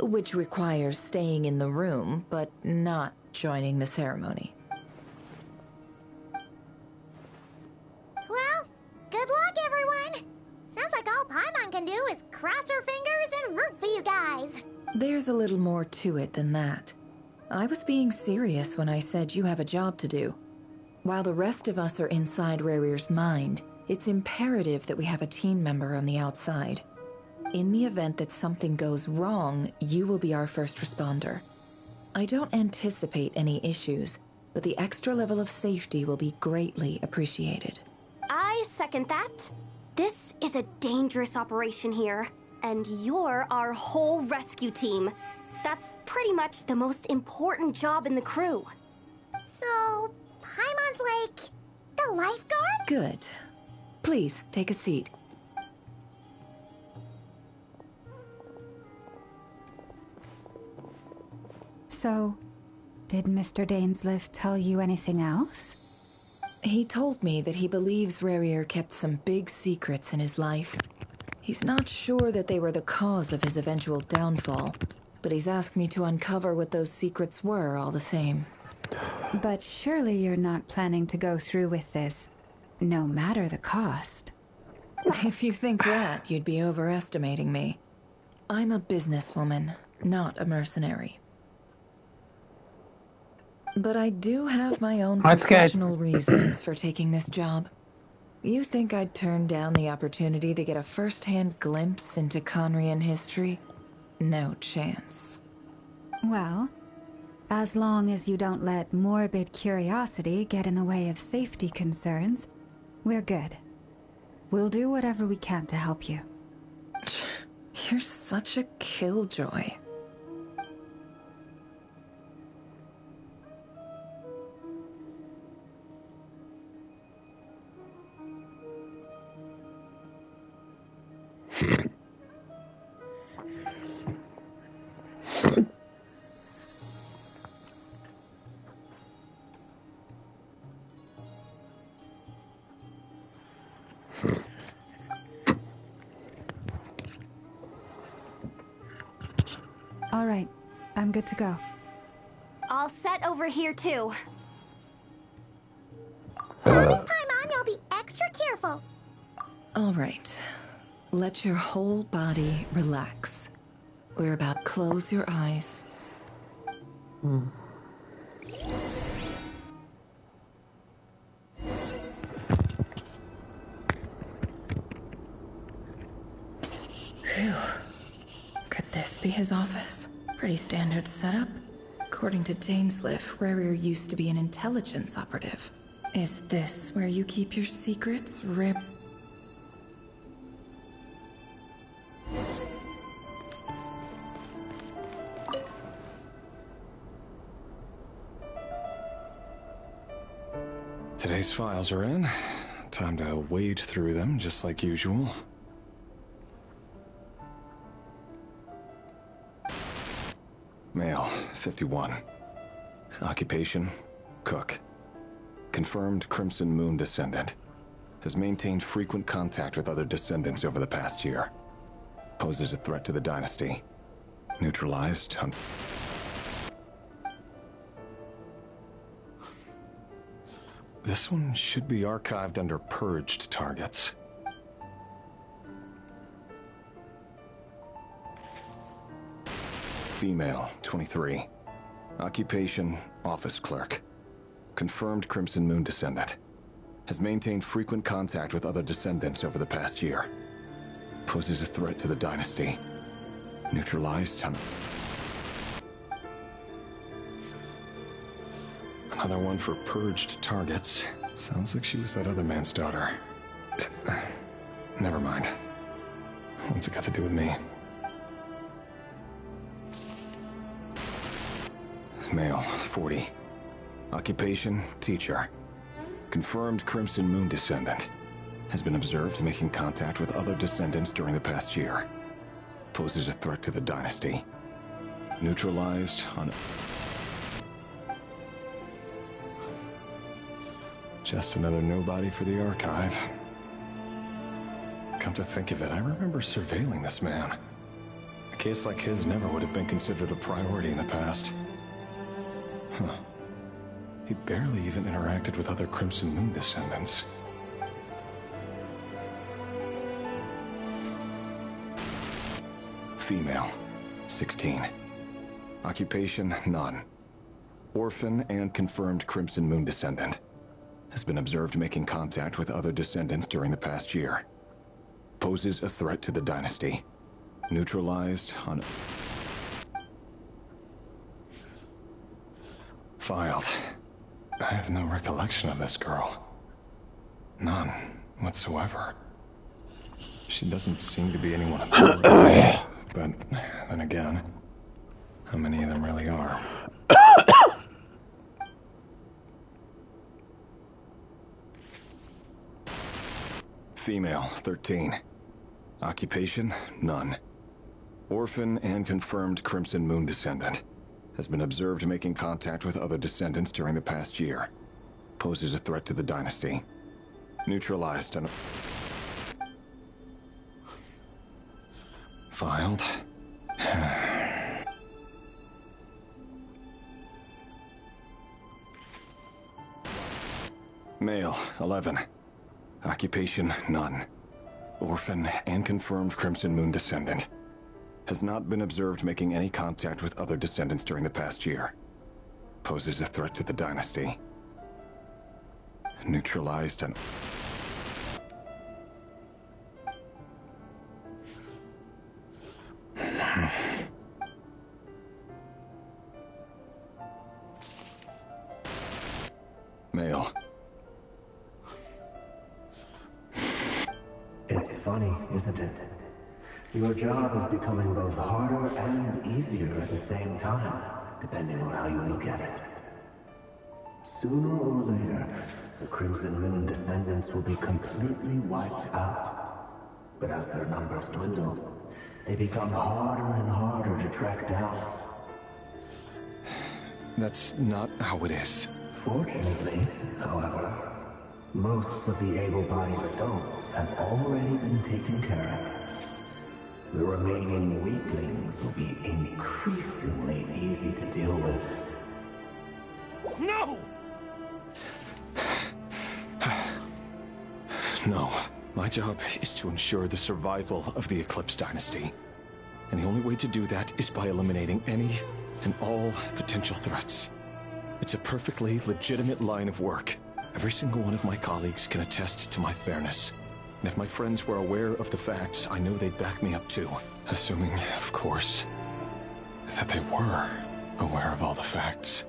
which requires staying in the room, but not joining the ceremony. Well, good luck, everyone! Sounds like all Paimon can do is cross her fingers and root for you guys. There's a little more to it than that. I was being serious when I said you have a job to do. While the rest of us are inside Rarir's mind, it's imperative that we have a team member on the outside. In the event that something goes wrong, you will be our first responder. I don't anticipate any issues, but the extra level of safety will be greatly appreciated. I second that. This is a dangerous operation here, and you're our whole rescue team. That's pretty much the most important job in the crew. So, Paimon's like the lifeguard? Good. Please, take a seat. So, did Mr. Dainsleif tell you anything else? He told me that he believes Rarir kept some big secrets in his life. He's not sure that they were the cause of his eventual downfall, but he's asked me to uncover what those secrets were all the same. But surely you're not planning to go through with this, no matter the cost. If you think that, you'd be overestimating me. I'm a businesswoman, not a mercenary. But I do have my own professional reasons for taking this job. You think I'd turn down the opportunity to get a first-hand glimpse into Conrian history? No chance. Well, as long as you don't let morbid curiosity get in the way of safety concerns, we're good. We'll do whatever we can to help you. You're such a killjoy. All right, I'm good to go. All set over here, too. Promise, Paimon, you'll be extra careful. All right. Let your whole body relax. We're about to close your eyes. Phew. Could this be his office? Pretty standard setup. According to Dainsleif, Rarir used to be an intelligence operative. Is this where you keep your secrets, Rib? Today's files are in. Time to wade through them, just like usual. Male, 51. Occupation, cook. Confirmed Crimson Moon descendant. Has maintained frequent contact with other descendants over the past year. Poses a threat to the dynasty. Neutralized. This one should be archived under purged targets. Female, 23. Occupation, office clerk. Confirmed Crimson Moon descendant. Has maintained frequent contact with other descendants over the past year. Poses a threat to the dynasty. Neutralized. Another one for purged targets. Sounds like she was that other man's daughter. Never mind. What's it got to do with me? Male, 40. Occupation, teacher. Confirmed Crimson Moon descendant. Has been observed making contact with other descendants during the past year. Poses a threat to the dynasty. Neutralized on... Just another nobody for the archive. Come to think of it, I remember surveilling this man. A case like his never would have been considered a priority in the past. Huh. He barely even interacted with other Crimson Moon descendants. Female, 16. Occupation, none. Orphan and confirmed Crimson Moon descendant. Has been observed making contact with other descendants during the past year. Poses a threat to the dynasty. Neutralized on... Filed. I have no recollection of this girl. None whatsoever. She doesn't seem to be anyone important. But then again, how many of them really are? Female, 13. Occupation, none. Orphan and confirmed Crimson Moon descendant. Has been observed making contact with other descendants during the past year. Poses a threat to the dynasty. Neutralized on... Filed. Male, 11. Occupation, none. Orphan and confirmed Crimson Moon descendant. Has not been observed making any contact with other descendants during the past year. Poses a threat to the dynasty. Neutralized and... Male. It's funny, isn't it? Your job is becoming both harder and easier at the same time, depending on how you look at it. Sooner or later, the Crimson Moon descendants will be completely wiped out. But as their numbers dwindle, they become harder and harder to track down. That's not how it is. Fortunately, however, most of the able-bodied adults have already been taken care of. The remaining weaklings will be increasingly easy to deal with. No! No. My job is to ensure the survival of the Eclipse Dynasty. And the only way to do that is by eliminating any and all potential threats. It's a perfectly legitimate line of work. Every single one of my colleagues can attest to my fairness. And if my friends were aware of the facts, I know they'd back me up too. Assuming, of course, that they were aware of all the facts.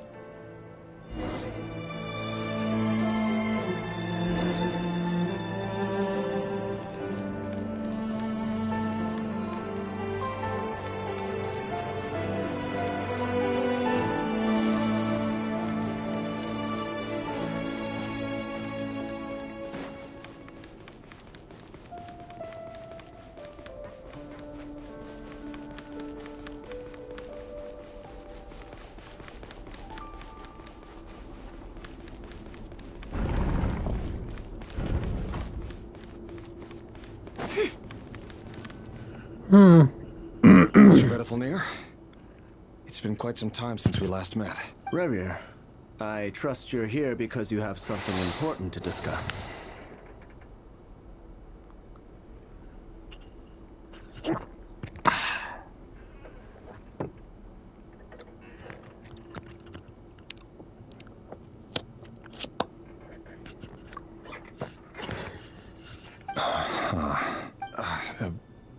Mr. Vedelfnir, it's been quite some time since we last met. Revier, I trust you're here because you have something important to discuss.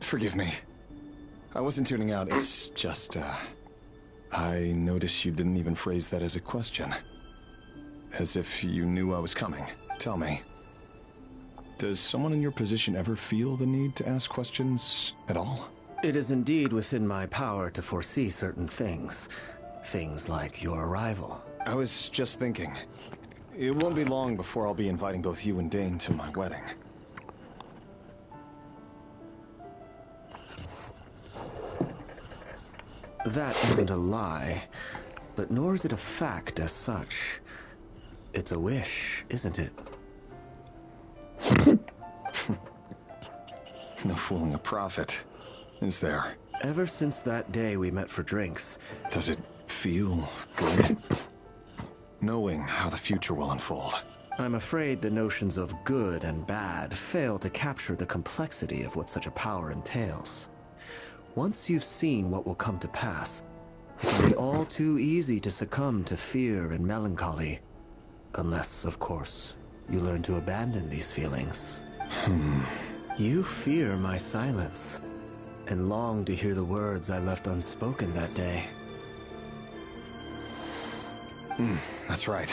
Forgive me. I wasn't tuning out, it's just, I noticed you didn't even phrase that as a question. As if you knew I was coming. Tell me, does someone in your position ever feel the need to ask questions at all? It is indeed within my power to foresee certain things. Things like your arrival. I was just thinking. It won't be long before I'll be inviting both you and Dane to my wedding. That isn't a lie, but nor is it a fact as such. It's a wish, isn't it? No fooling a prophet, is there? Ever since that day we met for drinks... Does it feel good? Knowing how the future will unfold. I'm afraid the notions of good and bad fail to capture the complexity of what such a power entails. Once you've seen what will come to pass, it can be all too easy to succumb to fear and melancholy. Unless, of course, you learn to abandon these feelings. You fear my silence, and long to hear the words I left unspoken that day. That's right.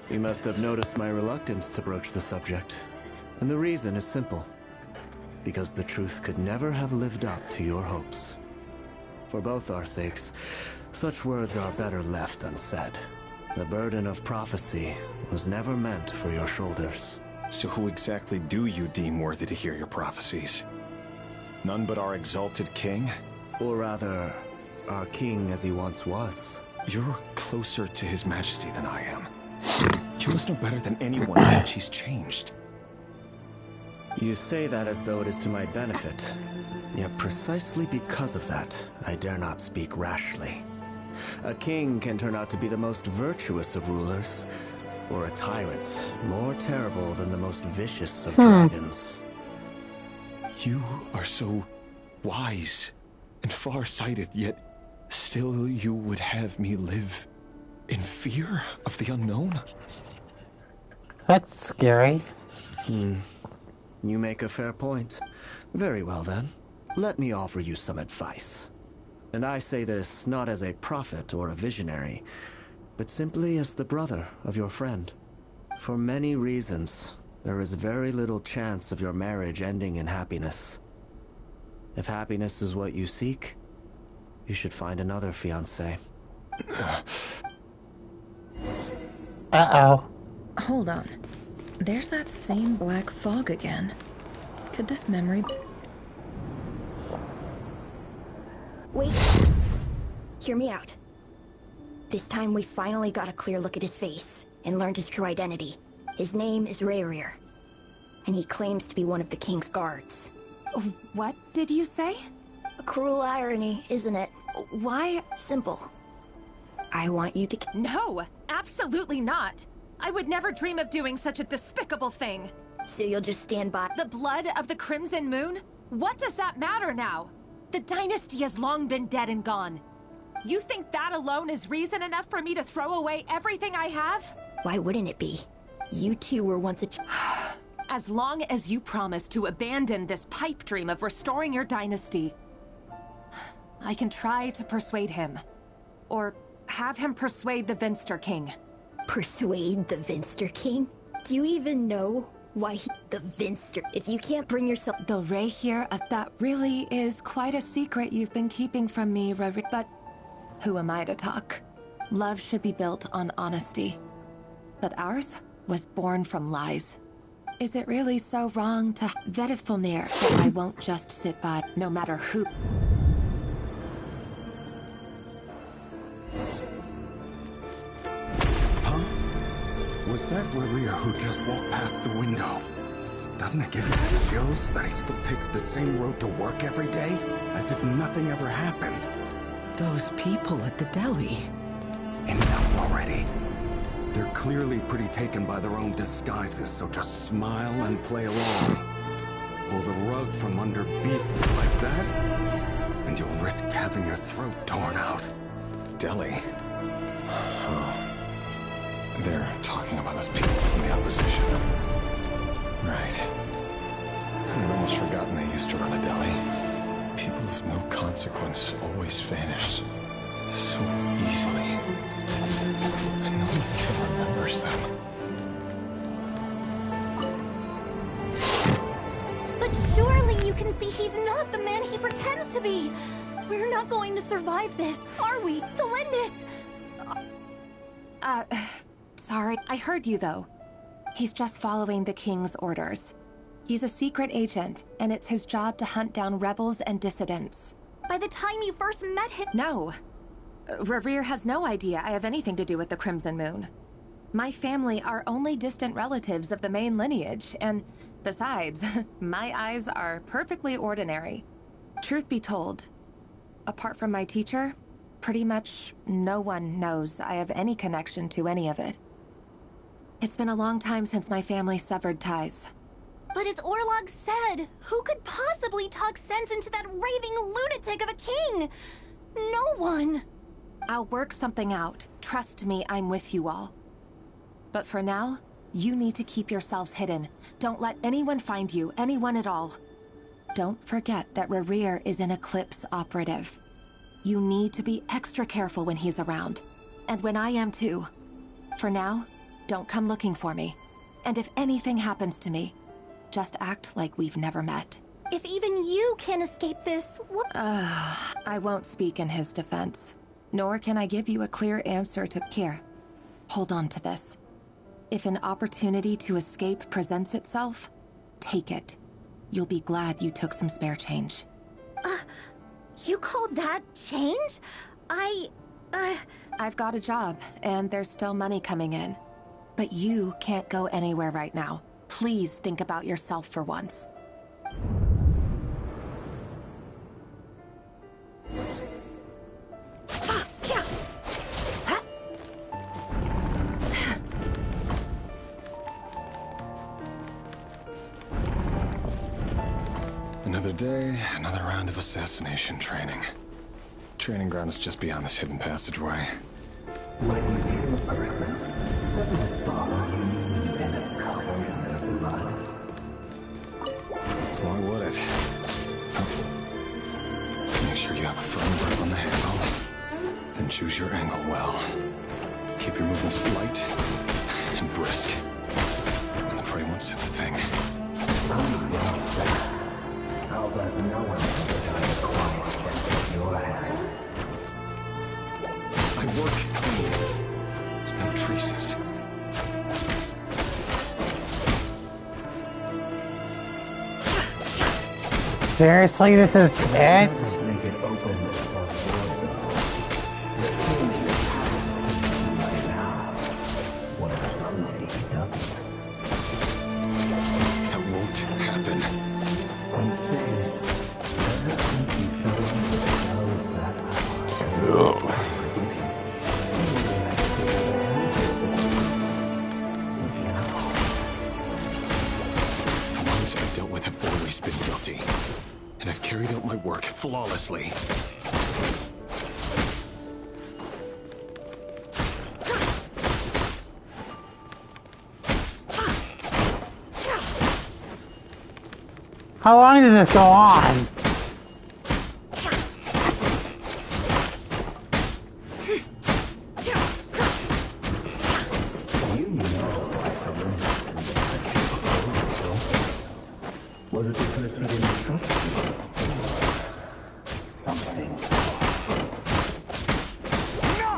You must have noticed my reluctance to broach the subject. And the reason is simple. Because the truth could never have lived up to your hopes. For both our sakes, such words are better left unsaid. The burden of prophecy was never meant for your shoulders. So who exactly do you deem worthy to hear your prophecies? None but our exalted king? Or rather, our king as he once was. You're closer to his majesty than I am. You must know better than anyone how much he's changed. You say that as though it is to my benefit. Yet precisely because of that, I dare not speak rashly. A king can turn out to be the most virtuous of rulers, or a tyrant more terrible than the most vicious of dragons. You are so wise and far-sighted, yet still you would have me live in fear of the unknown? That's scary. You make a fair point. Very well then. Let me offer you some advice. And I say this not as a prophet or a visionary, but simply as the brother of your friend. For many reasons, there is very little chance of your marriage ending in happiness. If happiness is what you seek, you should find another fiancé. Uh-oh. Hold on. There's that same black fog again. Could this memory... Wait. Hear me out. This time we finally got a clear look at his face and learned his true identity. His name is Rayrir, and he claims to be one of the king's guards. What did you say? A cruel irony, isn't it? Why? Simple. I want you to... No, absolutely not. I would never dream of doing such a despicable thing. So you'll just stand by... The blood of the Crimson Moon? What does that matter now? The dynasty has long been dead and gone. You think that alone is reason enough for me to throw away everything I have? Why wouldn't it be? You two were once a... As long as you promise to abandon this pipe dream of restoring your dynasty, I can try to persuade him. Or have him persuade the Vinster King. Persuade the Vinster King? Do you even know why he... The Vinster... If you can't bring yourself... The Rayrir, that really is quite a secret you've been keeping from me, but who am I to talk? Love should be built on honesty. But ours was born from lies. Is it really so wrong to Vedifulnir that I won't just sit by, no matter who... Huh? Was that Rayrir who just walked past the window? Doesn't it give you the chills that he still takes the same road to work every day? As if nothing ever happened. Those people at the deli. Enough already. They're clearly pretty taken by their own disguises, so just smile and play along. Pull the rug from under beasts like that, and you'll risk having your throat torn out. Deli? Oh. They're talking about those people from the opposition. Right. I'd almost forgotten they used to run a deli. People of no consequence always vanish so easily. And no one ever remembers them. But surely you can see he's not the man he pretends to be. We're not going to survive this, are we? Felindis! Sorry. I heard you, though. He's just following the king's orders. He's a secret agent, and it's his job to hunt down rebels and dissidents. By the time you first met him... No. Rerir has no idea I have anything to do with the Crimson Moon. My family are only distant relatives of the main lineage, and besides, my eyes are perfectly ordinary. Truth be told, apart from my teacher, pretty much no one knows I have any connection to any of it. It's been a long time since my family severed ties. But as Orlog said, who could possibly talk sense into that raving lunatic of a king? No one. I'll work something out. Trust me, I'm with you all. But for now, you need to keep yourselves hidden. Don't let anyone find you, anyone at all. Don't forget that Rerir is an Eclipse operative. You need to be extra careful when he's around. And when I am too. For now, don't come looking for me. And if anything happens to me, just act like we've never met. If even you can't escape this, what? I won't speak in his defense. Nor can I give you a clear answer to... Here, hold on to this. If an opportunity to escape presents itself, take it. You'll be glad you took some spare change. You call that change? I've got a job, and there's still money coming in. But you can't go anywhere right now. Please think about yourself for once. Another day, another round of assassination training. Training ground is just beyond this hidden passageway. When you kill a person, doesn't it bother you when you end up covered in their blood? Why would it? Oh. Make sure you have a firm grip on the handle. Then choose your angle well. Keep your movements light and brisk. And the prey won't sense a thing. How about no one ever dies quiet against your hand? I work clean. No traces. Seriously, this is it? Make it open what if someday he doesn't? That won't happen. Been guilty, and I've carried out my work flawlessly. How long does this go on? Was it because you didn't trust me? Something. No!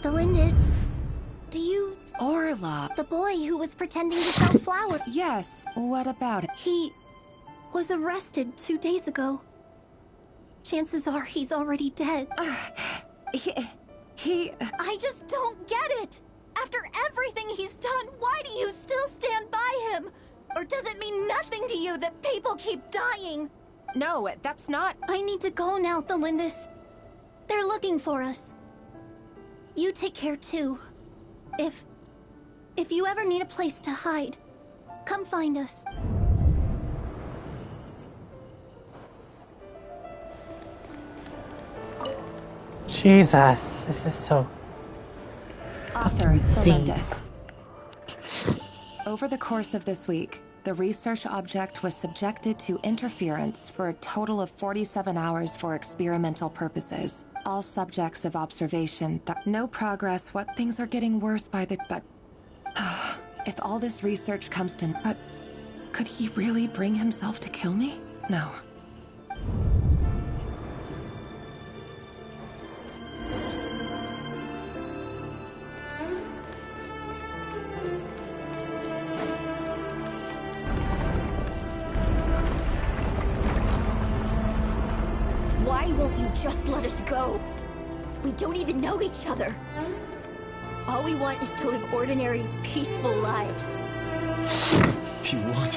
The Lindis. Do you... Orla. The boy who was pretending to sell flowers. Yes, what about it? He was arrested 2 days ago. Chances are he's already dead. He... I just don't get it! After everything he's done, why do you still stand by him? Or does it mean nothing to you that people keep dying? No, that's not... I need to go now, Thelindis. They're looking for us. You take care too. If you ever need a place to hide, come find us. Jesus, this is so... Author Thelindis. Over the course of this week, the research object was subjected to interference for a total of 47 hours for experimental purposes. All subjects of observation that no progress, what things are getting worse by the... But... if all this research comes to... But... Could he really bring himself to kill me? No. Just let us go. We don't even know each other. All we want is to live ordinary, peaceful lives. You want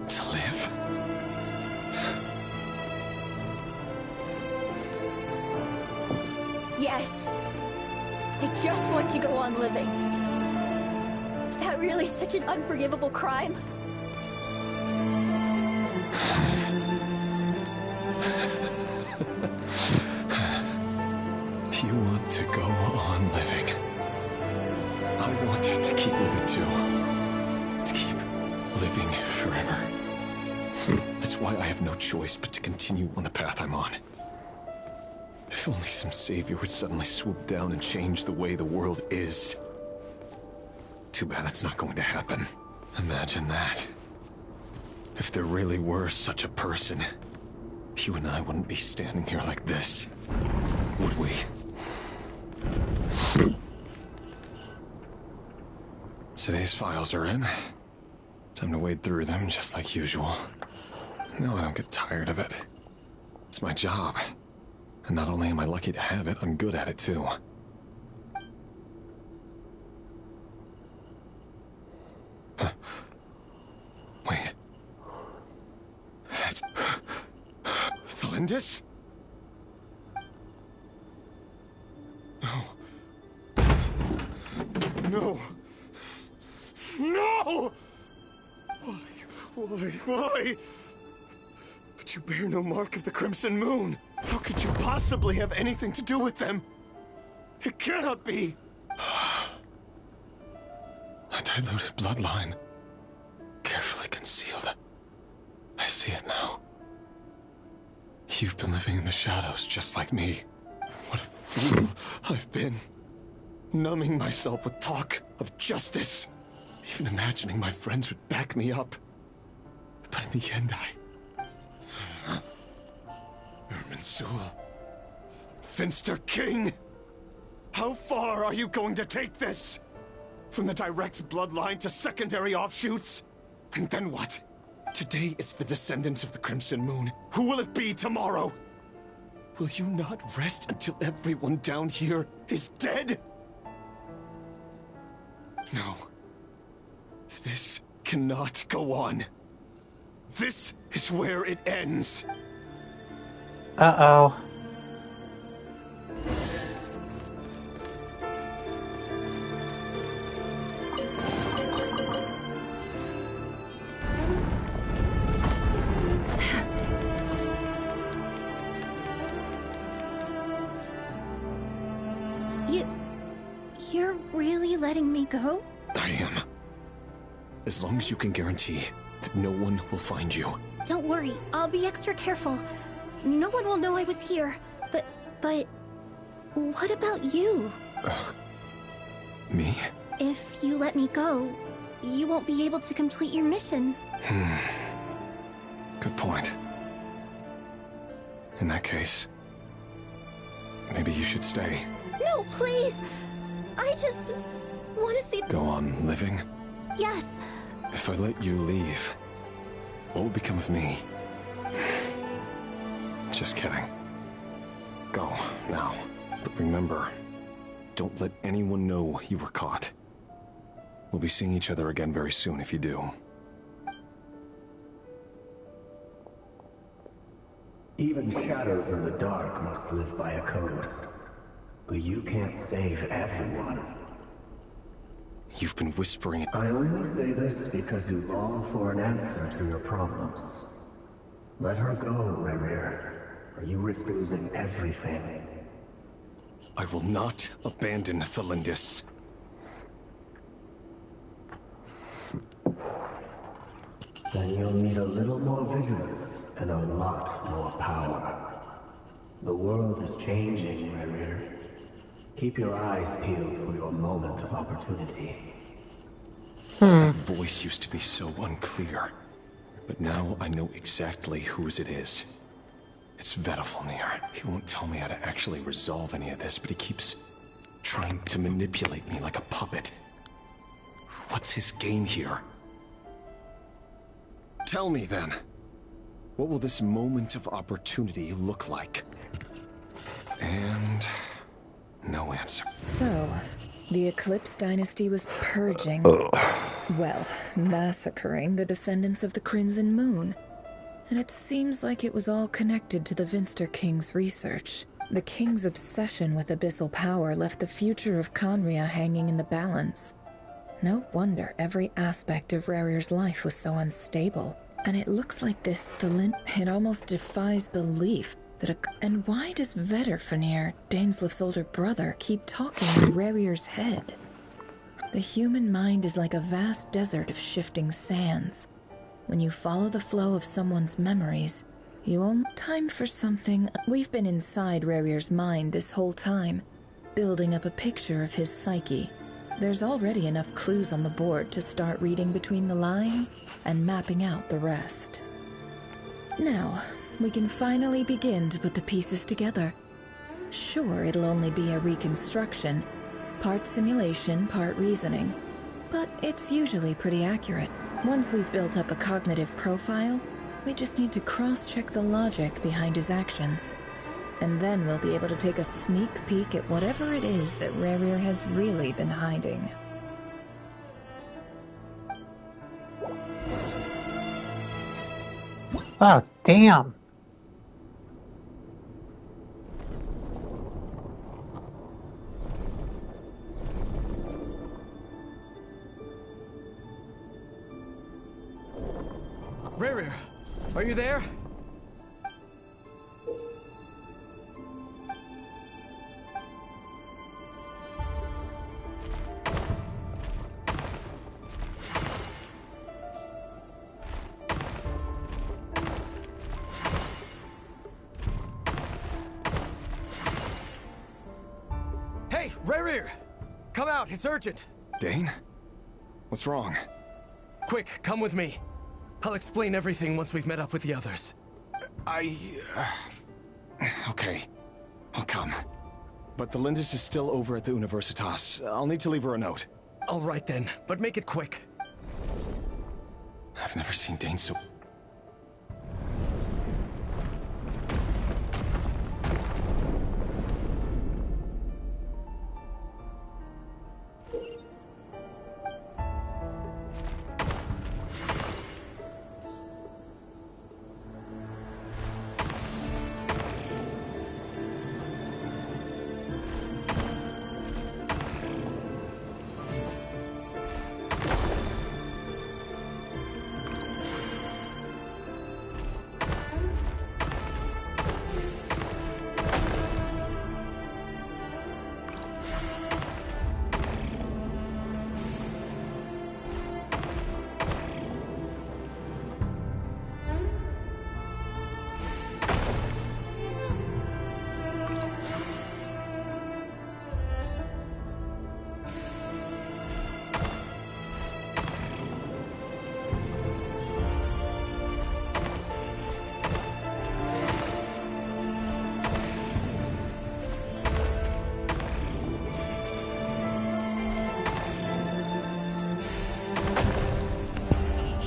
to live? Yes. I just want to go on living. Is that really such an unforgivable crime? You want to go on living. I want to keep living too. To keep living forever. That's why I have no choice but to continue on the path I'm on. If only some savior would suddenly swoop down and change the way the world is. Too bad that's not going to happen. Imagine that. If there really were such a person, you and I wouldn't be standing here like this, would we? Today's files are in. Time to wade through them just like usual. No, I don't get tired of it. It's my job. And not only am I lucky to have it, I'm good at it too. Huh. Wait. That's... Thalindis? No. No! No! Why? But you bear no mark of the Crimson Moon. How could you possibly have anything to do with them? It cannot be! A diluted bloodline. Carefully concealed. I see it now. You've been living in the shadows just like me. What a fool I've been. Numbing myself with talk of justice. Even imagining my friends would back me up. But in the end, Irminsul. Finster King! How far are you going to take this? From the direct bloodline to secondary offshoots? And then what? Today it's the descendants of the Crimson Moon. Who will it be tomorrow? Will you not rest until everyone down here is dead? No. This cannot go on. This is where it ends. Uh-oh. You're really letting me go? I am. As long as you can guarantee that no one will find you. Don't worry, I'll be extra careful. No one will know I was here. But what about you? Me? If you let me go, you won't be able to complete your mission. Good point. In that case, maybe you should stay. No, please! I just want to see... Go on living? Yes. If I let you leave, what will become of me? Just kidding. Go, now. But remember, don't let anyone know you were caught. We'll be seeing each other again very soon if you do. Even shadows in the dark must live by a code. But you can't save everyone. You've been whispering it. I only say this because you long for an answer to your problems. Let her go, Rerir, or you risk losing everything. I will not abandon Thalindis. Then you'll need a little more vigilance and a lot more power. The world is changing, Rerir. Keep your eyes peeled for your moment of opportunity. That voice used to be so unclear, but now I know exactly whose it is. It's Vedalfnir. He won't tell me how to actually resolve any of this, but he keeps trying to manipulate me like a puppet. What's his game here? Tell me then. What will this moment of opportunity look like? And no answer. So, the Eclipse dynasty was purging, well, massacring the descendants of the Crimson Moon. And it seems like it was all connected to the Vinster King's research. The King's obsession with abyssal power left the future of Conria hanging in the balance. No wonder every aspect of Rarir's life was so unstable. And it looks like this Thalin, it almost defies belief that and why does Vedderfanir, Daneslif's older brother, keep talking in Rarir's head? The human mind is like a vast desert of shifting sands. When you follow the flow of someone's memories, you own time for something. We've been inside Rarir's mind this whole time, building up a picture of his psyche. There's already enough clues on the board to start reading between the lines and mapping out the rest. Now, we can finally begin to put the pieces together. Sure, it'll only be a reconstruction, part simulation, part reasoning, but it's usually pretty accurate. Once we've built up a cognitive profile, we just need to cross-check the logic behind his actions. And then we'll be able to take a sneak peek at whatever it is that Rarir has really been hiding. Oh, damn. Rarir, are you there? Hey, Rarir! Come out, it's urgent! Dane? What's wrong? Quick, come with me. I'll explain everything once we've met up with the others. Okay. I'll come. But the Lindis is still over at the Universitas. I'll need to leave her a note. All right then, but make it quick. I've never seen Dane so...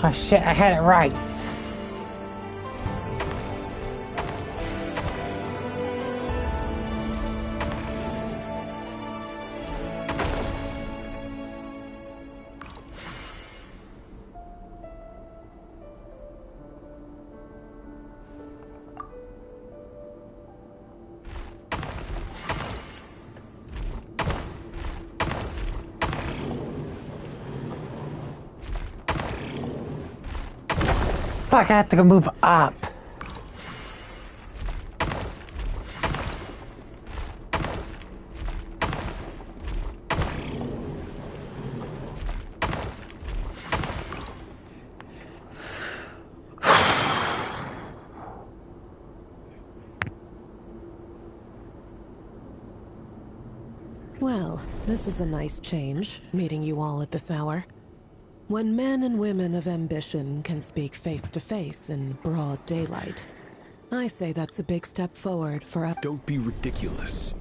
Oh shit, I had it right. Fuck, I have to go move up. Well, this is a nice change, meeting you all at this hour. When men and women of ambition can speak face to face in broad daylight, I say that's a big step forward for a— Don't be ridiculous.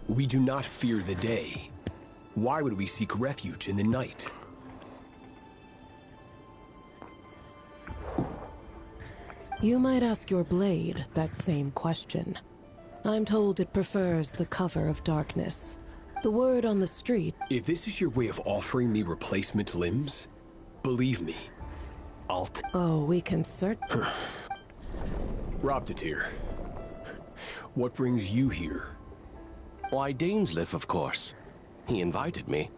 We do not fear the day. Why would we seek refuge in the night? You might ask your blade that same question. I'm told it prefers the cover of darkness. The word on the street... If this is your way of offering me replacement limbs, believe me, I'll... Oh, we can Robtatir, what brings you here? Why, Dainsleif, of course. He invited me.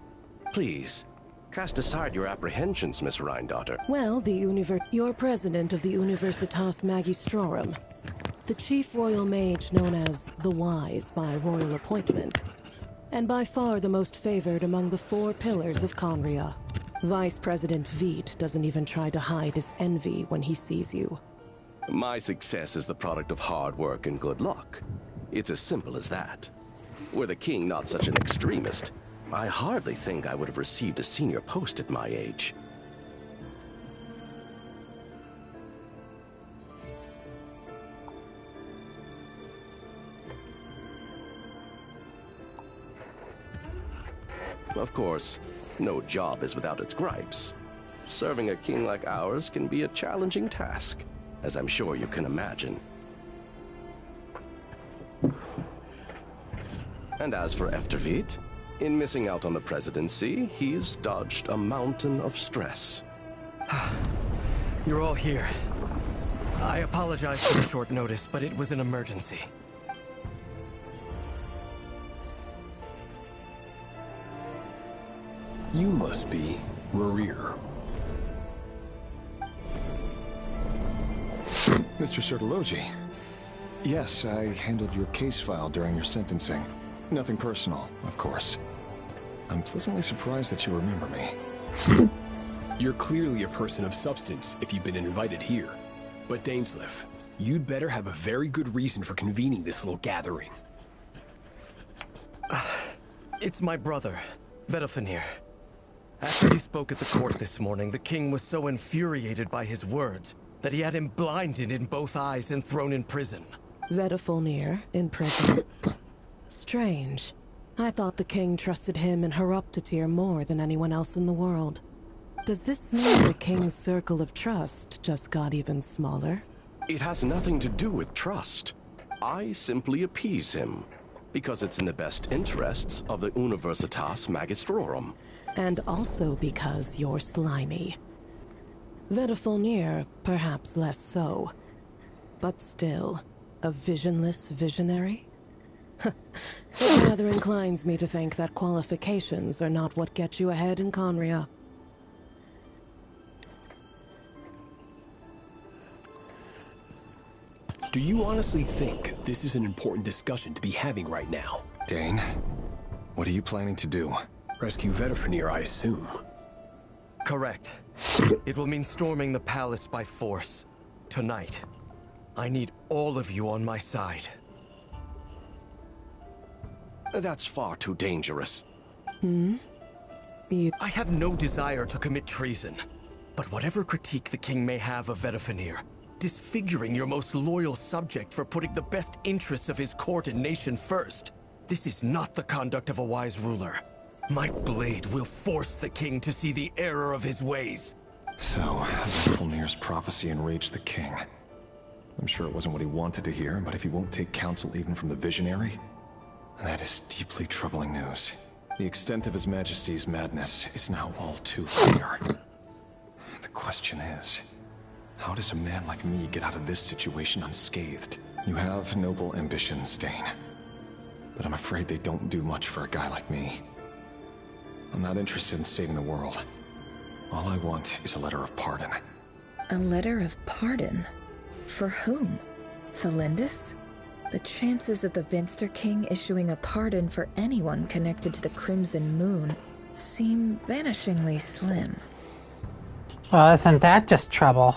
Please, cast aside your apprehensions, Miss Rhindaughter. Well, you're president of the Universitas Magistrorum, the chief royal mage known as the Wise by royal appointment, and by far the most favored among the 4 pillars of Conria. Vice President Veet doesn't even try to hide his envy when he sees you. My success is the product of hard work and good luck. It's as simple as that. Were the king not such an extremist, I hardly think I would have received a senior post at my age. Of course, no job is without its gripes. Serving a king like ours can be a challenging task, as I'm sure you can imagine. And as for Eftervit, in missing out on the presidency, he's dodged a mountain of stress. You're all here. I apologize for the short notice, but it was an emergency. You must be Rerir. Mr. Sertologi. Yes, I handled your case file during your sentencing. Nothing personal, of course. I'm pleasantly surprised that you remember me. You're clearly a person of substance if you've been invited here. But Dainsleif, you'd better have a very good reason for convening this little gathering. It's my brother, Vedalfenir. After he spoke at the court this morning, the king was so infuriated by his words that he had him blinded in both eyes and thrown in prison. Vedalfenir in prison? Strange. I thought the king trusted him and Horoptatir more than anyone else in the world. Does this mean the king's circle of trust just got even smaller? It has nothing to do with trust. I simply appease him, because it's in the best interests of the Universitas Magistrorum. And also because you're slimy. Vedalfenir, perhaps less so. But still, a visionless visionary? It rather inclines me to think that qualifications are not what get you ahead in Conria. Do you honestly think this is an important discussion to be having right now? Dane, what are you planning to do? Rescue Vedalfenir, I assume. Correct. It will mean storming the palace by force. Tonight. I need all of you on my side. That's far too dangerous. I have no desire to commit treason. But whatever critique the king may have of Vedalfenir, disfiguring your most loyal subject for putting the best interests of his court and nation first, this is not the conduct of a wise ruler. My blade will force the king to see the error of his ways. So, Vedalfenir's prophecy enraged the king. I'm sure it wasn't what he wanted to hear, but if he won't take counsel even from the visionary, that is deeply troubling news. The extent of His Majesty's madness is now all too clear. The question is, how does a man like me get out of this situation unscathed? You have noble ambitions, Dane. But I'm afraid they don't do much for a guy like me. I'm not interested in saving the world. All I want is a letter of pardon. A letter of pardon? For whom? Thelindis? The chances of the Vinster King issuing a pardon for anyone connected to the Crimson Moon seem vanishingly slim. Well, isn't that just trouble?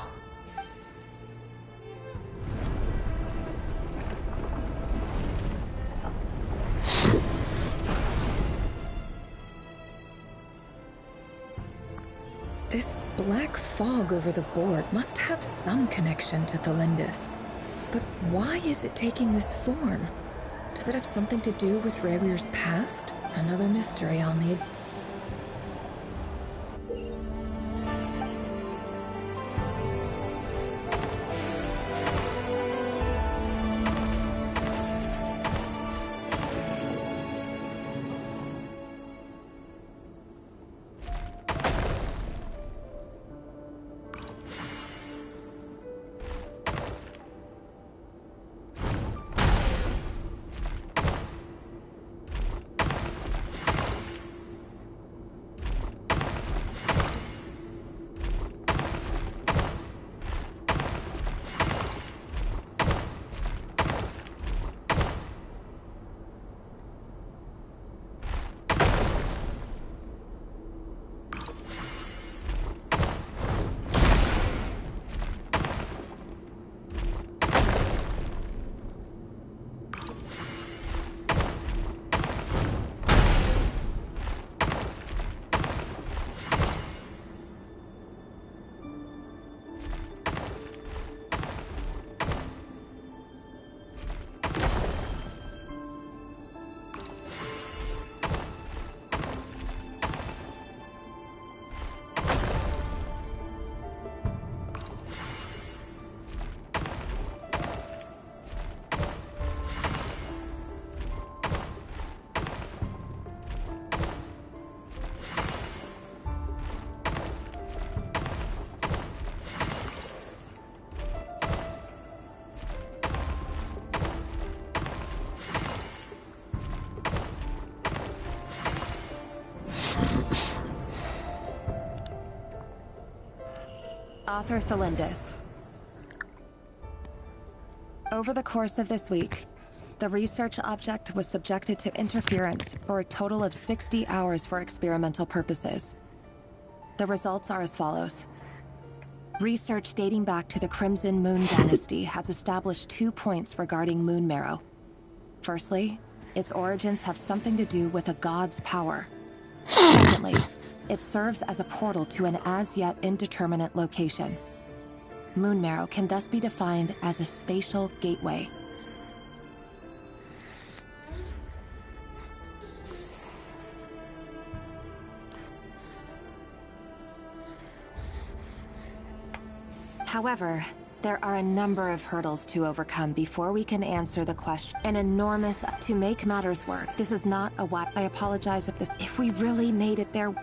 This black fog over the board must have some connection to Thelindis. But why is it taking this form? Does it have something to do with Revir's past? Another mystery on the... Author Thelindis. Over the course of this week, the research object was subjected to interference for a total of 60 hours for experimental purposes. The results are as follows. Research dating back to the Crimson Moon Dynasty has established 2 points regarding Moon Marrow. Firstly, its origins have something to do with a god's power. Secondly, it serves as a portal to an as-yet indeterminate location. Moon Marrow can thus be defined as a spatial gateway. However, there are a number of hurdles to overcome before we can answer the question. To make matters work, this is not a why. I apologize if we really made it there.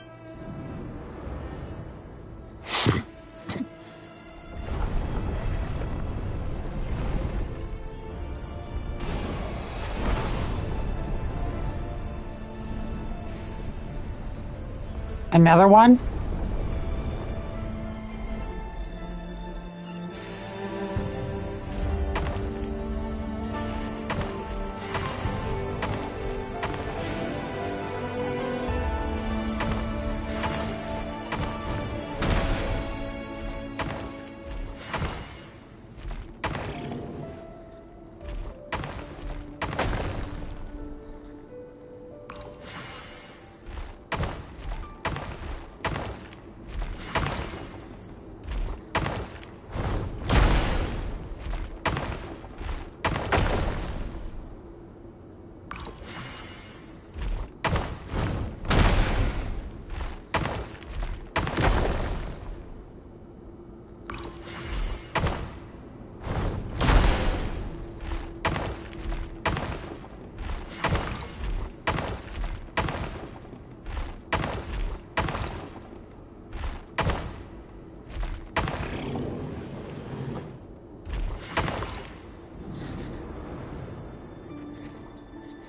Another one?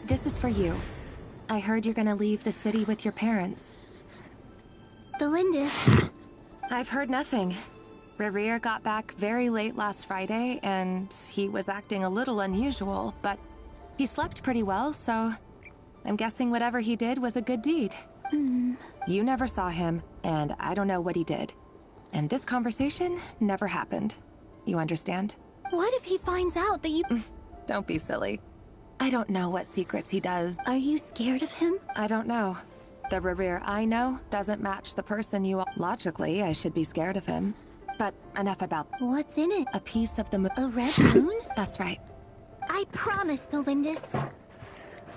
This is for you. I heard you're gonna leave the city with your parents. Thelindis. I've heard nothing. Rerir got back very late last Friday, and he was acting a little unusual, but he slept pretty well, so I'm guessing whatever he did was a good deed. You never saw him, and I don't know what he did. And this conversation never happened. You understand? What if he finds out that you... Don't be silly. I don't know what secrets he does. Are you scared of him? I don't know. The Rerir I know doesn't match the person you... Logically, I should be scared of him. But enough about... What's in it? A piece of the moon. A red moon? That's right. I promise, Thelindis.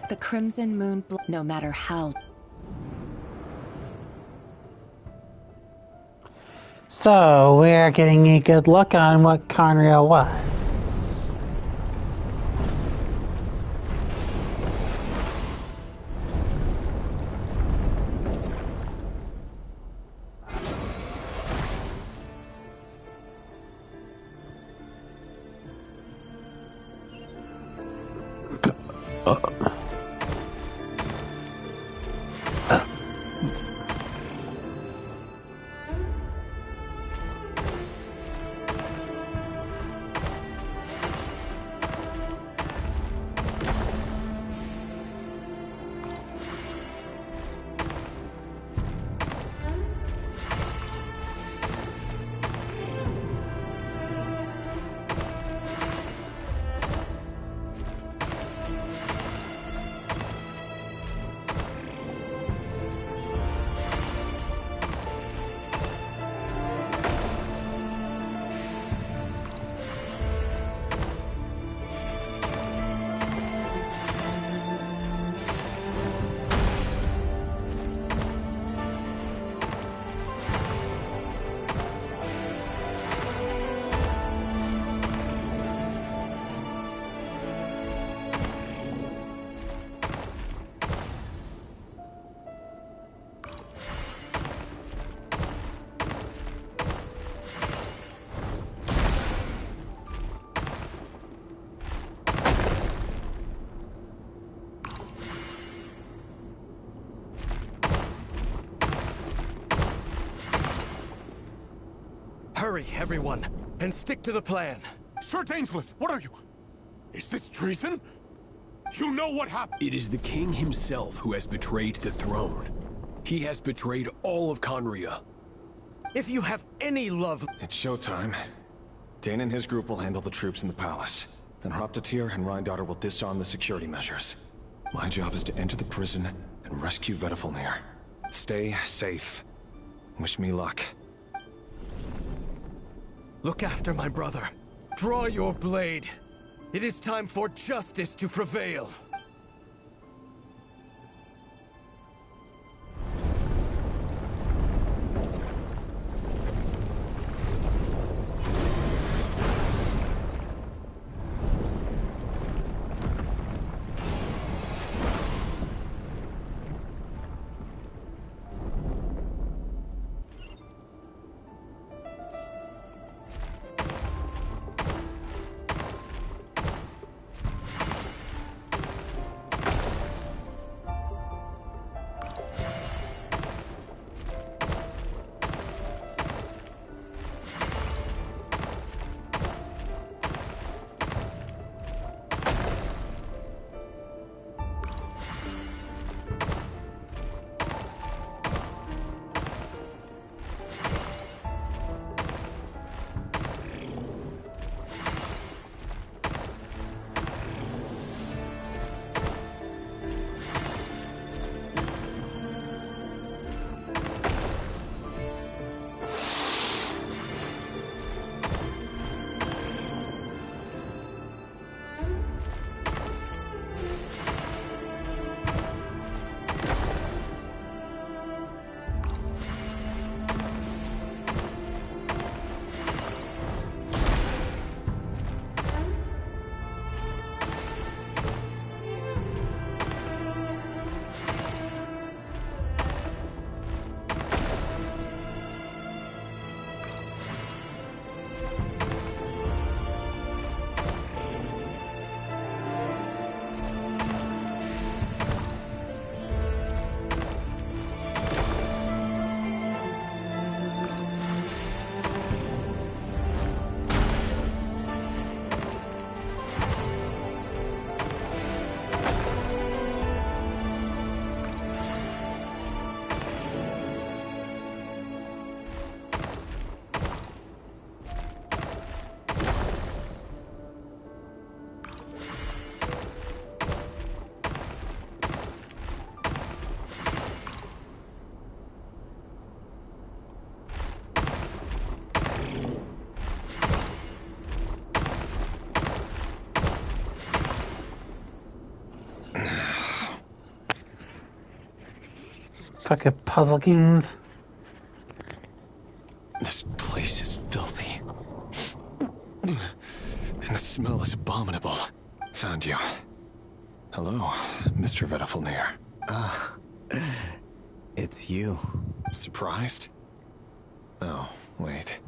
The Crimson Moon... No matter how... So, we're getting a good look on what Conrio was. Hurry, everyone, and stick to the plan. Sir Dainsleif, what are you? Is this treason? You know what happened? It is the king himself who has betrayed the throne. He has betrayed all of Conria. If you have any love... It's showtime. Dane and his group will handle the troops in the palace. Then Hraptatir and Rheindater will disarm the security measures. My job is to enter the prison and rescue Vedifalnir. Stay safe. Wish me luck. Look after my brother. Draw your blade. It is time for justice to prevail. Fucking puzzle games. This place is filthy. And the smell is abominable. Found you. Hello, Mr. Vedifalnir. It's you. Surprised? Oh, wait.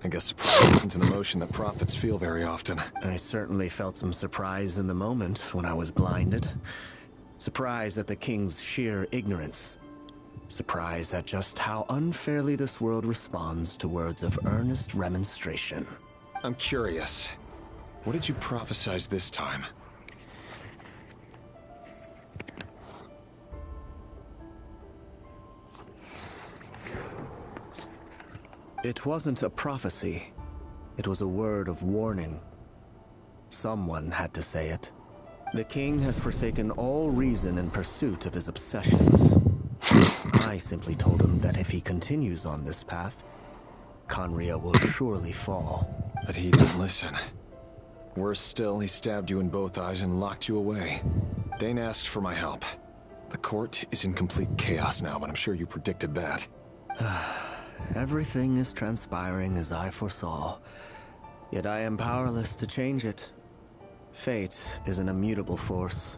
I guess surprise isn't an emotion that prophets feel very often. I certainly felt some surprise in the moment when I was blinded. Surprise at the king's sheer ignorance. Surprise at just how unfairly this world responds to words of earnest remonstration. I'm curious. What did you prophesize this time? It wasn't a prophecy. It was a word of warning. Someone had to say it. The king has forsaken all reason in pursuit of his obsessions. I simply told him that if he continues on this path, Conria will surely fall. But he didn't listen. Worse still, he stabbed you in both eyes and locked you away. Dane asked for my help. The court is in complete chaos now, but I'm sure you predicted that. Everything is transpiring as I foresaw, yet I am powerless to change it. Fate is an immutable force.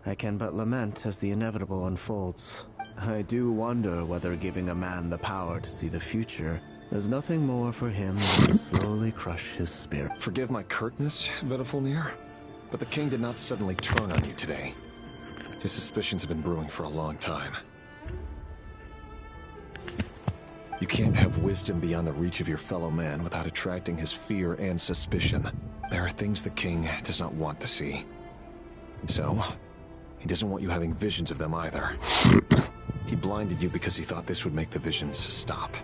I can but lament as the inevitable unfolds. I do wonder whether giving a man the power to see the future does nothing more for him than slowly crush his spirit. Forgive my curtness, Vedifalnir, but the king did not suddenly turn on you today. His suspicions have been brewing for a long time. You can't have wisdom beyond the reach of your fellow man without attracting his fear and suspicion. There are things the king does not want to see. So, he doesn't want you having visions of them either. He blinded you because he thought this would make the visions stop.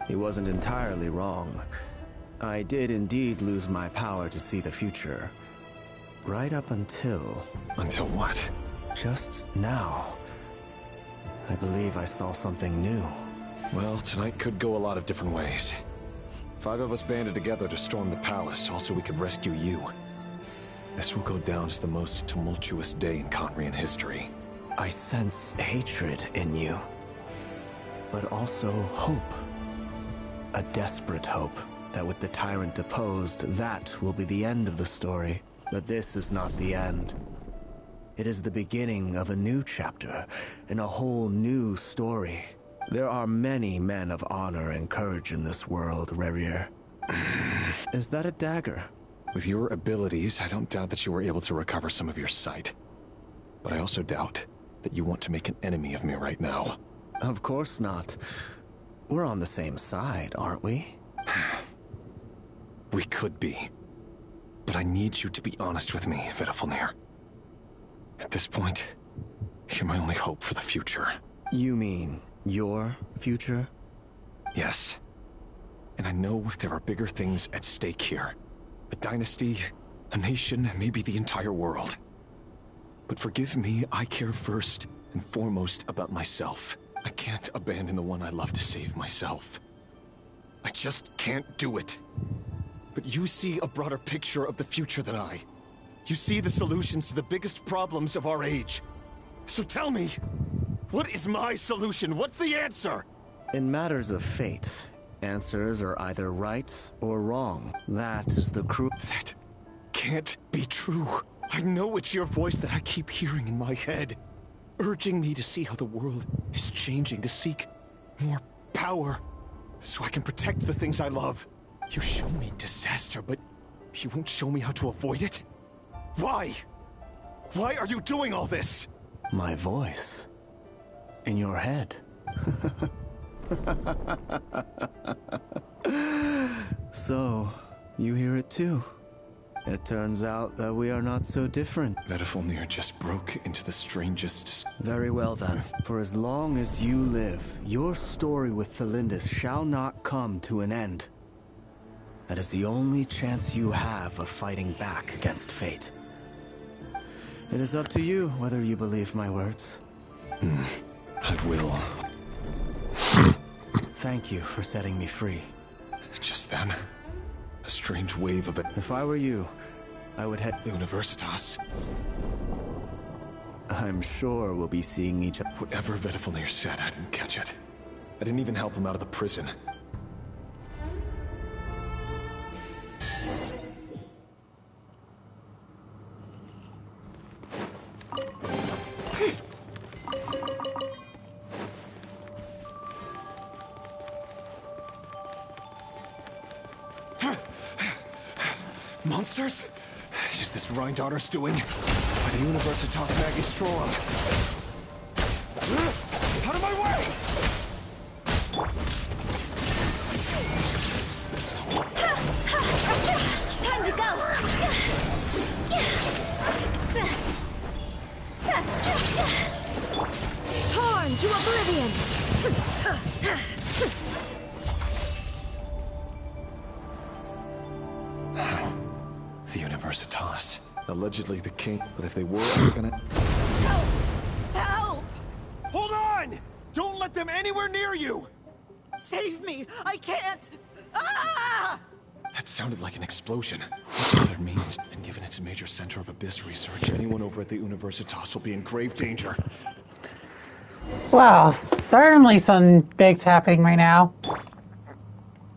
He wasn't entirely wrong. I did indeed lose my power to see the future. Right up until... Until what? Just now. I believe I saw something new. Well, tonight could go a lot of different ways. 5 of us banded together to storm the palace, also we could rescue you. This will go down as the most tumultuous day in Conrian history. I sense hatred in you. But also hope. A desperate hope that with the tyrant deposed, that will be the end of the story. But this is not the end. It is the beginning of a new chapter, and a whole new story. There are many men of honor and courage in this world, Rerir. Is that a dagger? With your abilities, I don't doubt that you were able to recover some of your sight. But I also doubt that you want to make an enemy of me right now. Of course not. We're on the same side, aren't we? We could be. But I need you to be honest with me, Vedafilnir. At this point, you're my only hope for the future. You mean your future? Yes. And I know there are bigger things at stake here. A dynasty, a nation, maybe the entire world. But forgive me, I care first and foremost about myself. I can't abandon the one I love to save myself. I just can't do it. But you see a broader picture of the future than I. You see the solutions to the biggest problems of our age. So tell me, what is my solution? What's the answer? In matters of fate, answers are either right or wrong. That is the That can't be true. I know it's your voice that I keep hearing in my head, urging me to see how the world is changing, to seek more power, so I can protect the things I love. You show me disaster, but you won't show me how to avoid it? Why? Why are you doing all this? My voice. In your head. So, you hear it too. It turns out that we are not so different. Vedafilnir just broke into the strangest... Very well then. For as long as you live, your story with Thelindis shall not come to an end. That is the only chance you have of fighting back against fate. It is up to you whether you believe my words. I will. Thank you for setting me free. Just then, a strange wave of it. If I were you, I would head... The Universitas. I'm sure we'll be seeing each other. Whatever Vedafilnir said, I didn't catch it. I didn't even help him out of the prison. Monsters? Is this Rheindarter's doing? Or the Universitas Magistrorum? Out of my way! Time to go! Torn to oblivion! The Universitas. Allegedly the king, but if they were ever gonna... Help! Help! Hold on! Don't let them anywhere near you! Save me! I can't! Ah! That sounded like an explosion. What other means? And given it's a major center of abyss research, anyone over at the Universitas will be in grave danger. Well, certainly some things happening right now.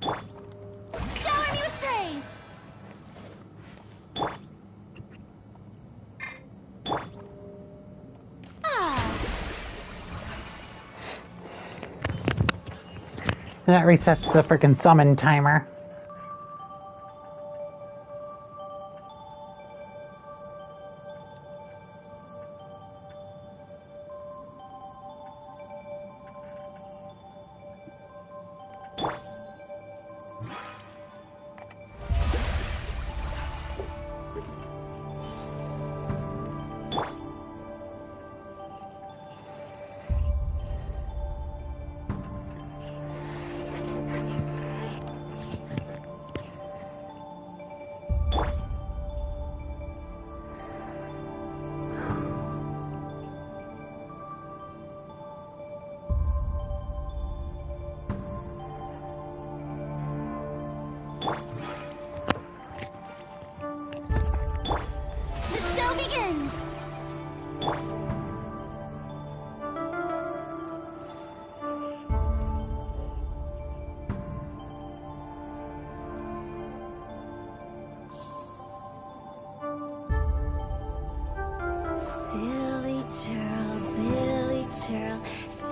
Shower me with praise! That resets the freaking summon timer.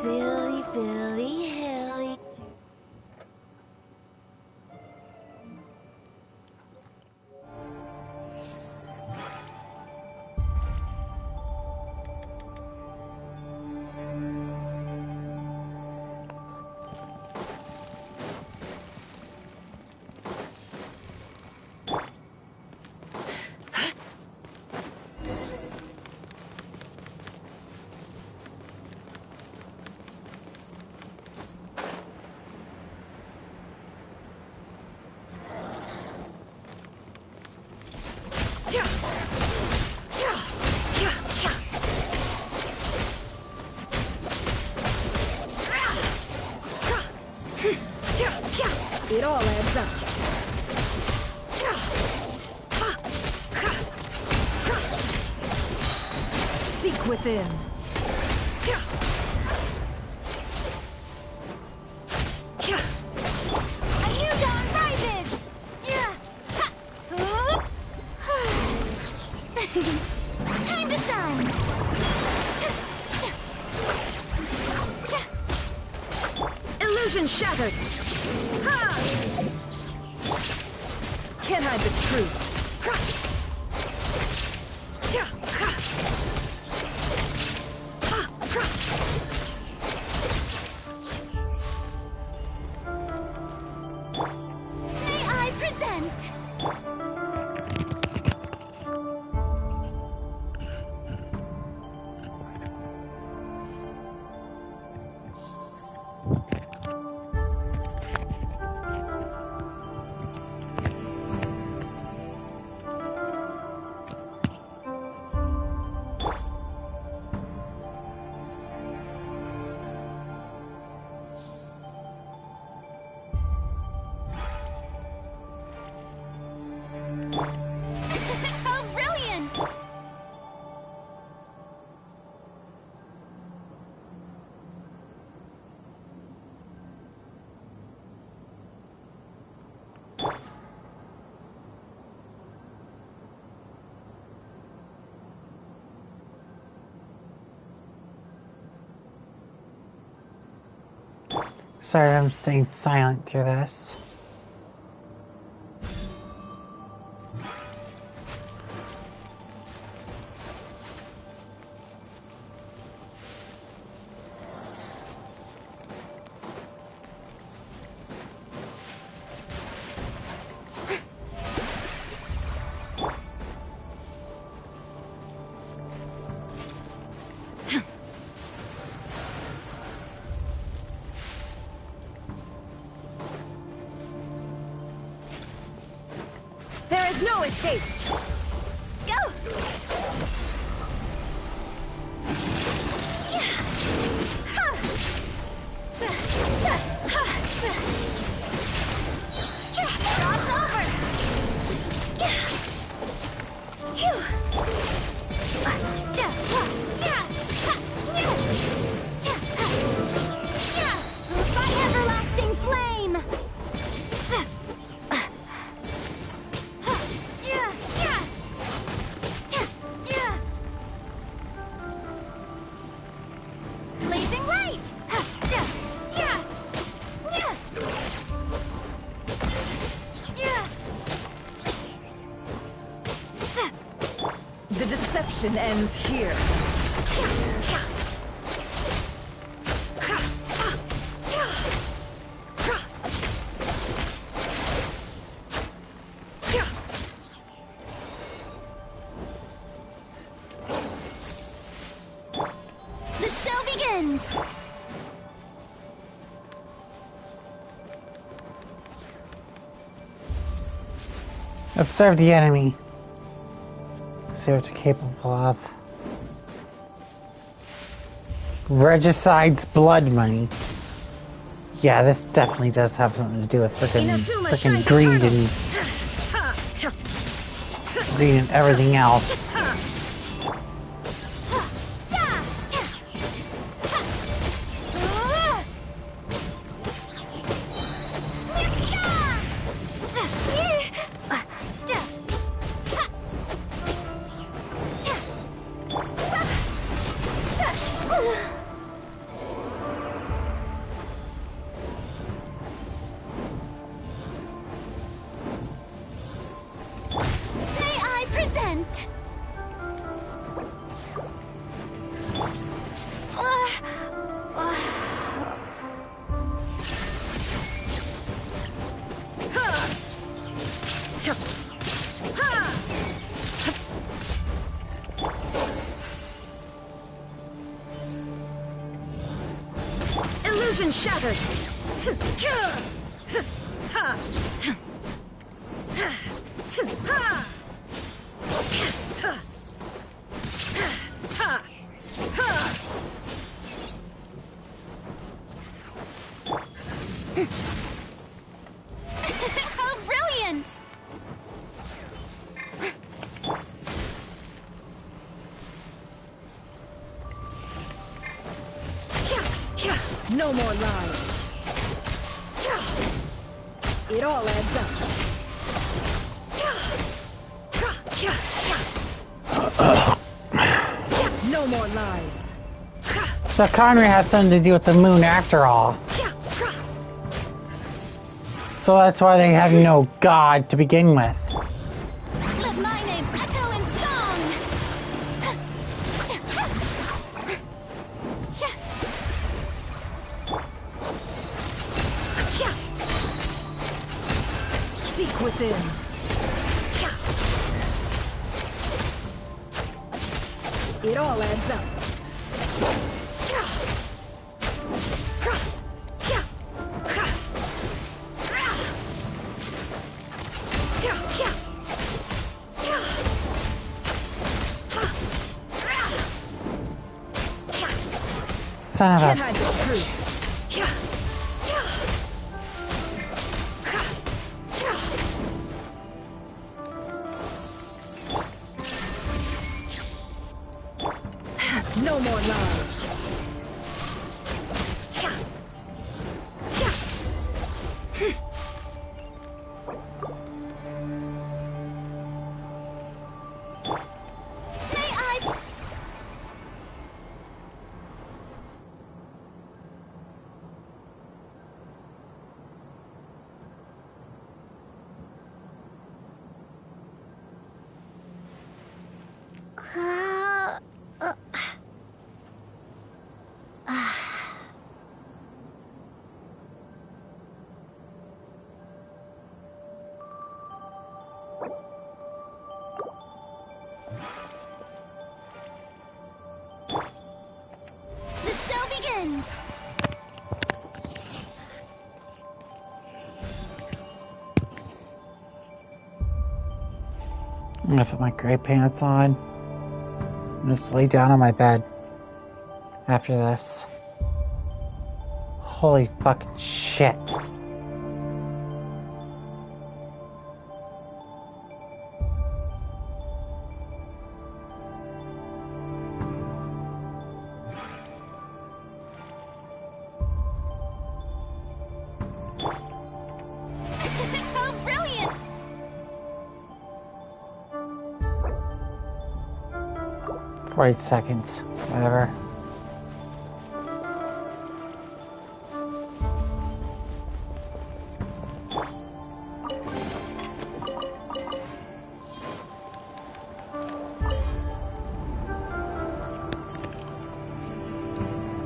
Silly Billy Hilly. It all adds up. Seek within. A new dawn rises! Time to shine! Illusion shattered! Can't hide the truth. May I present? How brilliant! Sorry, I'm staying silent through this. There is no escape! Go! Cross over! By everlasting flame! Blazing light! The deception ends here. The show begins! Observe the enemy. See what you're capable of. Regicide's blood money. Yeah, this definitely does have something to do with frickin' greed and everything else. Illusion shattered! How brilliant! No more lies. It all adds up. No more lies. So Connery has something to do with the moon after all. So that's why they have no god to begin with. Let my name echo in song! Seek within. It all adds up. Son of a... No more lies. The show begins! I'm gonna put my gray pants on. I'm gonna just lay down on my bed after this. Holy fucking shit. How brilliant! 40 seconds, whatever.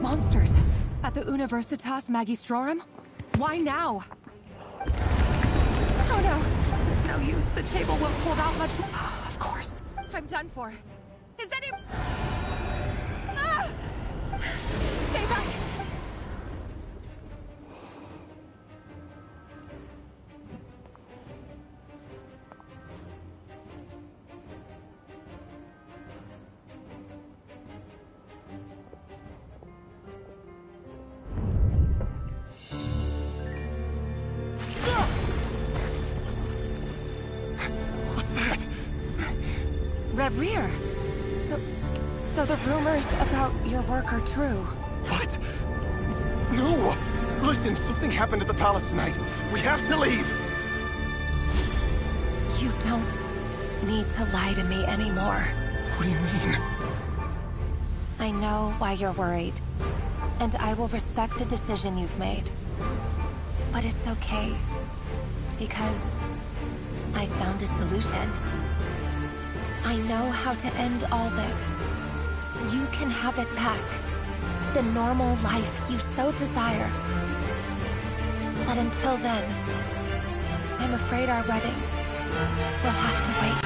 Monsters! At the Universitas Magistrorum? Why now? Oh no! It's no use. The table won't hold out much more. Of course. I'm done for. Is any... Ah! Stay back! What's that? Reverie! So the rumors about your work are true. What? No! Listen, something happened at the palace tonight. We have to leave! You don't need to lie to me anymore. What do you mean? I know why you're worried, and I will respect the decision you've made. But it's okay, because I found a solution. I know how to end all this. You can have it back. The normal life you so desire. But until then, I'm afraid our wedding will have to wait.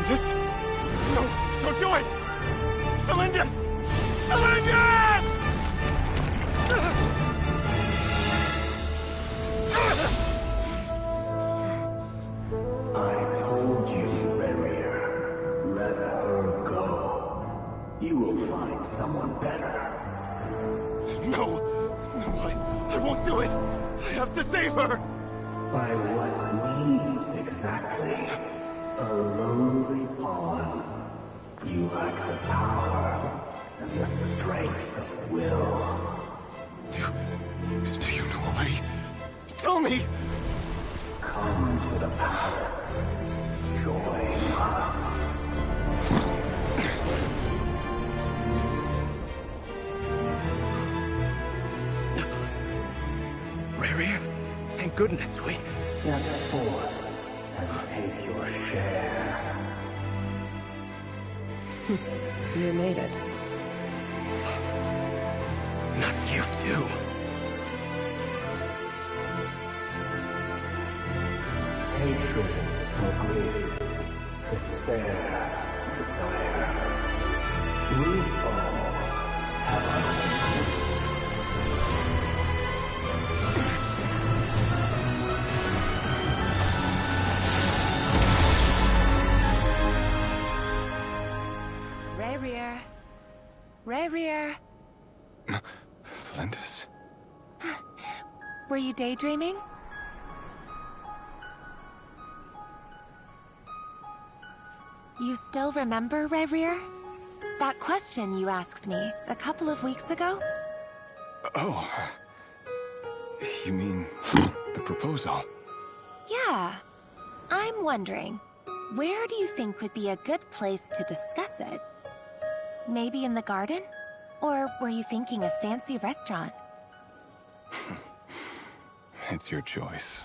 Celindus? No, don't do it! Celindus! Cylinders! I told you, Rarier. Let her go. You will find someone better. No! No, I won't do it! I have to save her! By what means exactly? A lowly pawn. You lack the power and the strength of will. Do you know a way? Tell me! Come to the palace. Join us. Rarier, thank goodness we... Step forth and take your share. You made it. Not you too. Hatred or grief, despair, desire. We all have Rarier. Rarier. Lindis? Were you daydreaming? You still remember, Rarier? That question you asked me a couple of weeks ago? Oh. You mean the proposal? Yeah. I'm wondering, where do you think would be a good place to discuss it? Maybe in the garden? Or were you thinking a fancy restaurant? It's your choice.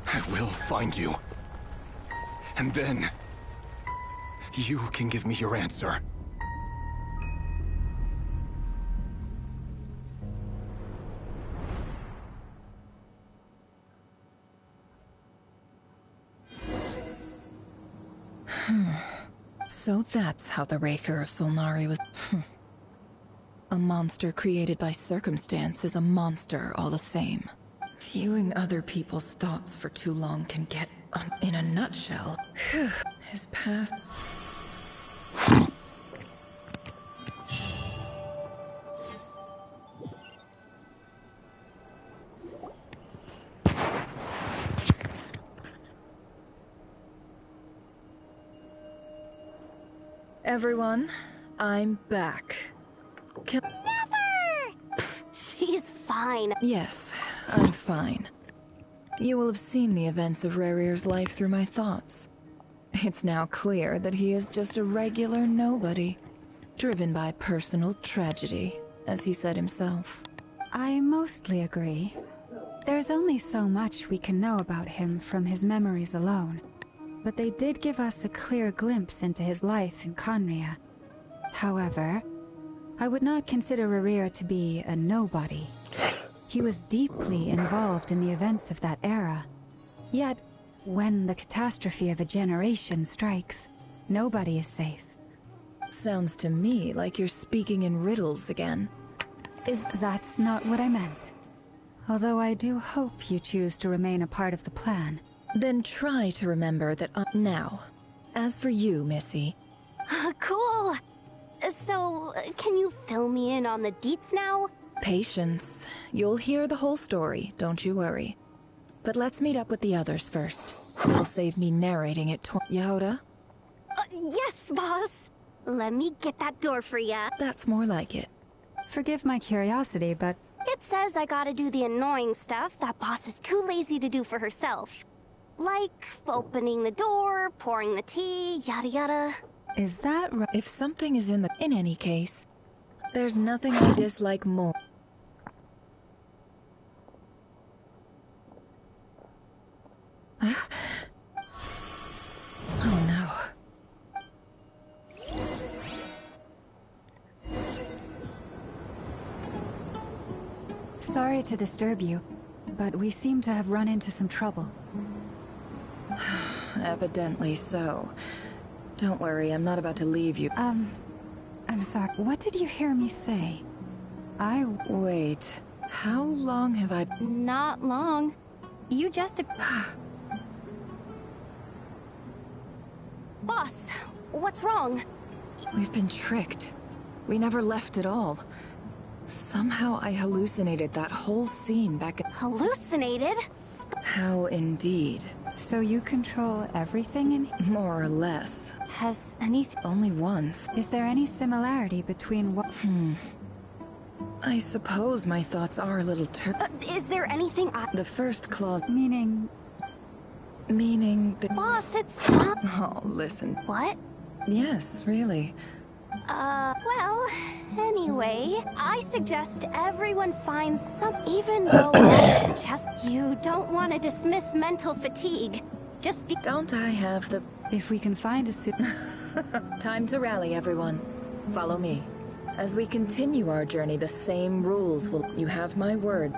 I will find you. And then... you can give me your answer. So that's how the Raker of Solnari was... A monster created by circumstance is a monster all the same. Viewing other people's thoughts for too long can get... in a nutshell. His past... Everyone, I'm back. Never! She's fine. Yes, I'm fine. You will have seen the events of Rarier's life through my thoughts. It's now clear that he is just a regular nobody, driven by personal tragedy, as he said himself. I mostly agree. There's only so much we can know about him from his memories alone, but they did give us a clear glimpse into his life in Conria. However, I would not consider Rarier to be a nobody. He was deeply involved in the events of that era. Yet, when the catastrophe of a generation strikes, nobody is safe. Sounds to me like you're speaking in riddles again. That's not what I meant. Although I do hope you choose to remain a part of the plan. Then try to remember that now. As for you, Missy... Cool! So, can you fill me in on the deets now? Patience. You'll hear the whole story, don't you worry. But let's meet up with the others first. It will save me narrating it Yehoda? Yes, boss! Let me get that door for ya. That's more like it. Forgive my curiosity, but It says I gotta do the annoying stuff that boss is too lazy to do for herself. Like opening the door, pouring the tea, yada yada. is that right? If something is in any case, there's nothing I dislike more. Oh no. Sorry to disturb you, but we seem to have run into some trouble. Evidently so. Don't worry, I'm not about to leave you. I'm sorry. What did you hear me say? Wait. How long have I... Not long. You just... Boss, what's wrong? We've been tricked. We never left at all. Somehow I hallucinated that whole scene back at... Hallucinated? How indeed. So you control everything in here? More or less. Has anything... Only once. Is there any similarity between what... I suppose my thoughts are a little Is there anything The first clause... Meaning that... Boss, it's fine. Oh, listen. What? Yes, really. Well, anyway, I suggest everyone finds some... Even though it's just... You don't want to dismiss mental fatigue. Just be... Don't I have the... If we can find a suit... Time to rally, everyone. Follow me. As we continue our journey, the same rules will... You have my word.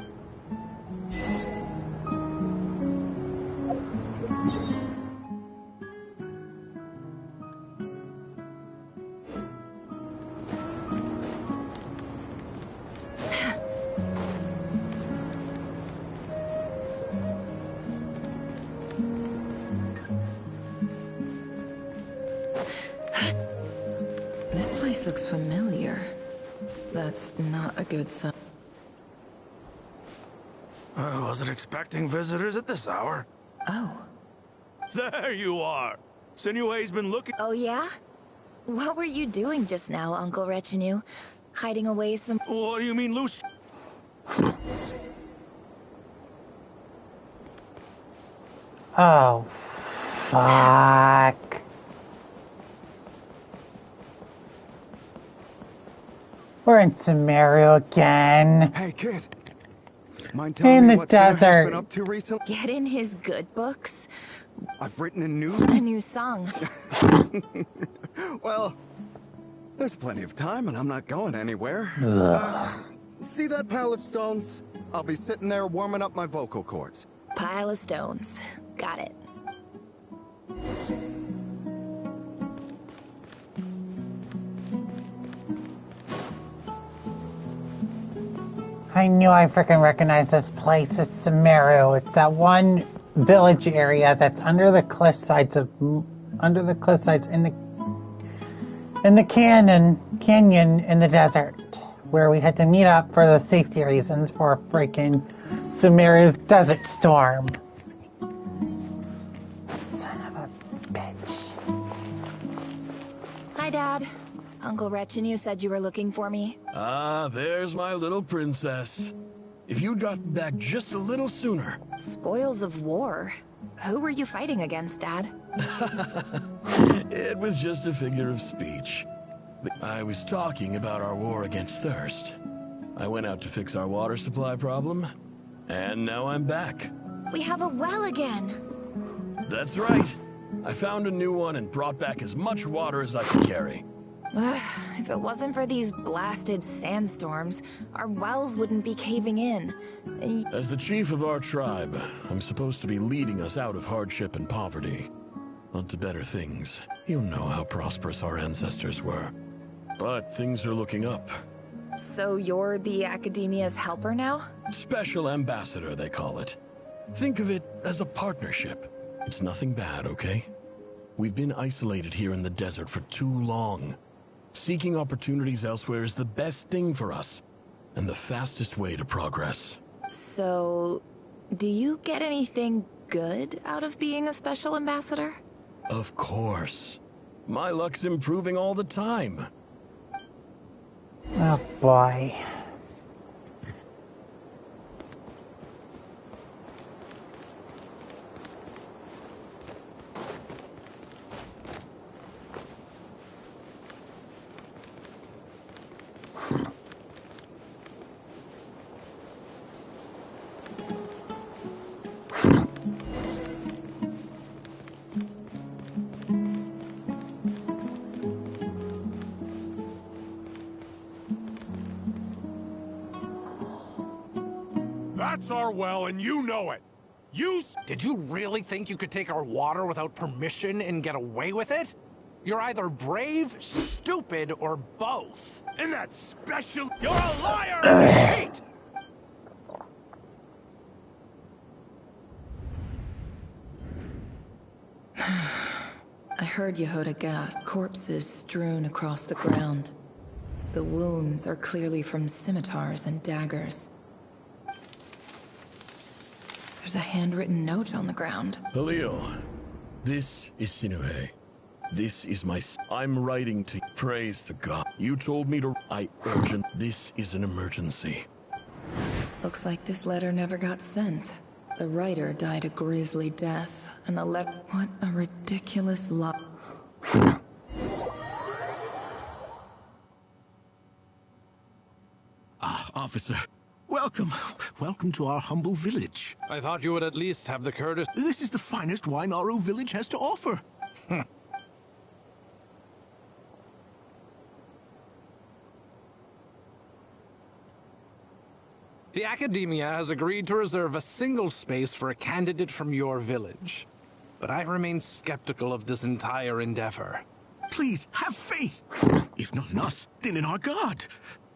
This place looks familiar. That's not a good sign. I wasn't expecting visitors at this hour. Oh. There you are! Sinue's been looking— Oh yeah? What were you doing just now, Uncle Retinue? Hiding away some— What do you mean, Lucy? Oh, fuck. We're in Samaria again. Hey, kid. Mind In telling me the what Sinner has desert. been up to recently? Get in his good books? I've written a new song. Well, there's plenty of time and I'm not going anywhere. See that pile of stones? I'll be sitting there warming up my vocal cords. Pile of stones. Got it. I knew I freaking recognized this place. It's Samaria. It's that one village area that's under the cliff sides in the canyon in the desert, where we had to meet up for the safety reasons for freaking Samaria's desert storm. Son of a bitch. Hi, Dad. Uncle Retinue said you were looking for me. Ah, there's my little princess. If you'd gotten back just a little sooner. Spoils of war. Who were you fighting against, Dad? It was just a figure of speech. I was talking about our war against thirst. I went out to fix our water supply problem, and now I'm back. We have a well again. That's right. I found a new one and brought back as much water as I could carry. If it wasn't for these blasted sandstorms, our wells wouldn't be caving in. As the chief of our tribe, I'm supposed to be leading us out of hardship and poverty. Onto better things. You know how prosperous our ancestors were. But things are looking up. So you're the Academia's helper now? Special ambassador, they call it. Think of it as a partnership. It's nothing bad, okay? We've been isolated here in the desert for too long. Seeking opportunities elsewhere is the best thing for us, and the fastest way to progress. So, do you get anything good out of being a special ambassador? Of course. My luck's improving all the time. Oh boy. That's our well, and you know it. Did you really think you could take our water without permission and get away with it? You're either brave, stupid, or both. And that special... You're a liar and you cheat! I heard Yehoda gasp. Corpses strewn across the ground. The wounds are clearly from scimitars and daggers. There's a handwritten note on the ground. Halil, this is Sinuhe. This is I'm writing to praise the God. You told me to... urgent. This is an emergency. Looks like this letter never got sent. The writer died a grisly death, and the letter... What a ridiculous lie. Officer. Welcome. Welcome to our humble village. I thought you would at least have the courtesy... This is the finest wine Aru village has to offer. The Academia has agreed to reserve a single space for a candidate from your village. But I remain skeptical of this entire endeavor. Please, have faith. If not in us, then in our God.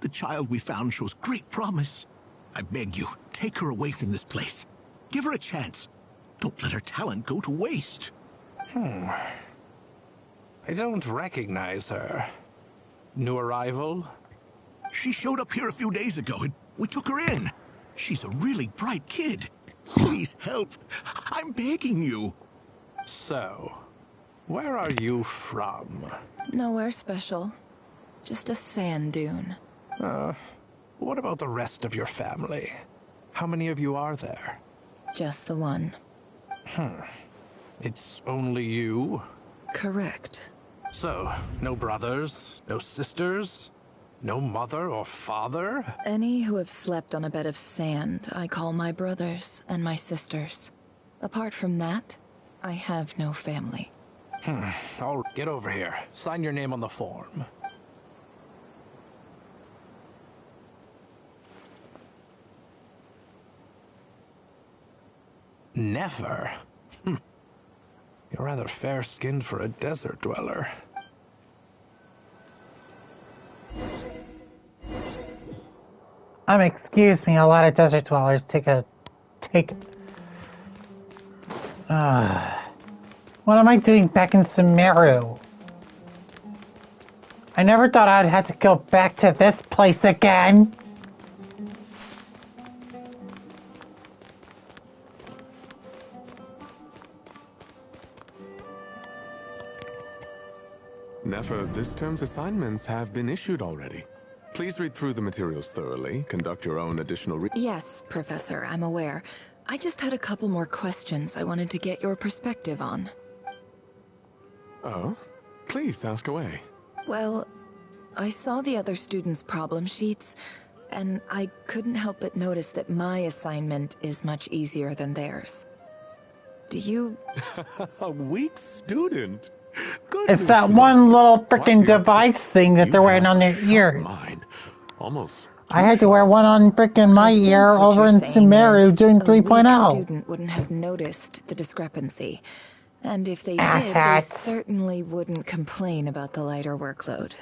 The child we found shows great promise. I beg you, take her away from this place. Give her a chance. Don't let her talent go to waste. I don't recognize her. New arrival? She showed up here a few days ago and we took her in. She's a really bright kid. Please help. I'm begging you. So, where are you from? Nowhere special. Just a sand dune. What about the rest of your family? How many of you are there? Just the one. It's only you? Correct. So, no brothers, no sisters, no mother or father? Any who have slept on a bed of sand, I call my brothers and my sisters. Apart from that, I have no family. I'll get over here. Sign your name on the form. Never? You're rather fair-skinned for a desert dweller. Excuse me, a lot of desert dwellers what am I doing back in Sumeru? I never thought I'd have to go back to this place again. Nefer, this term's assignments have been issued already. Please read through the materials thoroughly, conduct your own additional Yes, Professor, I'm aware. I just had a couple more questions I wanted to get your perspective on. Oh? Please, ask away. Well, I saw the other students' problem sheets, and I couldn't help but notice that my assignment is much easier than theirs. Do you... A weak student? It's that one little freaking device thing that they're wearing on their ears. Almost. I had to wear one on freaking my ear over in Sumeru doing 3.0. Student wouldn't have noticed the discrepancy. And if they did, they certainly wouldn't complain about the lighter workload.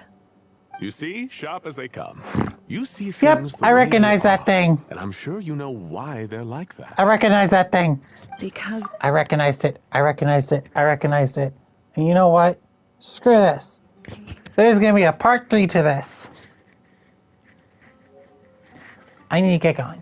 You see, sharp as they come. You see things I recognize that thing. And I'm sure you know why they're like that. I recognize that thing. Because... I recognized it. I recognized it. I recognized it. And you know what? Screw this. There's gonna be a part 3 to this. I need to get going.